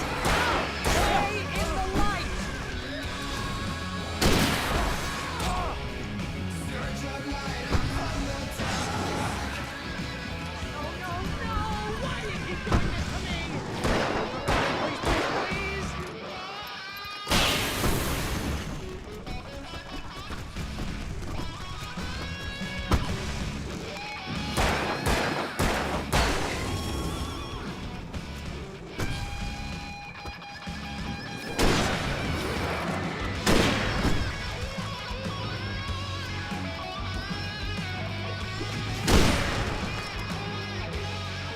stay in the light! No, no, no! Why do you keep doing this to me? Please, please, please!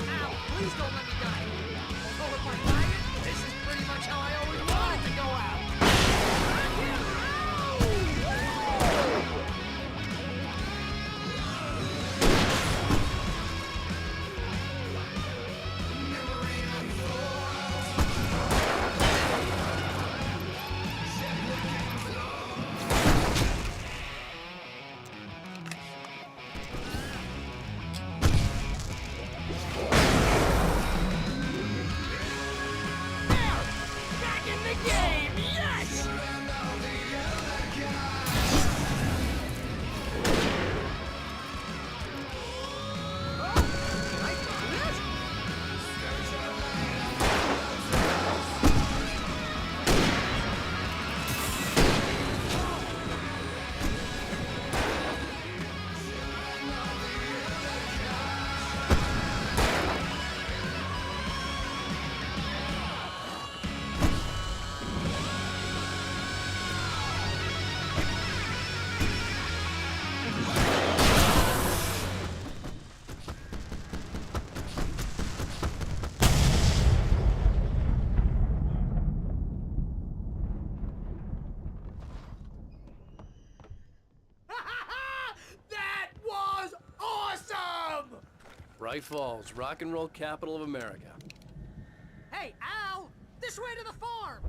Ow, please don't let me die. Although if I die, this is pretty much how I always wanted to go out. There! Back in the game! Yes! Oh, I found it! That was awesome! Bright Falls, rock and roll capital of America. Hey, Al! This way to the farm!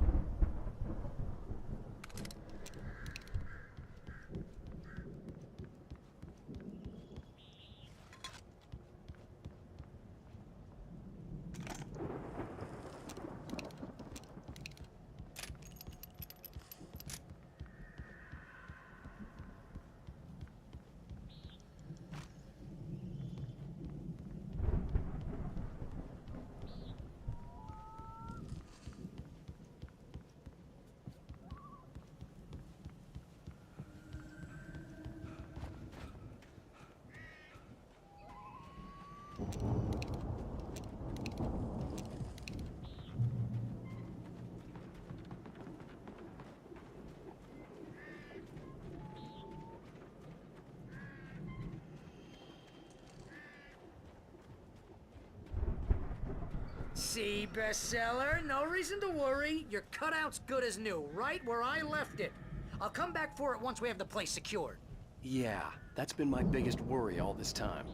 See, bestseller? No reason to worry. Your cutout's good as new, right where I left it. I'll come back for it once we have the place secured. Yeah, that's been my biggest worry all this time.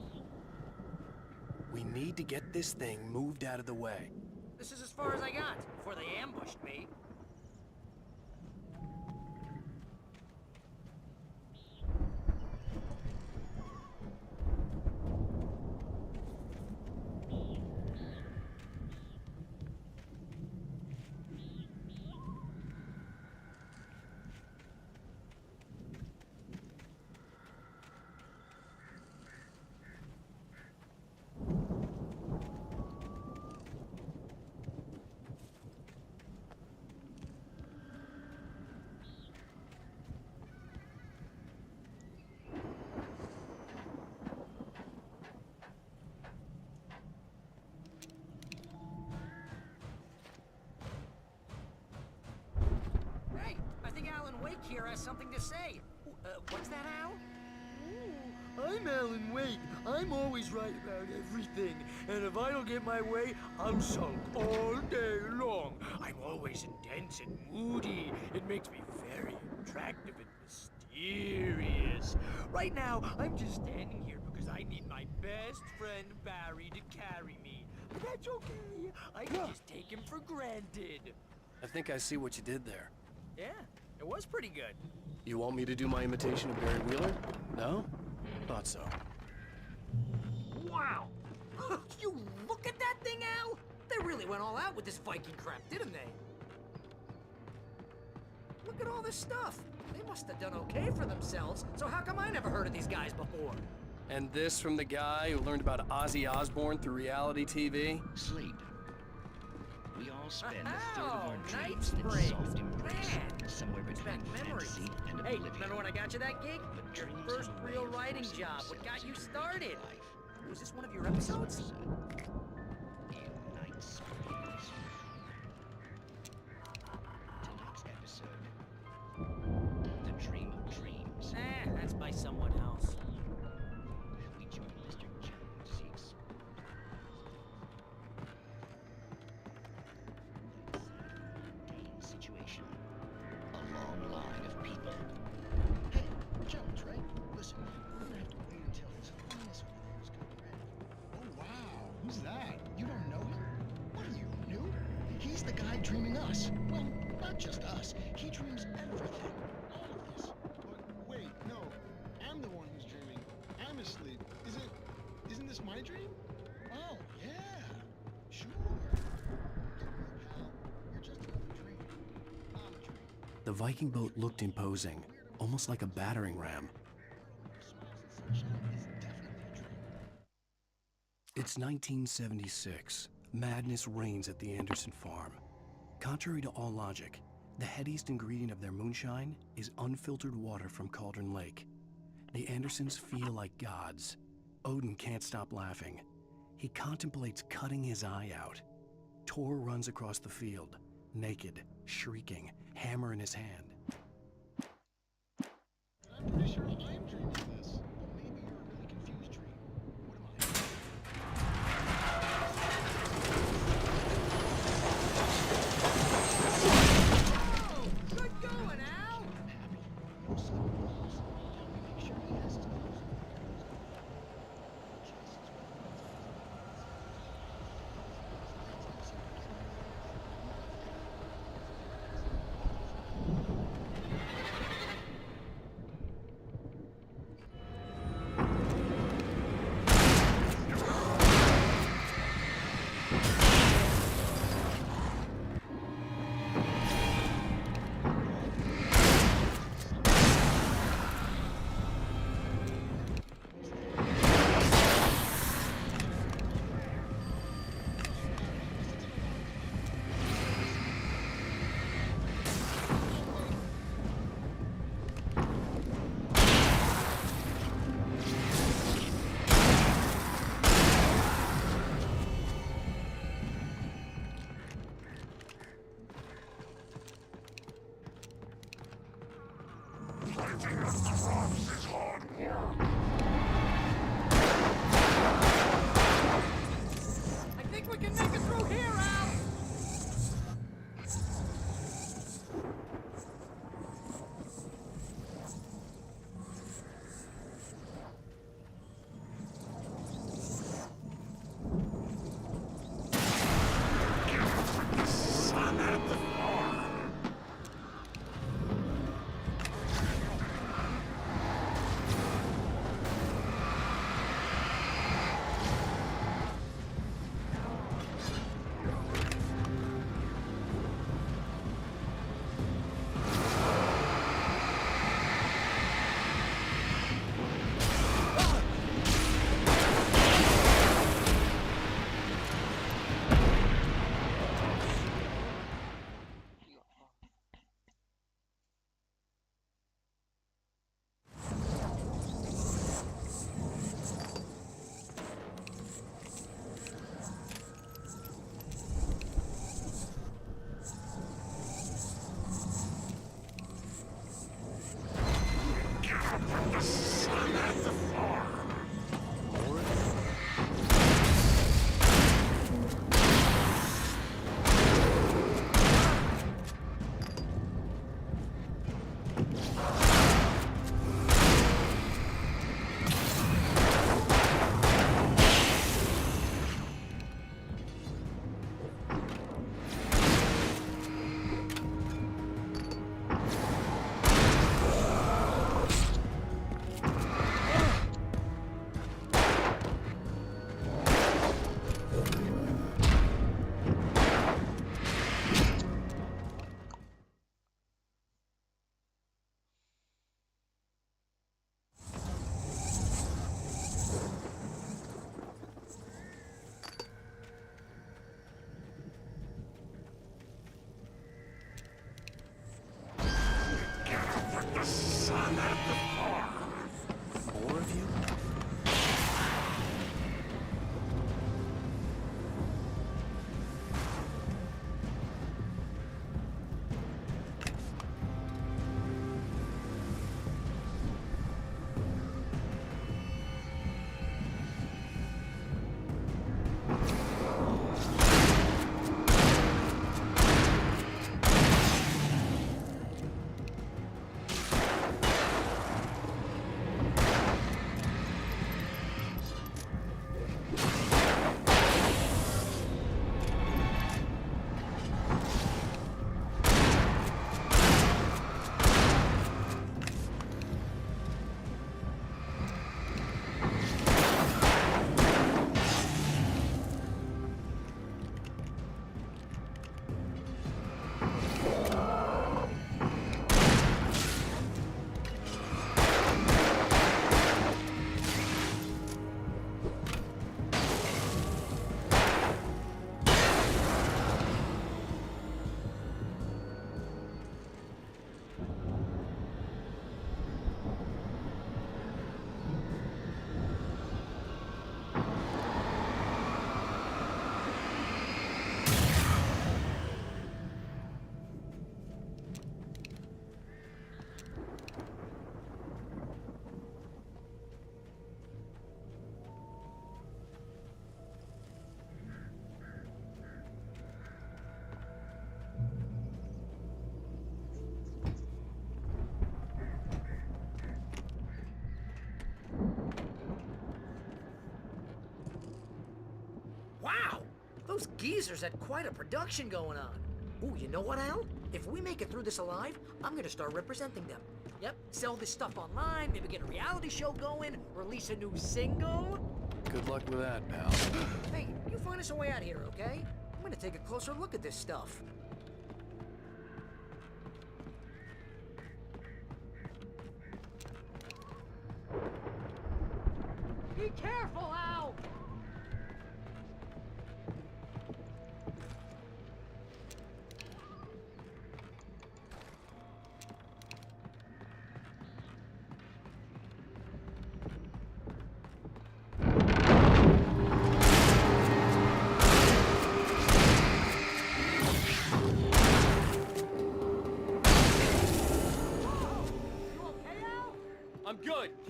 We need to get this thing moved out of the way. This is as far as I got before they ambushed me. Hey, I think Alan Wake here has something to say. What's that, Al? I'm Alan Wake. I'm always right about everything. And if I don't get my way, I'm sulk all day long. I'm always intense and moody. It makes me very attractive and mysterious. Right now, I'm just standing here because I need my best friend Barry to carry me. But that's okay. I can just take him for granted. I think I see what you did there. Yeah, it was pretty good. You want me to do my imitation of Barry Wheeler? No? Thought so. Wow! You look at that thing, Al! They really went all out with this Viking crap, didn't they? Look at all this stuff. They must have done okay for themselves, so how come I never heard of these guys before? And this from the guy who learned about Ozzy Osbourne through reality TV? Sleep. We all spend a Oh, third of our night dreams in springs. soft embrace, Man, somewhere brings between back memories. fantasy and Hey, oblivion. remember when I got you that gig? Your dreams first have a way real of writing forcing job. What got themselves you into started? life. Was this one of your episodes? In night springs. Tonight's episode, The Dream of Dreams. That's by someone else. We join Mr. Jones seeks situation. A long line of people. Hey, Jones, right? Listen, we're gonna have to wait until this harness over there is completed. Oh wow, who's that? You don't know him? What are you, new? He's the guy dreaming us. Well, not just us. He dreams everything. All of this. But wait, no. I'm the one who's dreaming. I'm asleep. Isn't this my dream? Oh, yeah. Sure. You're just another dream. I'm a dream. The Viking boat looked imposing, almost like a battering ram. It's 1976. Madness reigns at the Anderson farm. Contrary to all logic, the headiest ingredient of their moonshine is unfiltered water from Cauldron Lake. The Andersons feel like gods. Odin can't stop laughing. He contemplates cutting his eye out. Tor runs across the field, naked, shrieking, hammer in his hand. I'm pretty sure I'm dreaming this. But maybe you're a really confused dream. What am Oh, good going, Al! I think we can make it through here, Al! More of you? Wow! Those geezers had quite a production going on. Ooh, you know what, Al? If we make it through this alive, I'm gonna start representing them. Yep, sell this stuff online, maybe get a reality show going, release a new single. Good luck with that, pal. Hey, you find us a way out here, okay? I'm gonna take a closer look at this stuff. Be careful, Al! You okay,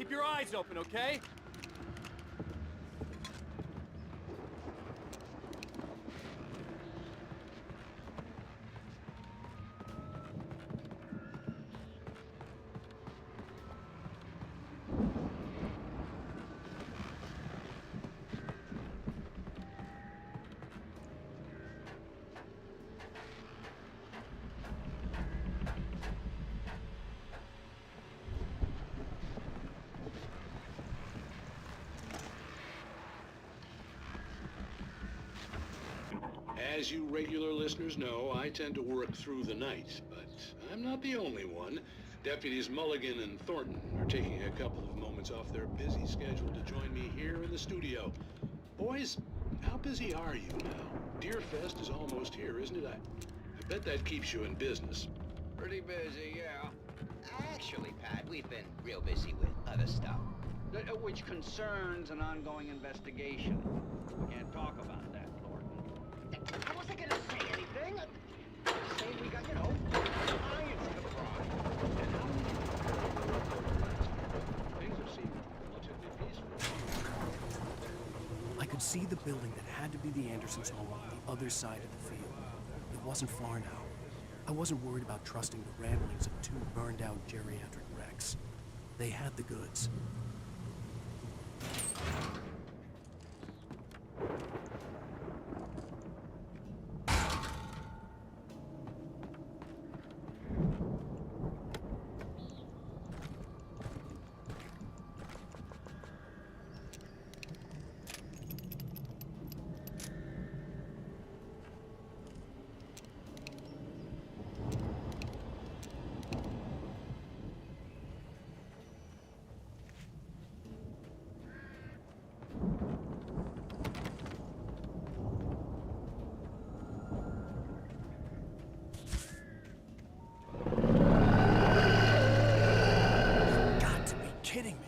keep your eyes open, okay? As you regular listeners know, I tend to work through the night, but I'm not the only one. Deputies Mulligan and Thornton are taking a couple of moments off their busy schedule to join me here in the studio. Boys, how busy are you now? Deerfest is almost here, isn't it? I bet that keeps you in business. Pretty busy, yeah. Actually, Pat, we've been real busy with other stuff. Which concerns an ongoing investigation. We can't talk about that, Thornton. I wasn't gonna say anything. I'm saying we got, iron to the prize. Things have seemed relatively peaceful. I could see the building that had to be the Andersons' home on the other side of the field. It wasn't far now. I wasn't worried about trusting the ramblings of two burned-out geriatric wrecks. They had the goods. Kidding me.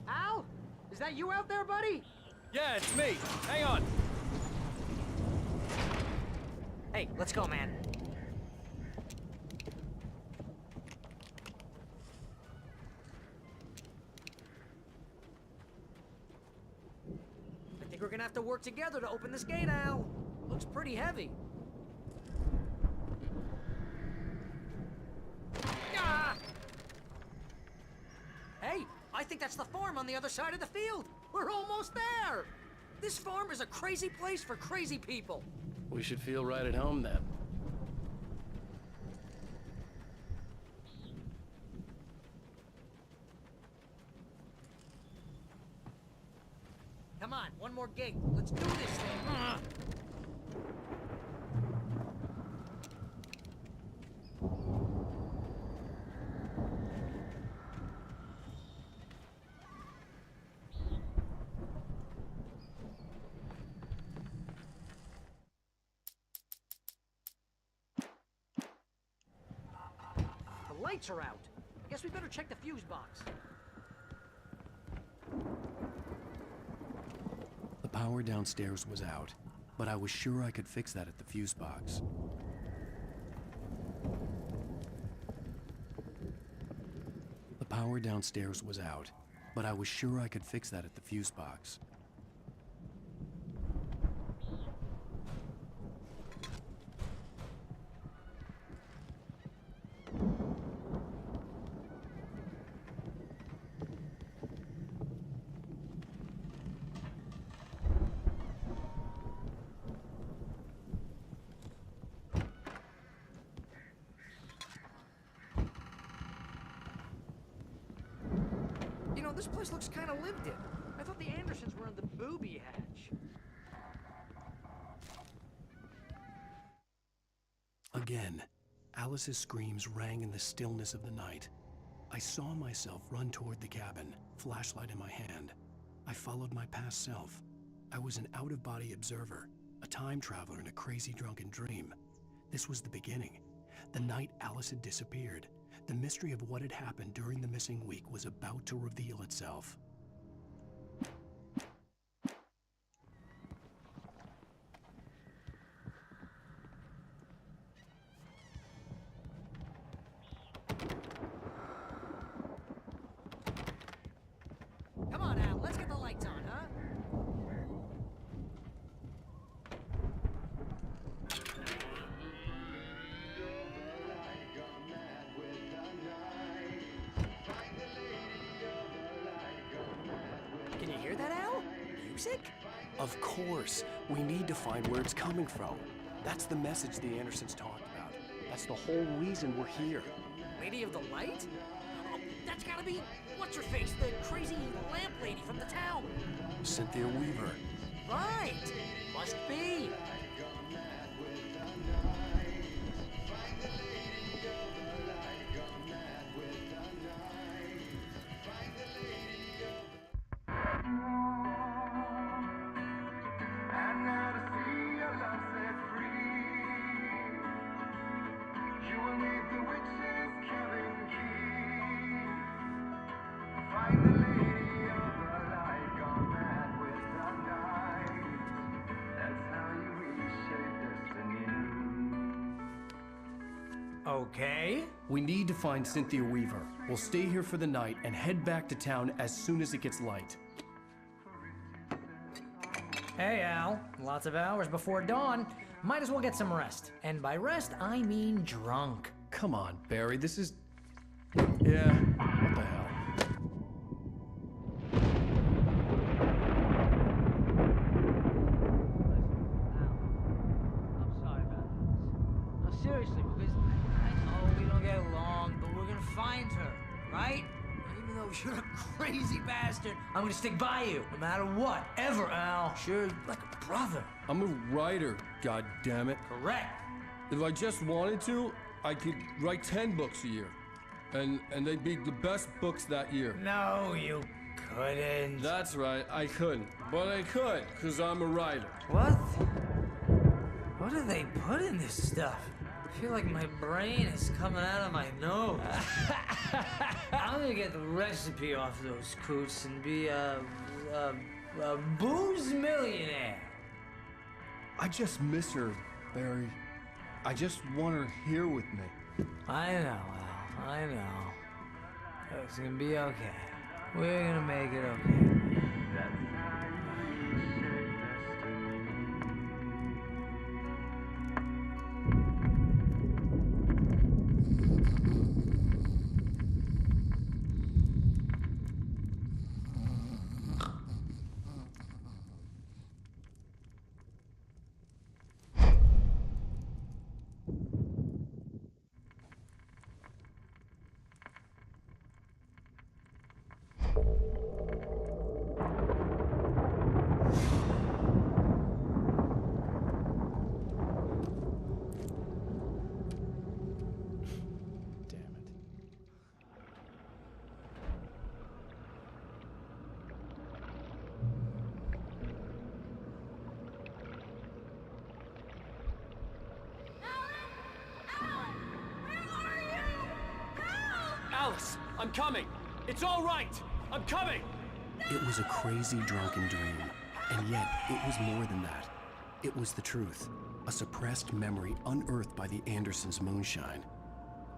Al? Is that you out there, buddy? Yeah, it's me. Hang on. Hey, let's go, man. I think we're gonna have to work together to open this gate, Al. Looks pretty heavy. Ah! Hey, I think think that's the farm on the other side of the field. We're almost there. This farm is a crazy place for crazy people. We should feel right at home then. Come on, one more gig. Let's do this thing. The lights are out. I guess we better check the fuse box. The power downstairs was out, but I was sure I could fix that at the fuse box. The power downstairs was out, but I was sure I could fix that at the fuse box. You know, this place looks kind of lived in. I thought the Andersons were in the booby hatch. Again, Alice's screams rang in the stillness of the night. I saw myself run toward the cabin, flashlight in my hand. I followed my past self. I was an out-of-body observer, a time traveler in a crazy drunken dream. This was the beginning. The night Alice had disappeared. The mystery of what had happened during the missing week was about to reveal itself. Come on, Al, let's get the lights on, huh? Can you hear that, Al? Music? Of course. We need to find where it's coming from. That's the message the Andersons talked about. That's the whole reason we're here. Lady of the Light? Oh, that's gotta be... What's-her-face? The crazy lamp lady from the town. Cynthia Weaver. Right! Must be. Okay. We need to find Cynthia Weaver. We'll stay here for the night and head back to town as soon as it gets light. Hey, Al. Lots of hours before dawn. Might as well get some rest. And by rest, I mean drunk. Come on, Barry, this is... Yeah, what the hell? I'm sorry about this. No, seriously, because I know we don't get along, but we're gonna find her, right? Even though you're a crazy bastard, I'm gonna stick by you, no matter what, ever, Al. Sure, like a brother. I'm a writer, goddammit. Correct. If I just wanted to, I could write 10 books a year. And they'd be the best books that year. No, you couldn't. That's right, I couldn't. But I could, because I'm a writer. What? What do they put in this stuff? I feel like my brain is coming out of my nose. I'm gonna get the recipe off those coots and be a booze millionaire. I just miss her, Barry. I just want her here with me. I know, Al. I know. It's gonna be okay. We're gonna make it okay. Alice, I'm coming. It's all right. I'm coming. It was a crazy drunken dream, and yet it was more than that. It was the truth, a suppressed memory unearthed by the Andersons' moonshine.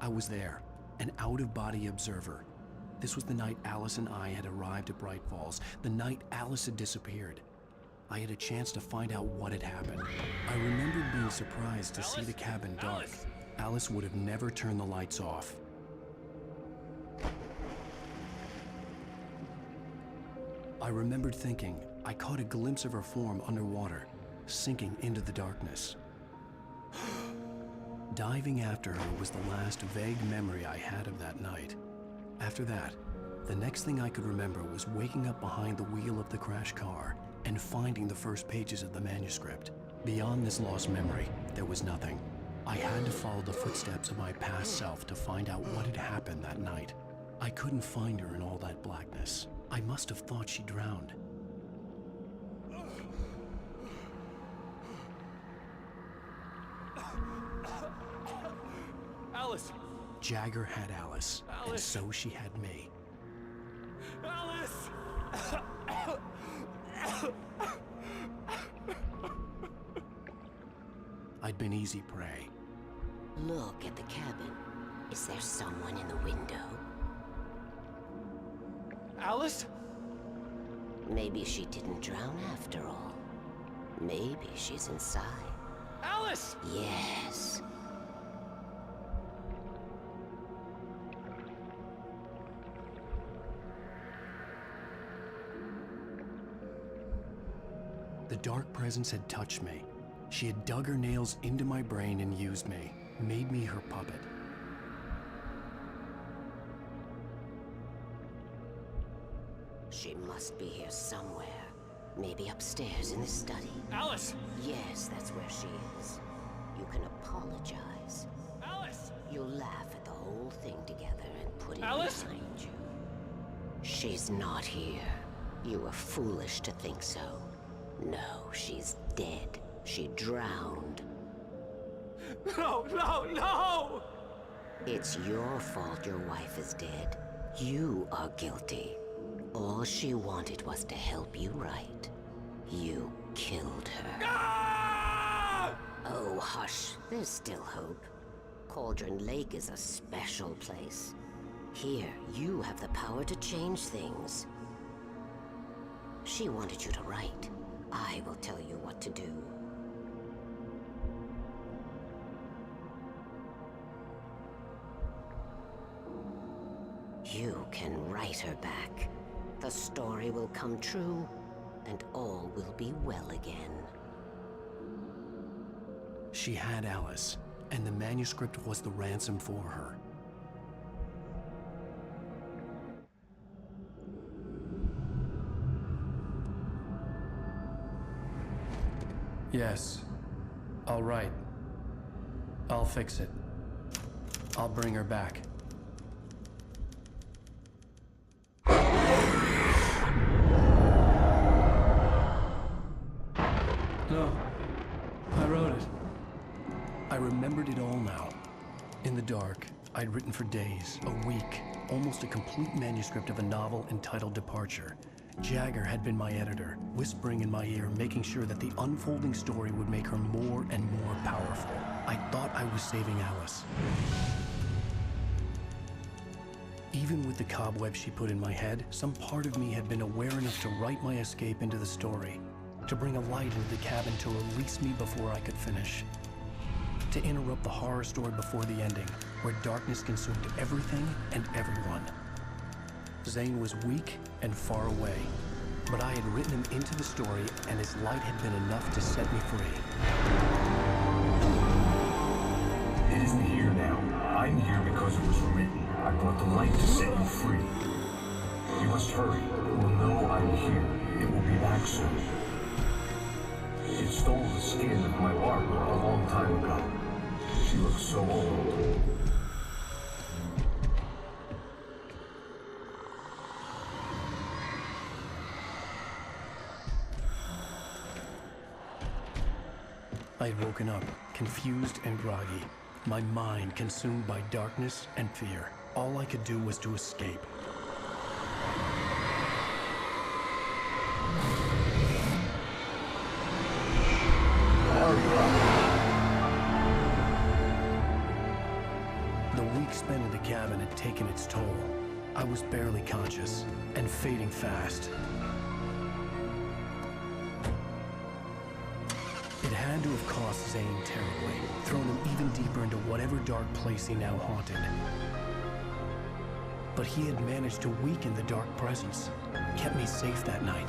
I was there, an out-of-body observer. This was the night Alice and I had arrived at Bright Falls, the night Alice had disappeared. I had a chance to find out what had happened. I remembered being surprised to see the cabin dark. Alice would have never turned the lights off. I remembered thinking I caught a glimpse of her form underwater, sinking into the darkness. Diving after her was the last vague memory I had of that night. After that, the next thing I could remember was waking up behind the wheel of the crashed car and finding the first pages of the manuscript. Beyond this lost memory, there was nothing. I had to follow the footsteps of my past self to find out what had happened that night. I couldn't find her in all that blackness. I must have thought she drowned. Alice! Jagger had Alice, and so she had me. Alice! I'd been easy prey. Look at the cabin. Is there someone in the window? Alice? Maybe she didn't drown after all. Maybe she's inside. Alice! Yes. The dark presence had touched me. She had dug her nails into my brain and used me, made me her puppet. She must be here somewhere. Maybe upstairs in the study. Alice! Yes, that's where she is. You can apologize. Alice! You'll laugh at the whole thing together and put it Alice? behind you. She's not here. You were foolish to think so. No, she's dead. She drowned. No, no, no! It's your fault your wife is dead. You are guilty. All she wanted was to help you right. You killed her. Ah! Oh, hush. There's still hope. Cauldron Lake is a special place. Here, you have the power to change things. She wanted you to write. I will tell you what to do. You can write her back. The story will come true, and all will be well again. She had Alice, and the manuscript was the ransom for her. Yes. All right. I'll fix it. I'll bring her back. No. I wrote it. I remembered it all now. In the dark, I'd written for days, a week, almost a complete manuscript of a novel entitled Departure. Jagger had been my editor, whispering in my ear, making sure that the unfolding story would make her more and more powerful. I thought I was saving Alice. Even with the cobweb she put in my head, some part of me had been aware enough to write my escape into the story, to bring a light into the cabin to release me before I could finish, to interrupt the horror story before the ending, where darkness consumed everything and everyone. Zane was weak and far away, but I had written him into the story, and his light had been enough to set me free. It isn't here now. I'm here because it was written. I brought the light to set you free. You must hurry. It will know I'm here. It will be back soon. It stole the skin of my barber a long time ago. She looks so old. I had woken up, confused and groggy. my mind consumed by darkness and fear. All I could do was to escape. The week spent in the cabin had taken its toll. I was barely conscious and fading fast. It had to have cost Zane terribly, thrown him even deeper into whatever dark place he now haunted. But he had managed to weaken the dark presence, kept me safe that night.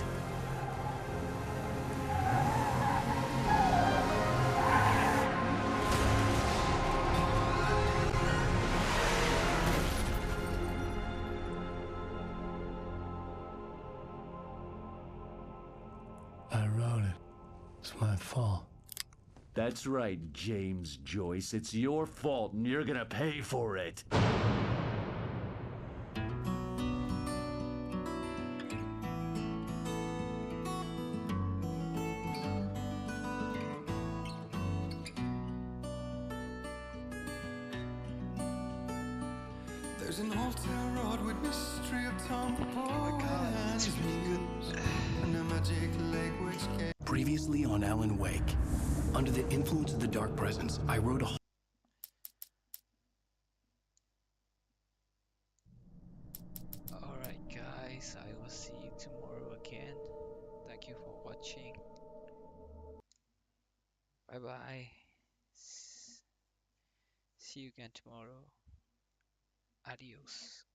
I wrote it. It's my fault. That's right, James Joyce. It's your fault, and you're gonna pay for it. There's an old town road with mystery of Tom Poe and his muse, and a magic lake which can... Previously on Alan Wake, under the influence of the dark presence, I wrote a Alright guys, I will see you tomorrow again. Thank you for watching. Bye bye. See you again tomorrow. Adios.